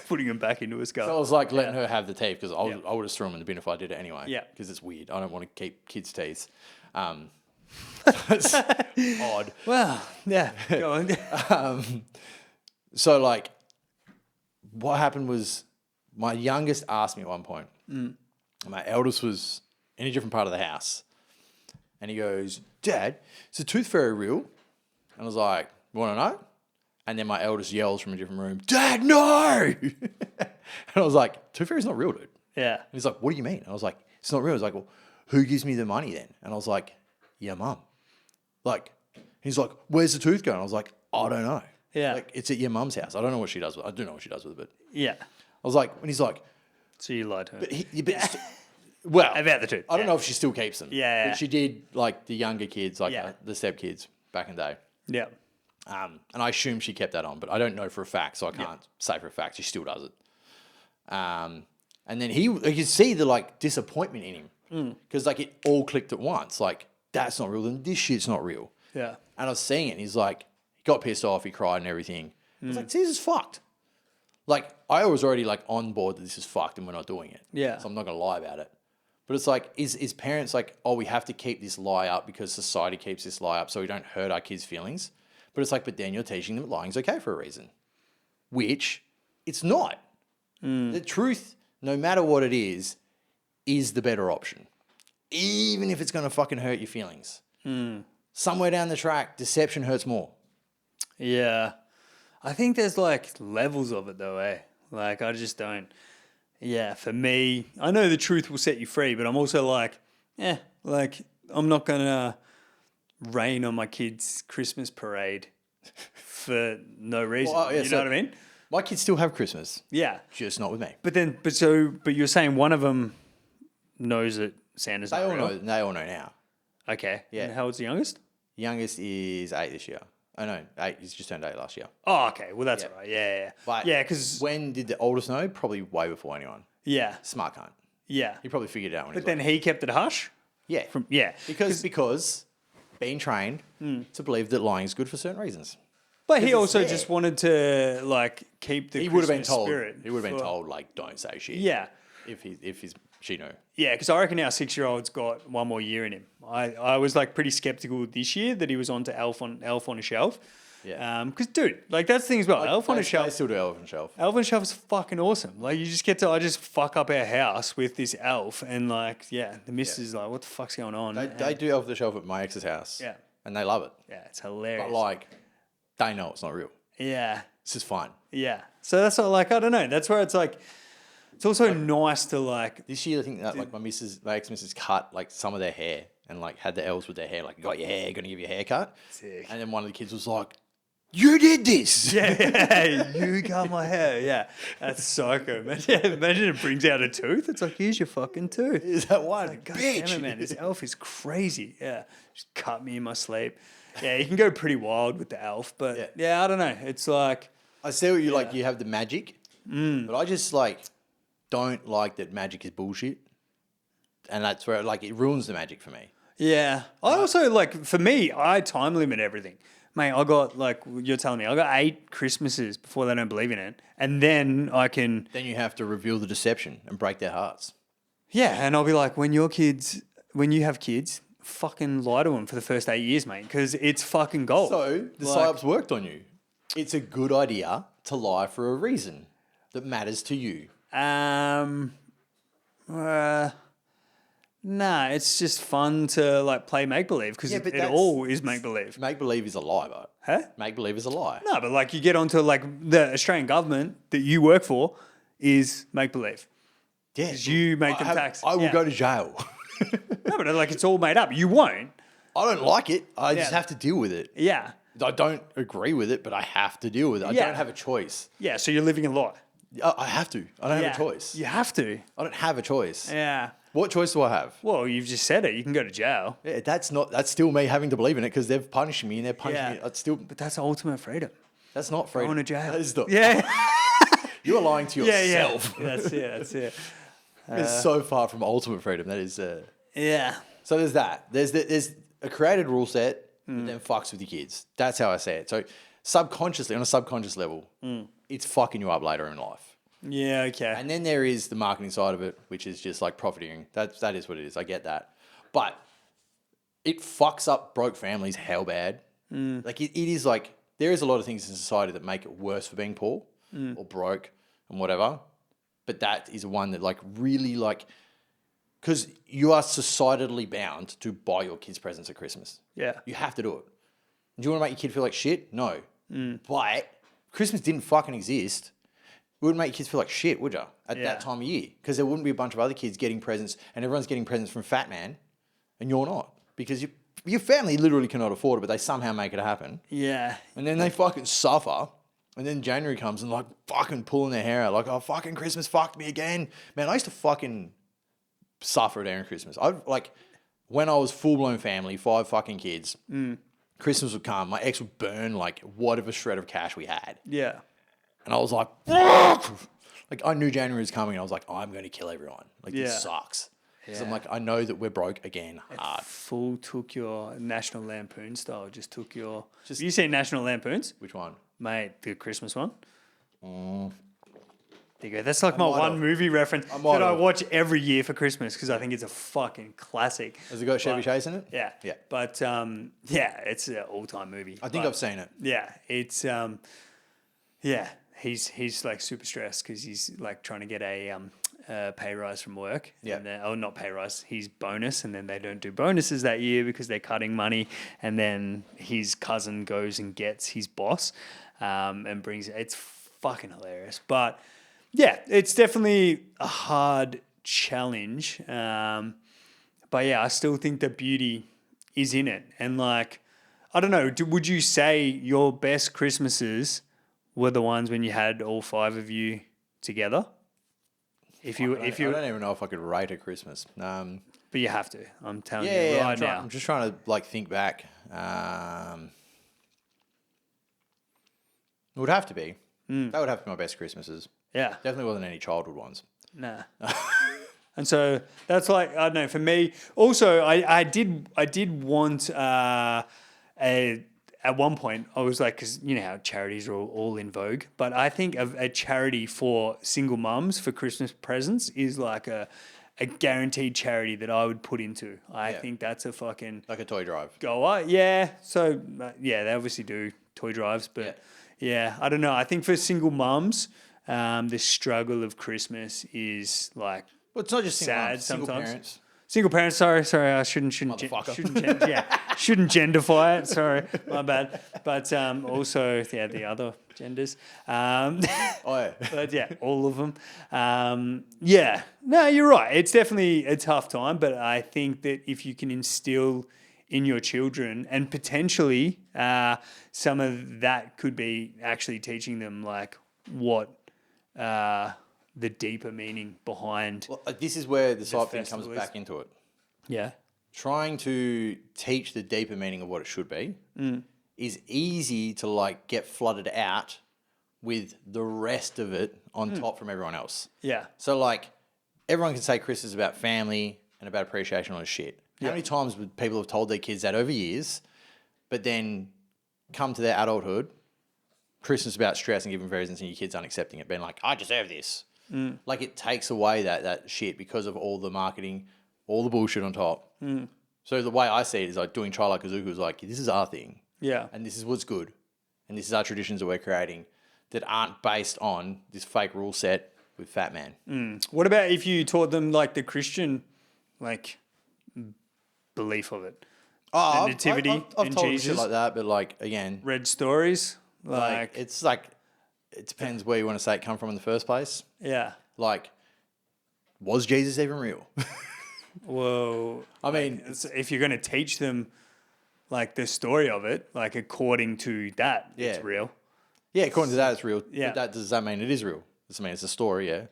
Putting them back into a skull. So I was like letting her have the teeth because I would have thrown them in the bin if I did it anyway. Yeah. Because it's weird. I don't want to keep kids' teeth. It's odd. Well, yeah. Go on. So like, what happened was my youngest asked me at one point. My eldest was in a different part of the house. And he goes, Dad, is the Tooth Fairy real? And I was like, you want to know? And then my eldest yells from a different room, Dad, no! And I was like, Tooth Fairy's not real, dude. Yeah. And he's like, what do you mean? And I was like, it's not real. I was like, well, who gives me the money then? And I was like, yeah, Mum. Like, he's like, where's the tooth going? I was like, I don't know. Yeah. Like, it's at your mum's house. I don't know what she does with it. I do know what she does with it, but Yeah. I was like, when he's like, So you lied to her. well, About the tooth. I don't know if she still keeps them. Yeah. But she did, like, the younger kids, like Yeah. the step kids back in the day. Yeah. And I assume she kept that on, but I don't know for a fact, so I can't say for a fact she still does it. And then you could see the like disappointment in him because like it all clicked at once. Like, that's not real, then this shit's not real. Yeah. And I was seeing it, and he's like, he got pissed off, he cried and everything. I was like, this is fucked. Like, I was already like on board that this is fucked and we're not doing it. Yeah. So I'm not going to lie about it. But it's like, is parents like, oh, we have to keep this lie up because society keeps this lie up so we don't hurt our kids' feelings? But it's like, but then you're teaching them lying's okay for a reason, which it's not. The truth, no matter what it is the better option, even if it's going to fucking hurt your feelings. Somewhere down the track, deception hurts more. Yeah. I think there's like levels of it though, eh? Like, I just don't. Yeah, for me, I know the truth will set you free, but I'm also like, like, I'm not going to rain on my kids' Christmas parade for no reason. Well, yeah, you know what I mean? My kids still have Christmas, Yeah. just not with me. But you're saying one of them knows that Santa's They not all real? know. They all know now. Okay. Yeah. And how old's the youngest? Youngest is 8 this year. Oh no, 8. He's just turned 8 last year. Oh, okay. Well, that's Yeah. all right. Yeah. But Yeah, because... when did the oldest know? Probably way before anyone. Yeah. Smart cunt. Yeah. He probably figured it out when But he was then he kept it hush? yeah. Because being trained to believe that lying is good for certain reasons. But he it's also there. just wanted to, like, keep the He would have been Christmas told. spirit. He would have been for- told like, don't say shit. Yeah. If she knew. Yeah, because I reckon our 6-year-old's got one more year in him. I was, like, pretty skeptical this year that he was on to Elf on a Shelf. Yeah. Because, dude, like, that's the thing as well. Elf on a They Shelf. still do Elf on a Shelf. Elf on a Shelf is fucking awesome. Like, you just get to, I just fuck up our house with this elf, and like, the missus is like, what the fuck's going on? They do Elf on a Shelf at my ex's house. Yeah. And they love it. Yeah, it's hilarious. But like, they know it's not real. Yeah, This is fun. yeah. So that's what, like, I don't know. That's where it's like, it's also nice to like, This year, I think that like my ex-missus cut like some of their hair and like had the elves with their hair, like, got your hair, gonna give you a haircut. Sick. And then one of the kids was like, you did this. yeah, you got my hair. Yeah, that's psycho. Imagine it brings out a tooth. It's like, here's your fucking tooth. Is that one? God Bitch. damn it, man. This elf is crazy. Yeah, just cut me in my sleep. Yeah, you can go pretty wild with the elf, but yeah, I don't know. It's like, I see what you like. You have the magic, but I just like don't like that magic is bullshit, and that's where like it ruins the magic for me. yeah. I also like, for me, I time limit everything. Mate, I got like, you're telling me, I got 8 Christmases before they don't believe in it, and then I can, Then you have to reveal the deception and break their hearts. and I'll be like, when you have kids, fucking lie to them for the first 8 years, mate, because it's fucking gold. So the Psy-Ops worked on you. It's a good idea to lie for a reason that matters to you. Nah, it's just fun to like play make believe because but it that's- all is make believe. Make believe is a lie, but Huh? make believe is a lie. No, but like you get onto like the Australian government that you work for is make believe. Yeah, 'Cause you make them tax. I will Yeah. go to jail. No, but like it's all made up. You won't. I don't like it. I just Yeah. have to deal with it. Yeah. I don't agree with it, but I have to deal with it. I Yeah. don't have a choice. Yeah. So you're living a lie. I have to. I don't have a choice. You have to. I don't have a choice. Yeah. What choice do I have? Well, you've just said it. You can go to jail. Yeah, that's still me having to believe in it because they've punished me and they're punishing me. It's still, But that's ultimate freedom. that's not freedom. Going to jail. That is not, Yeah. You are lying to yeah. yourself. That's it. That's it. It's so far from ultimate freedom. That is. Yeah. So there's that. There's a created rule set that then fucks with your kids. That's how I say it. So subconsciously, on a subconscious level, it's fucking you up later in life. Yeah. Okay. And then there is the marketing side of it, which is just like profiteering. That is what it is. I get that. But it fucks up broke families hell bad. Like it is like, there is a lot of things in society that make it worse for being poor or broke and whatever. But that is one that like really like, because you are societally bound to buy your kids presents at Christmas. Yeah. You have to do it. Do you want to make your kid feel like shit? No. But Christmas didn't fucking exist. It wouldn't make your kids feel like shit, would you? At Yeah. that time of year. Because there wouldn't be a bunch of other kids getting presents and everyone's getting presents from Fat Man and you're not. Because your family literally cannot afford it, but they somehow make it happen. Yeah. And then they fucking suffer. And then January comes and like fucking pulling their hair out. Like, oh, fucking Christmas fucked me again. Man, I used to fucking suffer during Christmas. When I was full-blown family, 5 fucking kids, Christmas would come. My ex would burn like whatever shred of cash we had. Yeah. And I was like, like I knew January was coming. And I was like, I'm going to kill everyone. Like, Yeah. this sucks. Because I'm Yeah. like, I know that we're broke again hard. Full took your National Lampoon style. Just took your. Have you seen National Lampoons? Which one? Mate, the Christmas one. There you go. That's like my might one have. movie reference might that I have. watch every year for Christmas because I think it's a fucking classic. Has it got Chevy Chase in it? Yeah. Yeah. But yeah, it's an all-time movie. I think I've seen it. Yeah, it's yeah, he's like super stressed because he's like trying to get a pay rise from work. Yeah. And then, oh, not pay rise, his bonus, and then they don't do bonuses that year because they're cutting money. And then his cousin goes and gets his boss, and brings it. It's fucking hilarious. But yeah, it's definitely a hard challenge. But yeah, I still think the beauty is in it. And like, I don't know, would you say your best Christmases were the ones when you had all 5 of you together? I don't even know if I could rate a Christmas. But you have to. I'm telling you Yeah, right now. I'm just trying to like think back. It would have to be. That would have to be my best Christmases. Yeah. Definitely wasn't any childhood ones. Nah. And so that's like, I don't know, for me, also I did want at one point I was like, because you know how charities are all in vogue, but I think a charity for single mums for Christmas presents is like a guaranteed charity that I would put into. I think that's a fucking Like a toy drive. goer. Yeah. So yeah, they obviously do toy drives, but yeah, I don't know. I think for single mums, the struggle of Christmas is like, Well, it's not just sad single sometimes. parents. Single parents, sorry, I shouldn't Motherfucker. shouldn't genderfy it. Sorry, my bad. But also, yeah, the other genders. Oh, yeah. But yeah, all of them. Yeah, no, you're right. It's definitely a tough time, but I think that if you can instill in your children, and potentially some of that could be actually teaching them like what the deeper meaning behind. Well, this is where the Psy-Op thing comes festival is. back into it. Yeah. Trying to teach the deeper meaning of what it should be is easy to like get flooded out with the rest of it on top from everyone else. Yeah. So like everyone can say Christmas is about family and about appreciation on shit. How many times would people have told their kids that over years, but then come to their adulthood, Christmas is about stress and giving presents and your kids aren't accepting it, being like, I deserve this. Like it takes away that shit because of all the marketing, all the bullshit on top. So the way I see it is like doing Chailuck Kazooku is like, this is our thing. Yeah. And this is what's good. And this is our traditions that we're creating that aren't based on this fake rule set with Fat Man. What about if you taught them like the Christian like belief of it? Oh, The nativity I've and told them Jesus. shit like that, but like, again, Read stories? like it's like, it depends where you want to say it come from in the first place. Yeah. Like, was Jesus even real? Whoa. I mean, If you're going to teach them like the story of it, like according to that, it's real. yeah, according to that, it's real. Yeah. But does that mean it is real? Does it mean it's a story? Yeah.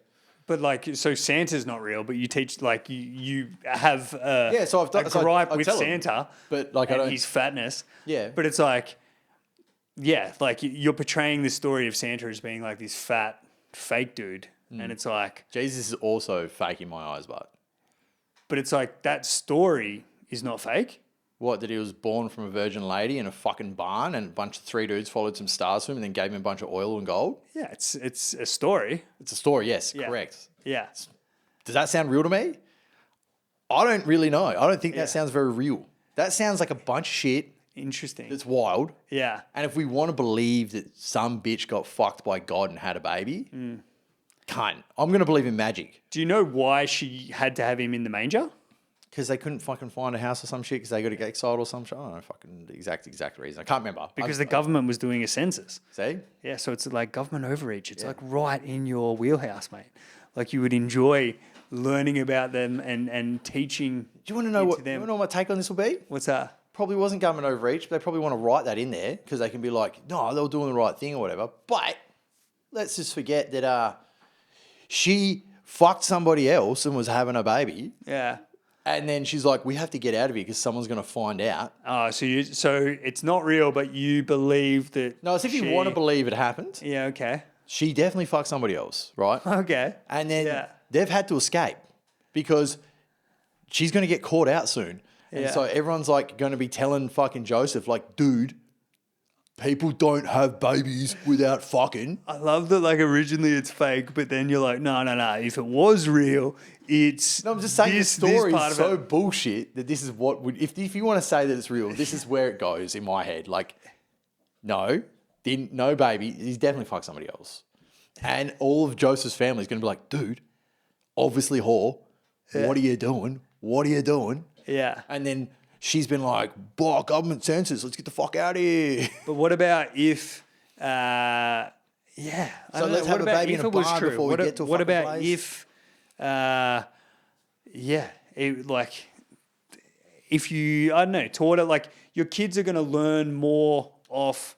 But like, so Santa's not real, but you teach like you have So I've done a gripe with tell 'em, Santa, but like I and don't. his fatness. Yeah. But it's like, yeah, like you're portraying the story of Santa as being like this fat fake dude, and it's like, Jesus is also fake in my eyes, but it's like that story is not fake. what, that he was born from a virgin lady in a fucking barn and a bunch of 3 dudes followed some stars to him and then gave him a bunch of oil and gold? Yeah, it's a story. It's a story, yes, Yeah. correct. Yeah, Does that sound real to me? I don't really know. I don't think that sounds very real. That sounds like a bunch of shit interesting. that's wild. Yeah, And if we want to believe that some bitch got fucked by God and had a baby, cunt. I'm going to believe in magic. do you know why she had to have him in the manger? Because they couldn't fucking find a house or some shit because they got to get exiled or some shit. I don't know fucking the exact reason. I can't remember. Because the government was doing a census. See? Yeah, so it's like government overreach. It's like right in your wheelhouse, mate. Like you would enjoy learning about them and teaching. Do you want to know what my take on this will be? What's that? Probably wasn't government overreach, but they probably want to write that in there because they can be like, no, they were doing the right thing or whatever. But let's just forget that she fucked somebody else and was having a baby. Yeah. And then she's like, we have to get out of here because someone's going to find out. Oh, so it's not real, but you believe that. No, it's if you want to believe it happened. Yeah. Okay. She definitely fucked somebody else, right? Okay. And then they've had to escape because she's going to get caught out soon. And so everyone's like going to be telling fucking Joseph, like, dude, people don't have babies without fucking. I love that, like, originally it's fake, but then you're like, no. If it was real, it's. No, I'm just saying this, the story part is of so it. bullshit that this is what would, if you want to say that it's real, this is where it goes in my head. Like, no, no baby, he's definitely fucked somebody else. And all of Joseph's family is going to be like, dude, obviously whore, what are you doing? What are you doing? Yeah. And then she's been like, government census, let's get the fuck out of here. But what about if, so let's have a baby in a barn before we get to a What fucking about place. if you, I don't know, taught it, like, your kids are going to learn more off,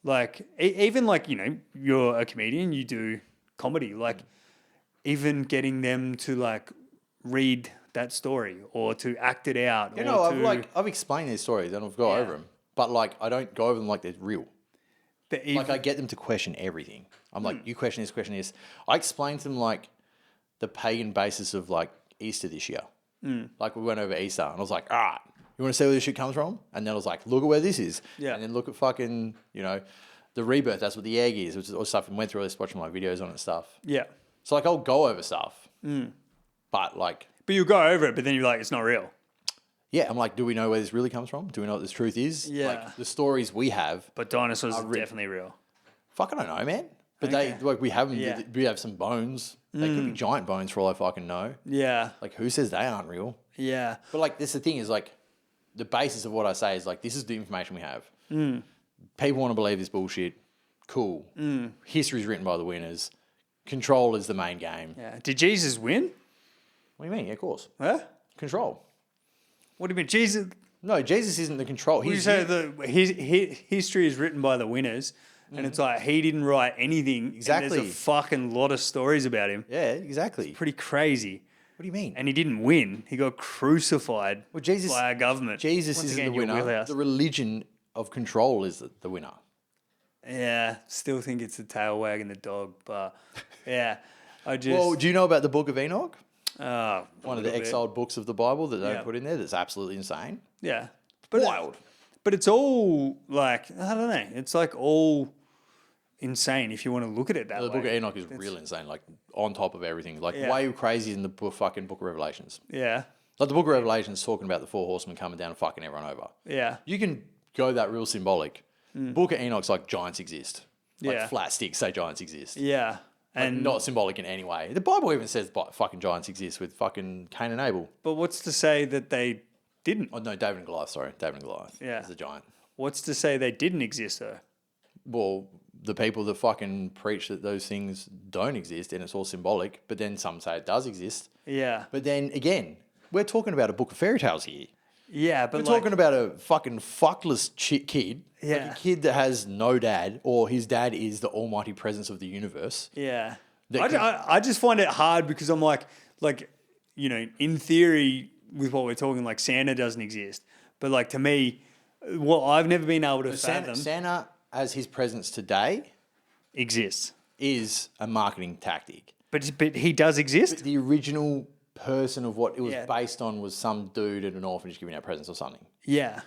like, even like, you know, you're a comedian, you do comedy, like, even getting them to, like, read that story or to act it out. You know, I've explained these stories and I've gone over them, but like I don't go over them like they're real. But Like I get them to question everything. I'm like, you question this, question this. I explained to them like the pagan basis of like Easter this year. Like we went over Easter and I was like, all right, you want to see where this shit comes from? And then I was like, look at where this is. Yeah. And then look at fucking, you know, the rebirth. That's what the egg is, which is all stuff. And went through all this, watching my videos on it and stuff. Yeah. So like I'll go over stuff, but like. But you go over it, but then you're like, it's not real. Yeah, I'm like, do we know where this really comes from? Do we know what this truth is? Yeah. Like the stories we have. But dinosaurs are definitely real. Fuck, I don't know, man. But Okay. they like we have them. Yeah. We have some bones. They could be giant bones for all I fucking know. Yeah. Like who says they aren't real? Yeah. But like this, the thing is like, the basis of what I say is like this is the information we have. People want to believe this bullshit. Cool. History's written by the winners. Control is the main game. Yeah. Did Jesus win? What do you mean? Yeah, of course. Huh? Control. What do you mean? Jesus. No, Jesus isn't the control. You say his history is written by the winners, and it's like he didn't write anything. Exactly. And there's a fucking lot of stories about him. Yeah, exactly. Pretty crazy. What do you mean? And he didn't win. He got crucified by our government. Jesus Once isn't again, the your winner. wheelhouse. The religion of control is the winner. Yeah, still think it's the tail wagging the dog, but yeah, I just. Well, do you know about the Book of Enoch? One One of the exiled books of the Bible that they Yeah. put in there that's absolutely insane. Yeah, Wild. But it's all like, I don't know. It's like all insane if you want to look at it that The way. Book of Enoch is real insane, like on top of everything. Like Yeah. way crazy than the fucking Book of Revelations. Yeah, Like the Book of Revelations talking about the four horsemen coming down and fucking everyone over. yeah, You can go that real symbolic. Book of Enoch's like giants exist. Like Yeah. flat sticks say giants exist. yeah. Like And not symbolic in any way. The Bible even says fucking giants exist with fucking Cain and Abel. but what's to say that they didn't? Oh no, David and Goliath. Sorry, David and Goliath. Yeah. is a giant. What's to say they didn't exist though? Well, the people that fucking preach that those things don't exist and it's all symbolic, but then some say it does exist. Yeah, But then again, we're talking about a book of fairy tales here. yeah, but We're like, talking about a fucking fuckless kid. Like Yeah. a kid that has no dad, or his dad is the almighty presence of the universe. yeah. That I just find it hard because I'm like, you know, in theory, with what we're talking, like Santa doesn't exist, but like to me, what I've never been able to fathom Santa, as his presence today, exists. is a marketing tactic. But he does exist. The original person of what it was Yeah. based on was some dude at an orphanage giving out presents or something. Yeah,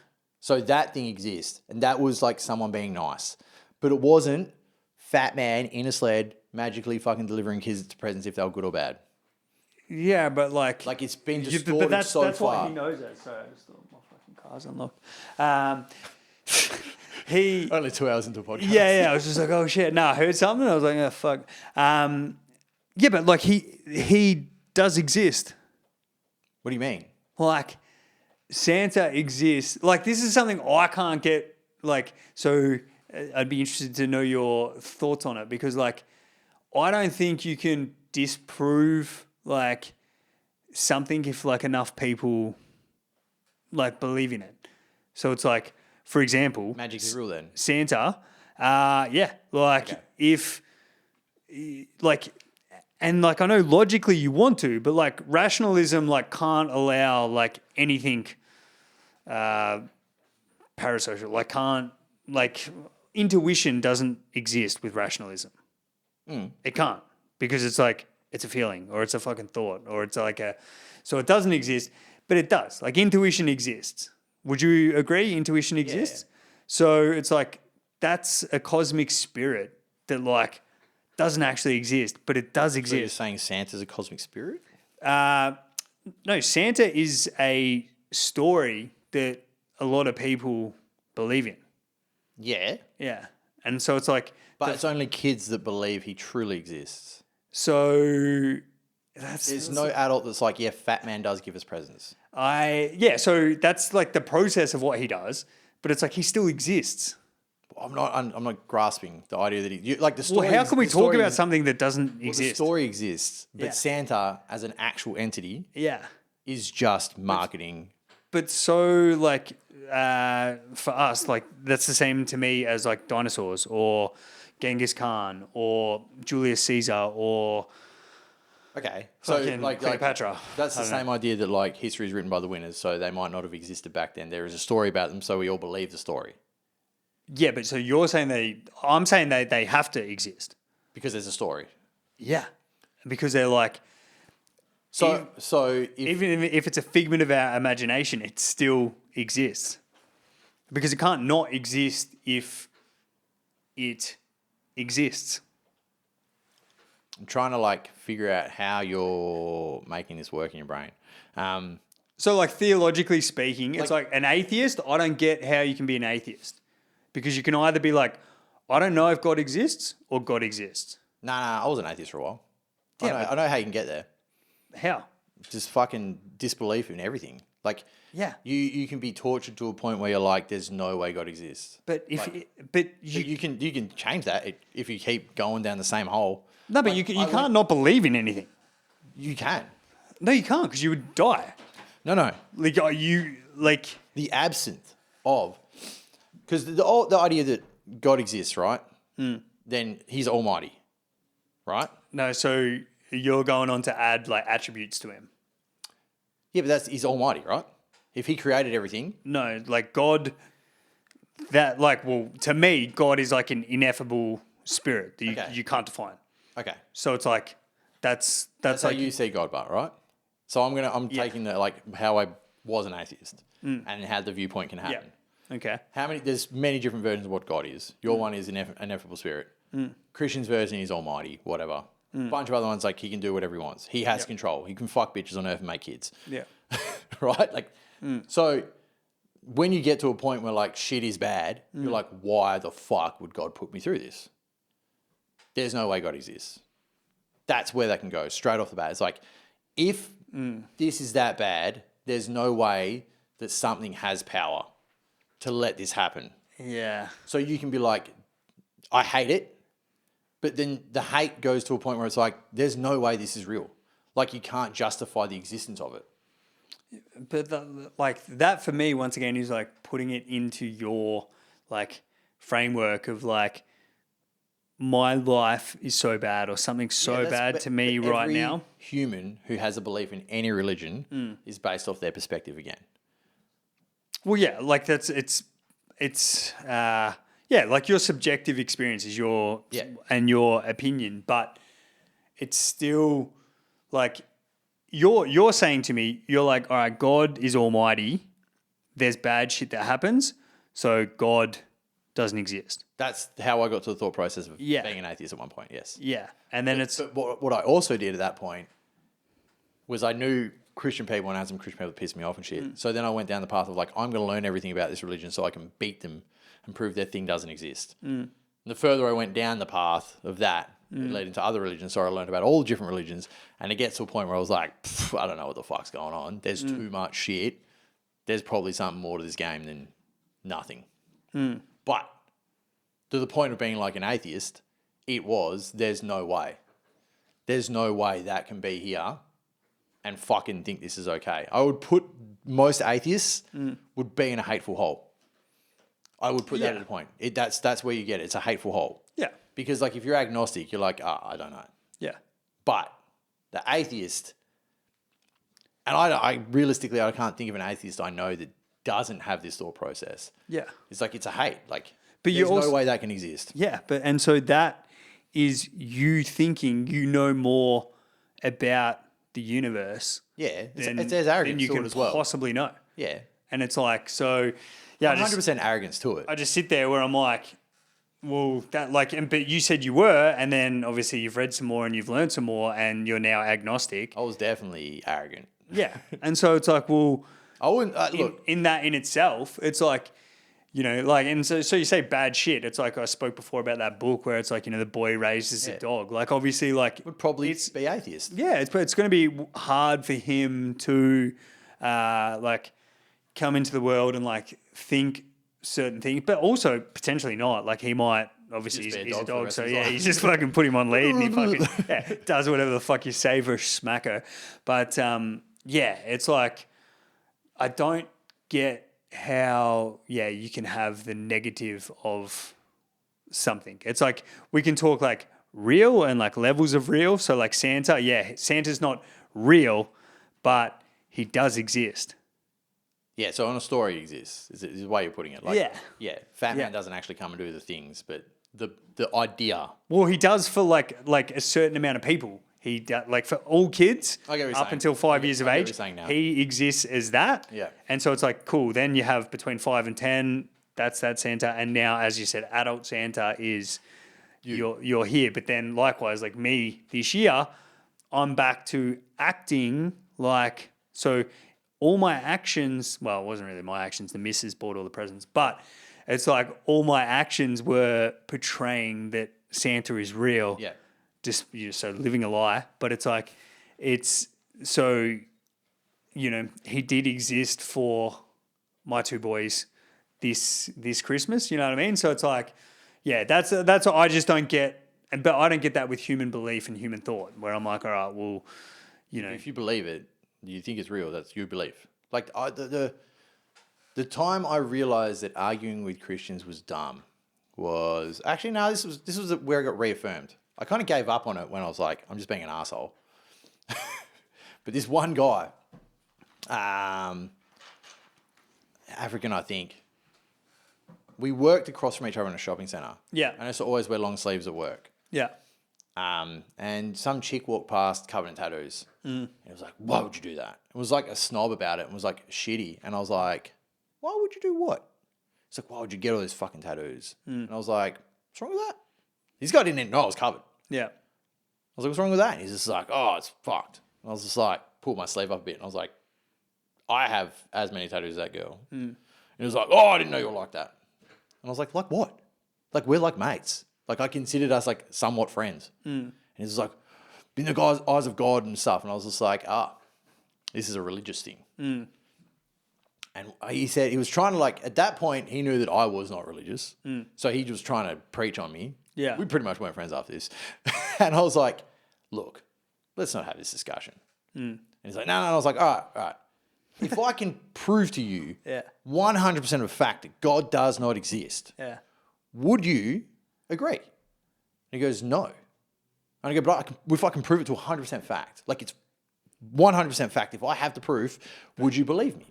So that thing exists, and that was like someone being nice, but it wasn't fat man in a sled magically fucking delivering kids to presents if they were good or bad. yeah, but like Like it's been but distorted that's so that's far. why he knows that. Sorry, I just thought my fucking car's unlocked. He Only 2 hours into a podcast. yeah, I was just like, oh shit. No, I heard something. I was like, oh fuck. Yeah, but like he does exist. What do you mean? Like Santa exists. Like this is something I can't get. Like so, I'd be interested to know your thoughts on it because like I don't think you can disprove like something if like enough people like believe in it. So it's like, for example, Magic is real then. Santa, yeah, like Okay. if, like, and like I know logically you want to, but like rationalism like can't allow like anything, parasocial. Like can't like intuition doesn't exist with rationalism. It can't because it's like it's a feeling or it's a fucking thought or it's like a, so it doesn't exist, but it does. Like intuition exists. Would you agree? Intuition exists. So it's like that's a cosmic spirit that like doesn't actually exist, but it does So you're exist. saying Santa's a cosmic spirit? No, Santa is a story that a lot of people believe in. Yeah. Yeah. And so it's like, But it's only kids that believe he truly exists. so that's There's no adult that's like, yeah, Fat Man does give us presents. so that's like the process of what he does, but it's like he still exists. I'm not grasping the idea that like the story. Well, how can we the talk story about is- something that doesn't well, exist? the story exists, but Yeah. Santa as an actual entity Yeah. is just marketing. But so like for us, like that's the same to me as like dinosaurs or Genghis Khan or Julius Caesar or Okay, so fucking like Cleopatra. that's the I don't same idea that like history is written by the winners, so they might not have existed back then. There is a story about them, so we all believe the story Yeah, but so you're saying I'm saying they have to exist. because there's a story. Yeah. Because they're like, So if even if it's a figment of our imagination, it still exists. Because it can't not exist if it exists. I'm trying to like figure out how you're making this work in your brain. So, like, theologically speaking, it's like an atheist. I don't get how you can be an atheist. Because you can either be like, I don't know if God exists or God exists. Nah, I was an atheist for a while. Yeah, I know how you can get there. How? Just fucking disbelief in everything. Like, Yeah. you can be tortured to a point where you're like, there's no way God exists. But if Like- but You can change that if you keep going down the same hole. no, but you can't not believe in anything. You can. No, you can't because you would die. No. Like The absence of, because the idea that God exists, right? Then He's Almighty, right? no. So you're going on to add like attributes to him. Yeah, but He's Almighty, right? If He created everything, No, like God. That like to me, God is like an ineffable spirit that Okay. you can't define. okay, So it's like that's that's how like you see God, but right? So I'm taking the like how I was an atheist and how the viewpoint can happen. okay. There's many different versions of what God is. Your one is an ineffable spirit. Christian's version is Almighty, whatever. A bunch of other ones like He can do whatever He wants. He has control. He can fuck bitches on earth and make kids. Yeah. Right? Like, so when you get to a point where like shit is bad, you're like, why the fuck would God put me through this? There's no way God exists. That's where that can go straight off the bat. It's like, if this is that bad, there's no way that something has power to let this happen. Yeah. So you can be like, I hate it, but then the hate goes to a point where it's like, there's no way this is real. Like, you can't justify the existence of it. But like that for me, once again, is like putting it into your like framework of like my life is so bad or something so bad to me right every now. Human who has a belief in any religion is based off their perspective again. Well, yeah, like like your subjective experience is and your opinion, but it's still like you're saying to me, you're like, all right, God is almighty. There's bad shit that happens, so God doesn't exist. That's how I got to the thought process of Yeah. being an atheist at one point, yes. Yeah, and then But what I also did at that point was I knew Christian people and I had some Christian people that pissed me off and shit. So then I went down the path of like, I'm going to learn everything about this religion so I can beat them and prove their thing doesn't exist. And the further I went down the path of that, it led into other religions. So I learned about all the different religions. And it gets to a point where I was like, I don't know what the fuck's going on. There's too much shit. There's probably something more to this game than nothing. But to the point of being like an atheist, there's no way. There's no way that can be here and fucking think this is okay. I would put most atheists would be in a hateful hole. I would put that at a point. That's where you get it. It's a hateful hole. yeah, Because like if you're agnostic, you're like, I don't know. yeah, But the atheist, and I realistically, I can't think of an atheist I know that doesn't have this thought process. yeah. It's like, it's a hate. Like, But there's you no way that can exist. Yeah, and so that is you thinking you know more about the universe Yeah. than, There's than arrogance you to can it as well. possibly know. Yeah. And it's like, so, yeah, 100% arrogance to it. I just sit there where I'm like, Well, that like, but you said you were, and then obviously you've read some more and you've learned some more, and you're now agnostic. I was definitely arrogant. Yeah, and so it's like, well, I wouldn't look. in that in itself, it's like, you know, like, and so you say bad shit. It's like I spoke before about that book where it's like, you know, the boy raises a dog. Like, obviously, like, Would probably be atheist. yeah, it's going to be hard for him to, like, come into the world and like think certain things, but also potentially not. Like, he might obviously Just be a he's a dog for the dog, rest so of his yeah, life. you just fucking put him on lead and he fucking does whatever the fuck you say for a smacker. But yeah, it's like I don't get how you can have the negative of something. It's like we can talk like real and like levels of real. So like Santa, Santa's not real, but he does exist. Yeah, so on a story exists, is the way you're putting it. Like, Yeah. Fat Yeah. Man doesn't actually come and do the things, but the idea. Well, he does for like a certain amount of people. He does, like for all kids I get what you're up saying. until 5 years of I get what age. you're saying now. He exists as that. Yeah. And so it's like cool. Then you have between 5 and 10. That's that Santa. And now, as you said, adult Santa is you're here. But then likewise, like me this year, I'm back to acting like so. All my actions, well, it wasn't really my actions. The missus bought all the presents, but it's like all my actions were portraying that Santa is real. Yeah. Just so living a lie. But it's like, it's so, you know, he did exist for my two boys this Christmas. You know what I mean? So it's like, yeah, that's what I just don't get. But I don't get that with human belief and human thought, where I'm like, all right, well, you know, If you believe it, you think it's real, that's your belief. Like the time I realized that arguing with Christians was dumb was actually no, this was where I got reaffirmed. I kind of gave up on it when I was like, I'm just being an asshole. But this one guy, African, I think, we worked across from each other in a shopping center. Yeah. And I used to always wear long sleeves at work. yeah. And some chick walked past covered in tattoos. And it was like, why would you do that? It was like a snob about it and was like shitty. And I was like, why would you do what? It's like, why would you get all those fucking tattoos? And I was like, what's wrong with that? This guy didn't even know I was covered. Yeah. I was like, what's wrong with that? And he's just like, oh, it's fucked. And I was just like, pulled my sleeve up a bit. And I was like, I have as many tattoos as that girl. And he was like, oh, I didn't know you were like that. And I was like what? Like, we're like mates. Like, I considered us like somewhat friends. And he's like, in the eyes of God and stuff. And I was just like, this is a religious thing. And he said he was trying to like, at that point, he knew that I was not religious. So he was trying to preach on me. Yeah. We pretty much weren't friends after this. And I was like, look, let's not have this discussion. And he's like, no. And I was like, all right. If I can prove to you 100% of a fact that God does not exist, would you agree? And he goes, no. And I go, but if I can prove it to 100% fact, like it's 100% fact, if I have the proof, would you believe me?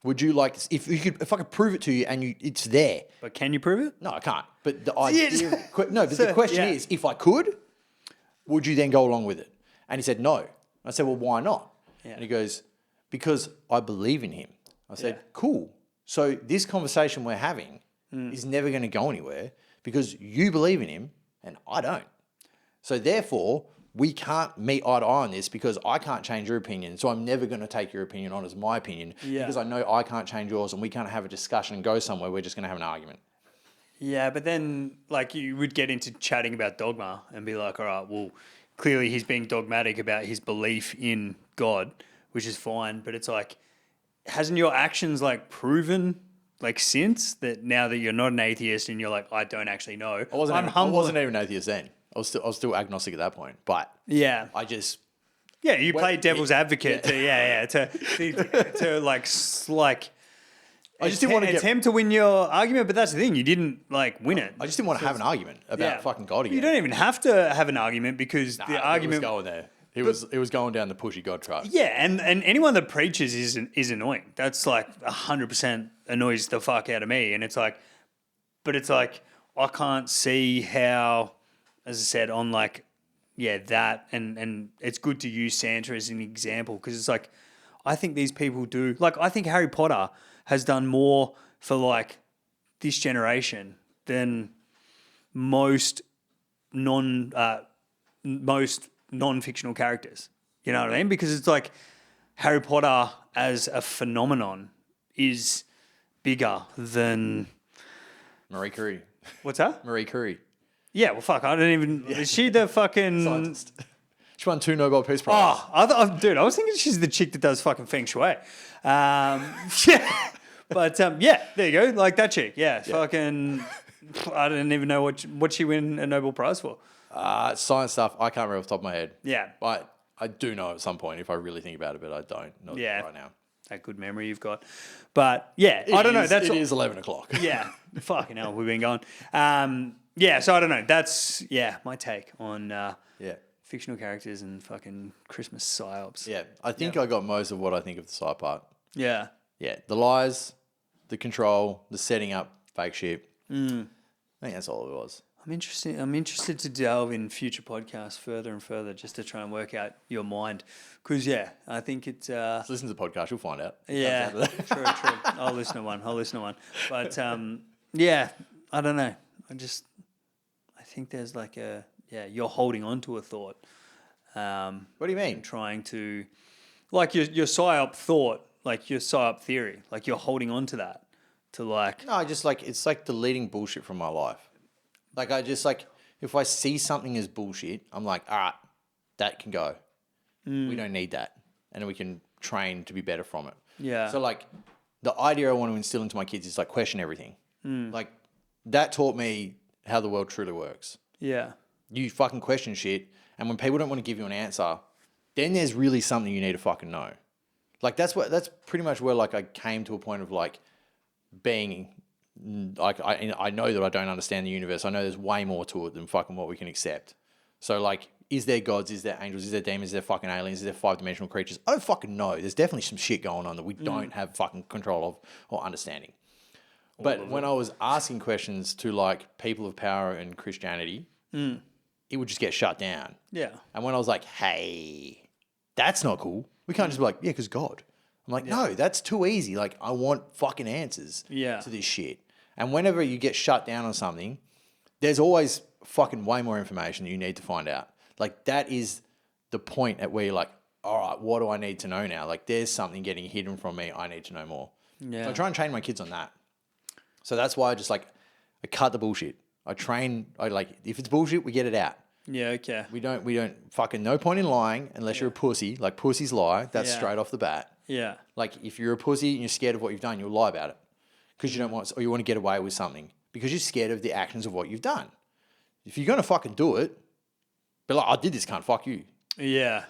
Would you like, if I could prove it to you and it's there? But can you prove it? No, I can't. But the idea, the question is, if I could, would you then go along with it? And he said, no. I said, well, why not? Yeah. And he goes, because I believe in him. I said, cool. So this conversation we're having is never going to go anywhere because you believe in him and I don't. So therefore, we can't meet eye to eye on this because I can't change your opinion. So I'm never going to take your opinion on as my opinion because I know I can't change yours and we can't have a discussion and go somewhere. We're just going to have an argument. Yeah, but then like you would get into chatting about dogma and be like, all right, well, clearly he's being dogmatic about his belief in God, which is fine. But it's like, hasn't your actions like proven like since that now that you're not an atheist and you're like, I don't actually know. I wasn't even an atheist then. I was still agnostic at that point. But yeah, I just you play devil's advocate to like I just didn't want to attempt to win your argument, but that's the thing, you didn't like win it. I just didn't want to have an argument about fucking God again. You don't even have to have an argument because the argument was going there. It was going down the pushy God truck. Yeah, and anyone that preaches is annoying. That's like 100% annoys the fuck out of me. And it's like, but it's like I can't see how, as I said, on like that and it's good to use Santa as an example because it's like I think these people do like I think Harry Potter has done more for like this generation than most non-fictional characters. You know what I mean? Because it's like Harry Potter as a phenomenon is bigger than Marie Curie. what's that? Marie Curie. Yeah, well, fuck, I don't even. Is she the fucking Scientist. She won 2 Nobel Peace Prizes. Dude, I was thinking she's the chick that does fucking feng shui. Yeah, but yeah, there you go, like that chick. Yeah, fucking. I didn't even know what she win a Nobel Prize for. Science stuff, I can't remember off the top of my head. Yeah, But I do know at some point if I really think about it, but I don't. Not right now. That good memory you've got. But yeah, I don't know. It is 11 o'clock. Yeah, fucking hell, we've been going. Yeah, so I don't know. That's my take on fictional characters and fucking Christmas psyops. Yeah, I think I got most of what I think of the side part. Yeah. Yeah, the lies, the control, the setting up fake shit. I think that's all it was. I'm interested to delve in future podcasts further and further just to try and work out your mind. Because, I think it's... Just listen to the podcast, you'll find out. Yeah, true. I'll listen to one. But, I don't know. I think there's like you're holding on to a thought. What do you mean? Trying to... Like your psyop thought, like your psyop theory, like you're holding on to that. To like... No, it's like deleting bullshit from my life. Like, if I see something as bullshit, I'm like, all right, that can go. We don't need that. And we can train to be better from it. Yeah. So, like, the idea I want to instill into my kids is, like, question everything. Like, that taught me how the world truly works. Yeah. You fucking question shit, and when people don't want to give you an answer, then there's really something you need to fucking know. Like, that's pretty much where, like, I came to a point of, like, being... Like I know that I don't understand the universe. I know there's way more to it than fucking what we can accept. So like, is there gods? Is there angels? Is there demons? Is there fucking aliens? Is there 5-dimensional creatures? I don't fucking know. There's definitely some shit going on that we don't have fucking control of or understanding. But when I was asking questions to like people of power and Christianity, it would just get shut down. Yeah. And when I was like, hey, that's not cool. We can't just be like, yeah, because God. I'm like, no, that's too easy. Like, I want fucking answers to this shit. And whenever you get shut down on something, there's always fucking way more information that you need to find out. Like, that is the point at where you're like, all right, what do I need to know now? Like, there's something getting hidden from me. I need to know more. Yeah. So I try and train my kids on that. So that's why I cut the bullshit. If it's bullshit, we get it out. Yeah, okay. We don't fucking no point in lying unless you're a pussy. Like, pussies lie. That's straight off the bat. Yeah. Like, if you're a pussy and you're scared of what you've done, you'll lie about it. Because you don't want, or you want to get away with something. Because you're scared of the actions of what you've done. If you're going to fucking do it, be like, I did this, cunt, fuck you. Yeah.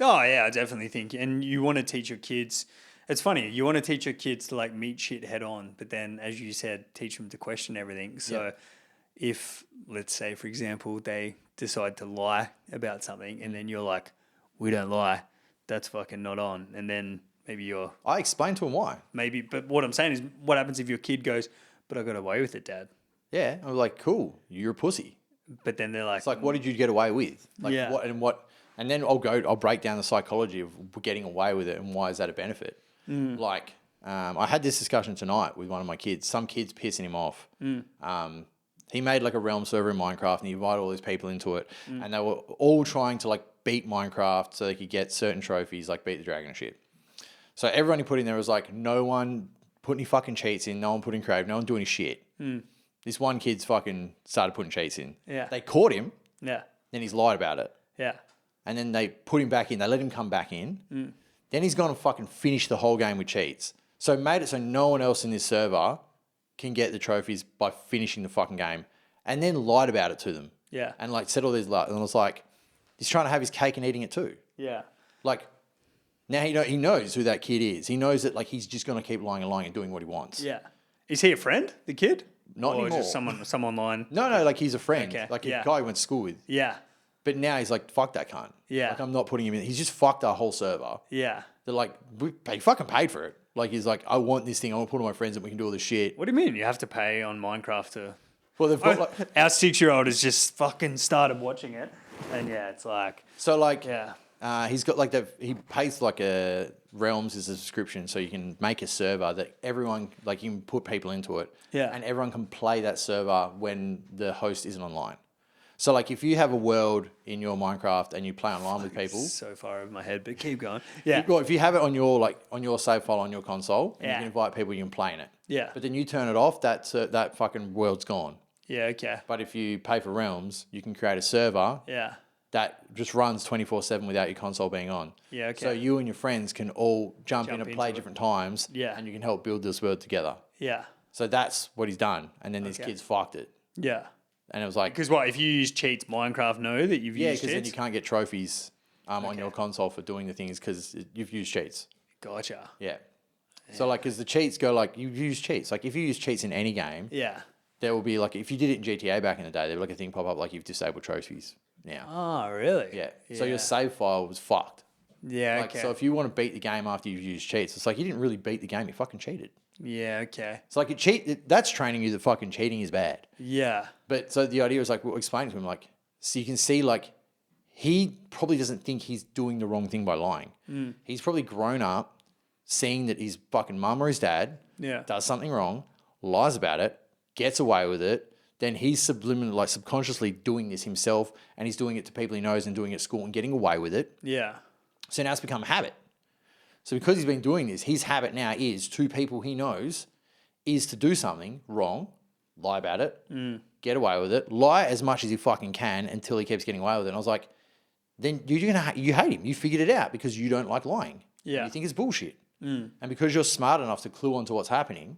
Oh, yeah, I definitely think. And you want to teach your kids, it's funny, you want to teach your kids to like meet shit head on, but then, as you said, teach them to question everything. So if, let's say, for example, they decide to lie about something and then you're like, we don't lie, that's fucking not on. And then maybe I explained to them why. Maybe, but what I'm saying is, what happens if your kid goes, but I got away with it, Dad? Yeah, I was like, cool, you're a pussy. But then they're like, it's like, what did you get away with? Like, what? And then I'll break down the psychology of getting away with it and why is that a benefit. Like, I had this discussion tonight with one of my kids. Some kid's pissing him off. He made like a realm server in Minecraft and he invited all these people into it, and they were all trying to like beat Minecraft so they could get certain trophies, like beat the dragon and shit. So everyone he put in there was like, no one put any fucking cheats in, no one put in creative, no one do any shit. This one kid's fucking started putting cheats in. Yeah. They caught him. Yeah. Then he's lied about it. Yeah. And then they put him back in. They let him come back in. Then he's gone and fucking finished the whole game with cheats. So made it so no one else in this server can get the trophies by finishing the fucking game. And then lied about it to them. Yeah. And like said all these lies. And I was like, he's trying to have his cake and eating it too. Yeah. Like, now he knows who that kid is. He knows that like he's just going to keep lying and doing what he wants. Yeah. Is he a friend, the kid? Not or anymore. Just some online? No, like he's a friend. Okay. Like a guy he went to school with. Yeah. But now he's like, fuck that cunt. Yeah. Like, I'm not putting him in. He's just fucked our whole server. Yeah. They're like, he fucking paid for it. Like, he's like, I want this thing. I want to put all my friends and we can do all this shit. What do you mean? You have to pay on Minecraft to... Well, they've got Our 6-year-old has just fucking started watching it. And yeah, it's like... So like, Yeah. He's got like he pays like a Realms as a subscription, so you can make a server that everyone like you can put people into it, Yeah. and everyone can play that server when the host isn't online. So like if you have a world in your Minecraft and you play online with people, So far over my head, but keep going. Yeah. well, if you have it on your save file on your console, and you Yeah. can invite people, you can play in it. Yeah. But then you turn it off, that fucking world's gone. Yeah. Okay. But if you pay for Realms, you can create a server Yeah. that just runs 24/7 without your console being on. Yeah, okay. So you and your friends can all jump in and into play it. different times. Yeah. And you can help build this world together. Yeah. So that's what he's done. And then these Okay. kids fucked it. Yeah. And it was like, Because what if you use cheats? Minecraft know that you've yeah, used because then cheats. you can't get trophies on your console for doing the things because you've used cheats. Gotcha. Yeah. So like, because the cheats go like, you use cheats. Like if you use cheats in any game, Yeah. there will be like, if you did it in GTA back in the day, there would like a thing pop up like you've disabled trophies now. Oh, really? Yeah. So your save file was fucked. Yeah. Like, Okay. so if you want to beat the game after you've used cheats, it's like you didn't really beat the game, you fucking cheated. Yeah. Okay. It's like that's training you that fucking cheating is bad. Yeah. But so the idea was like, we'll explain to him, like, so you can see, like, he probably doesn't think he's doing the wrong thing by lying. He's probably grown up seeing that his fucking mum or his dad Yeah. does something wrong, lies about it, gets away with it. Then he's subconsciously doing this himself, and he's doing it to people he knows and doing it at school and getting away with it. Yeah. So now it's become a habit. So because he's been doing this, his habit now is to people he knows is to do something wrong, lie about it, get away with it, lie as much as he fucking can until he keeps getting away with it. And I was like, then you hate him. You figured it out because you don't like lying. Yeah. You think it's bullshit. And because you're smart enough to clue onto what's happening,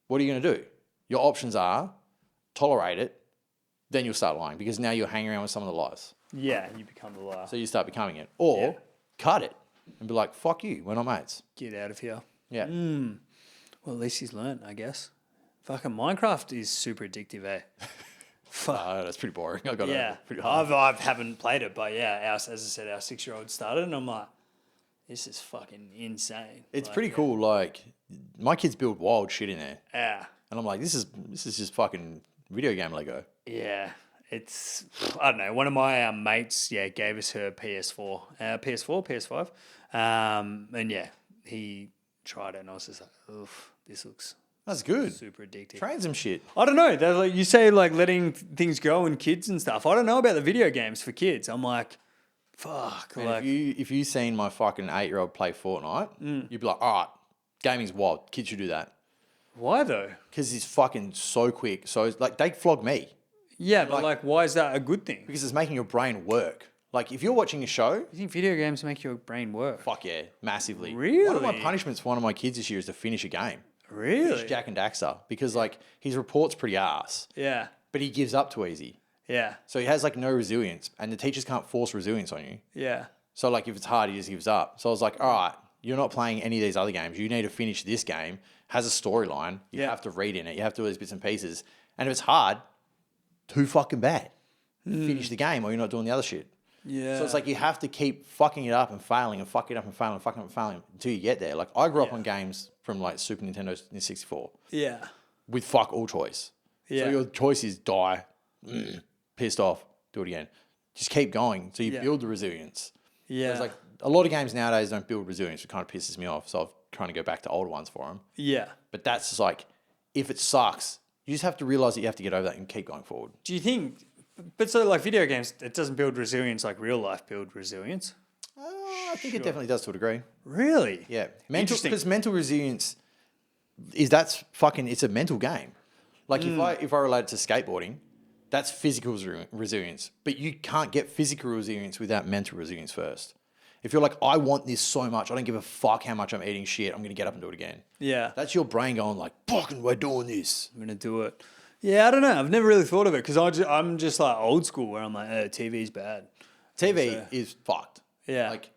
what are you going to do? Your options are tolerate it, then you'll start lying because now you're hanging around with someone that lies. Yeah. You become the liar. So you start becoming it. Or cut it and be like, fuck you, we're not mates. Get out of here. Yeah. Well, at least he's learned, I guess. Fucking Minecraft is super addictive, eh? That's pretty boring. I got Yeah. it pretty hard. I haven't played it, but yeah, as I said, our 6-year-old started, and I'm like, this is fucking insane. It's Like, pretty cool. Like my kids build wild shit in there, Yeah. and I'm like, this is just fucking video game Lego. Yeah. It's, I don't know. One of my mates, gave us her PS4, PS5. And yeah, he tried it, and I was just like, oof, this looks That's good. super addictive. Train some shit. I don't know. They're like, you say like letting things go and kids and stuff. I don't know about the video games for kids. I'm like, fuck. Man, like, if you seen my fucking 8-year-old play Fortnite, you'd be like, all right, gaming's wild. Kids should do that why though? because he's fucking so quick. So it's like they flog me Yeah, but like, why is that a good thing? because it's making your brain work. Like if you're watching a show, You think video games make your brain work? fuck yeah, massively. Really? One of my punishments for one of my kids this year is to finish a game. Really? Finish Jack and Daxter because like his report's pretty ass, Yeah. but he gives up too easy. Yeah. So he has like no resilience, and the teachers can't force resilience on you. Yeah. So like if it's hard, he just gives up. So I was like, all right, you're not playing any of these other games. You need to finish this game. Has a storyline. You Yeah. have to read in it. You have to do these bits and pieces. And if it's hard, too fucking bad. Finish the game, or you're not doing the other shit. Yeah. So it's like you have to keep fucking it up and failing and fucking it up and failing and fucking it up and failing until you get there. Like I grew up on games from like Super Nintendo 64 Yeah. with fuck all choice. Yeah. So your choice is die, pissed off, do it again. Just keep going. So you Yeah. build the resilience. Yeah. It's like a lot of games nowadays don't build resilience. It kind of pisses me off. So I'm trying to go back to older ones for them. Yeah. But that's just like, if it sucks, you just have to realize that you have to get over that and keep going forward. Do you think? But so like video games, it doesn't build resilience like real life build resilience. I think it definitely does to a degree. Really? Yeah. Mental, Interesting. because mental resilience it's a mental game. Like if I relate it to skateboarding, that's physical resilience. But you can't get physical resilience without mental resilience first. If you're like, I want this so much, I don't give a fuck how much I'm eating shit, I'm going to get up and do it again. Yeah. That's your brain going like, fucking, we're doing this. I'm gonna do it. Yeah, I don't know. I've never really thought of it because I'm just like old school where I'm like, TV's bad. TV is fucked. Yeah. Like,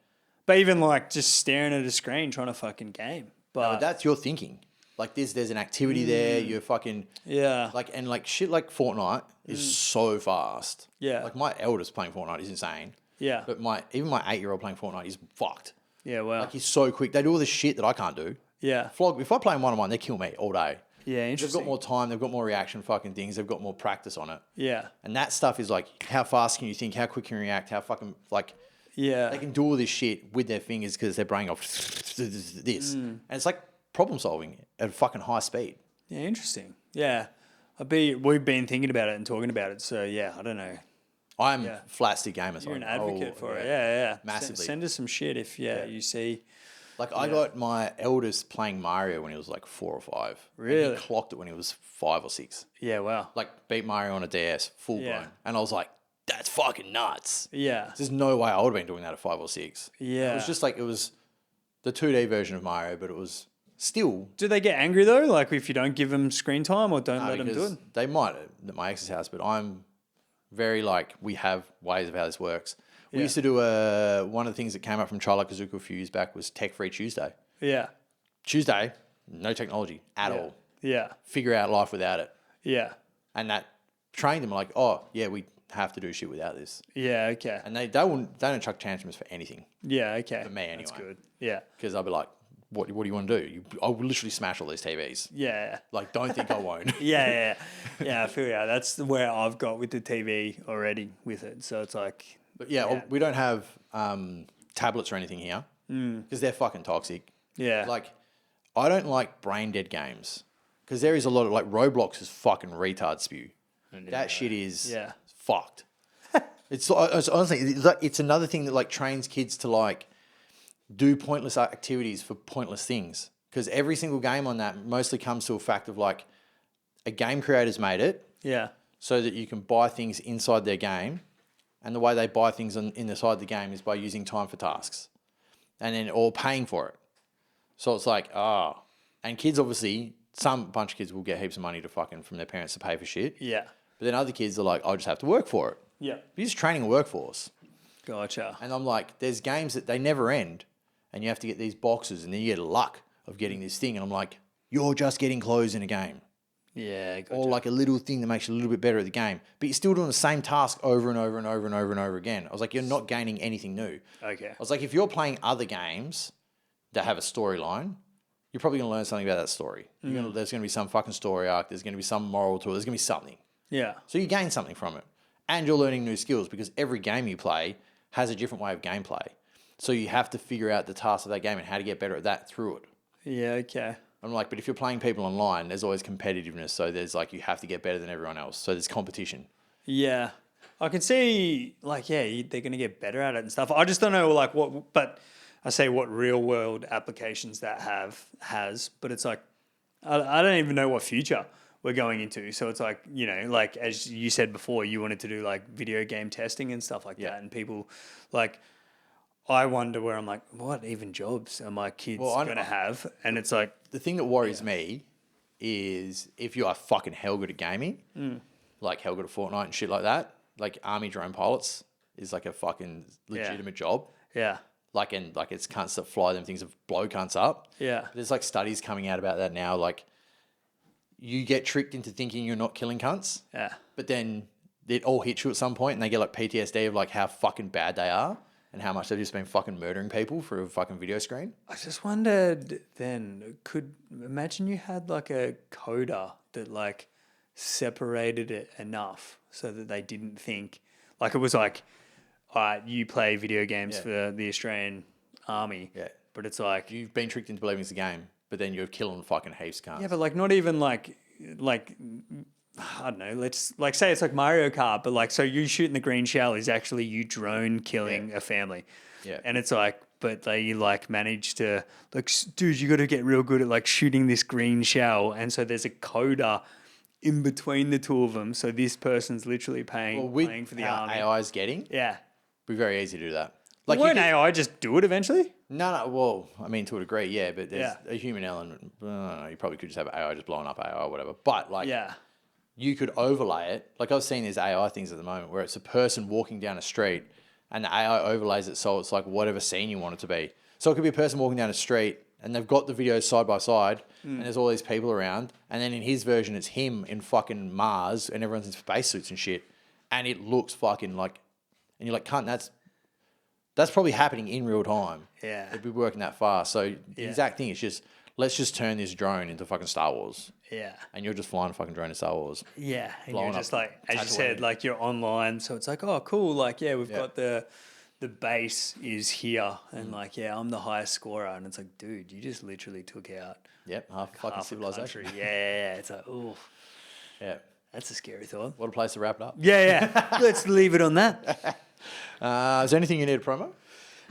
But even like just staring at a screen trying to fucking game. but that's your thinking. Like there's an activity there. You're fucking Yeah. like shit like Fortnite is so fast. Yeah. Like my eldest playing Fortnite is insane. Yeah. But even my 8-year-old playing Fortnite is fucked. Yeah, well. Like he's so quick. They do all this shit that I can't do. Yeah. Flog. If I play 1-on-1, they kill me all day. Yeah, They've interesting. got more time. They've got more reaction fucking things. They've got more practice on it. Yeah. And that stuff is like, how fast can you think? How quick can you react? How fucking like Yeah. They can do all this shit with their fingers because their brain goes this. And it's like problem solving at a fucking high speed. Yeah, interesting. Yeah. We've been thinking about it and talking about it. So, yeah, I don't know. I'm flat stick gamer. So You're an advocate for it. Yeah. Massively. Send us some shit if, you see. Like, I got my eldest playing Mario when he was like 4 or 5. Really? And he clocked it when he was 5 or 6. Yeah, wow. Like, beat Mario on a DS, full blown. And I was like, that's fucking nuts. Yeah. There's no way I would have been doing that at 5 or 6. Yeah. It was just like, it was the 2D version of Mario, but it was still... Do they get angry, though? Like, if you don't give them screen time or don't let them do it? They might at my ex's house, but I'm very like, we have ways of how this works. We used to do one of the things that came up from Chailuck Kazooku a few years back was Tech Free Tuesday. Yeah. Tuesday, no technology at all. Yeah. Figure out life without it. Yeah. And that trained them like, oh, yeah, we have to do shit without this. Yeah, okay. And they don't chuck tantrums for anything. Yeah, okay. For me, anyway. That's good. Yeah. Because I'll be like, what do you want to do? I'll literally smash all these TVs. Yeah. Like, don't think I won't. Yeah. I feel you. That's where I've got with the TV already with it. So it's like... But we don't have tablets or anything here because they're fucking toxic. Yeah. Like, I don't like brain dead games because there is a lot of like Roblox is fucking retard spew. That shit is fucked. It's honestly, it's another thing that like trains kids to like do pointless activities for pointless things because every single game on that mostly comes to a fact of like a game creator's made it so that you can buy things inside their game. And the way they buy things in the side of the game is by using time for tasks and then or paying for it. So it's like, and kids obviously, some bunch of kids will get heaps of money to fucking from their parents to pay for shit. Yeah. But then other kids are like, I'll just have to work for it. Yeah. But you're just training a workforce. Gotcha. And I'm like, there's games that they never end and you have to get these boxes and then you get luck of getting this thing. And I'm like, you're just getting clothes in a game. Yeah, gotcha. Or like a little thing that makes you a little bit better at the game. But you're still doing the same task over and over and over and over and over again. I was like, you're not gaining anything new. Okay. I was like, if you're playing other games that have a storyline, you're probably going to learn something about that story. There's going to be some fucking story arc. There's going to be some moral to it. There's going to be something. Yeah. So you gain something from it. And you're learning new skills because every game you play has a different way of gameplay. So you have to figure out the tasks of that game and how to get better at that through it. Yeah, okay. I'm like, but if you're playing people online, there's always competitiveness. So there's like, you have to get better than everyone else. So there's competition. Yeah. I can see, like, they're going to get better at it and stuff. I just don't know, like, but I say what real world applications that has, but it's like, I don't even know what future we're going into. So it's like, like, as you said before, you wanted to do like video game testing and stuff like that. And people like, I wonder where I'm like, what even jobs are my kids going to have? And it's like... The thing that worries me is if you are fucking hell good at gaming, like hell good at Fortnite and shit like that, like army drone pilots is like a fucking legitimate job. Yeah. Like, and like it's cunts that fly them things that blow cunts up. Yeah. There's like studies coming out about that now. Like you get tricked into thinking you're not killing cunts. Yeah. But then it all hits you at some point and they get like PTSD of like how fucking bad they are. And how much they've just been fucking murdering people for a fucking video screen. I just wondered then, imagine you had like a coder that like separated it enough so that they didn't think, like it was like, all right, you play video games for the Australian Army. Yeah. But it's like... You've been tricked into believing it's a game, but then you're killing fucking heaps of cunts. Yeah, but like not even like I don't know, let's like say it's like Mario Kart, but like so you shooting the green shell is actually you drone killing a family. Yeah. And it's like, but they like manage to like, dude, you got to get real good at like shooting this green shell. And so there's a coder in between the two of them. So this person's literally playing for the army. AI is getting. Yeah. Be very easy to do that. Like won't AI just do it eventually? No. Well, I mean, to a degree, yeah, but there's a human element. You probably could just have AI just blowing up AI or whatever. But like, you could overlay it. Like I've seen these AI things at the moment where it's a person walking down a street and the AI overlays it so it's like whatever scene you want it to be. So it could be a person walking down a street and they've got the videos side by side and there's all these people around. And then in his version, it's him in fucking Mars and everyone's in spacesuits and shit. And it looks fucking like, and you're like, cunt, that's probably happening in real time. Yeah. It'd be working that fast. So the exact thing is just, let's just turn this drone into fucking Star Wars. Yeah. And you're just flying a fucking drone in Star Wars. Yeah. And you're just like, as you said, like you're online. So it's like, oh, cool. Like, yeah, we've got the the base is here, and like, yeah, I'm the highest scorer, and it's like, dude, you just literally took out Yep, half fucking half a civilization. country. Yeah, it's like, oh, Yeah. that's a scary thought. What a place to wrap it up. Yeah. Let's leave it on that. Is there anything you need to promo?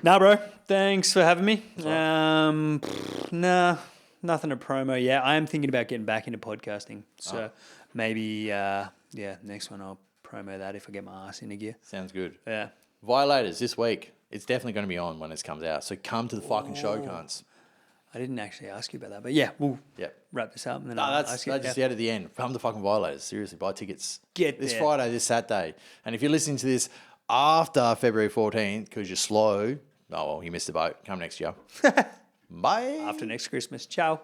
Nah, bro. Thanks for having me. Nah, nothing to promo. Yeah, I am thinking about getting back into podcasting. So maybe, next one I'll promo that if I get my ass into gear. Sounds good. Yeah. Violators this week. It's definitely going to be on when it comes out. So come to the fucking show, cunts. I didn't actually ask you about that, but yeah, we'll Yep. wrap this up. And then No, I'll that's ask you. just the end at the end. Come to fucking Violators. Seriously, buy tickets. Get this there. Friday, this Saturday. And if you're listening to this after February 14th because you're slow, oh, well, you missed the boat. Come next year. Bye. After next Christmas. Ciao.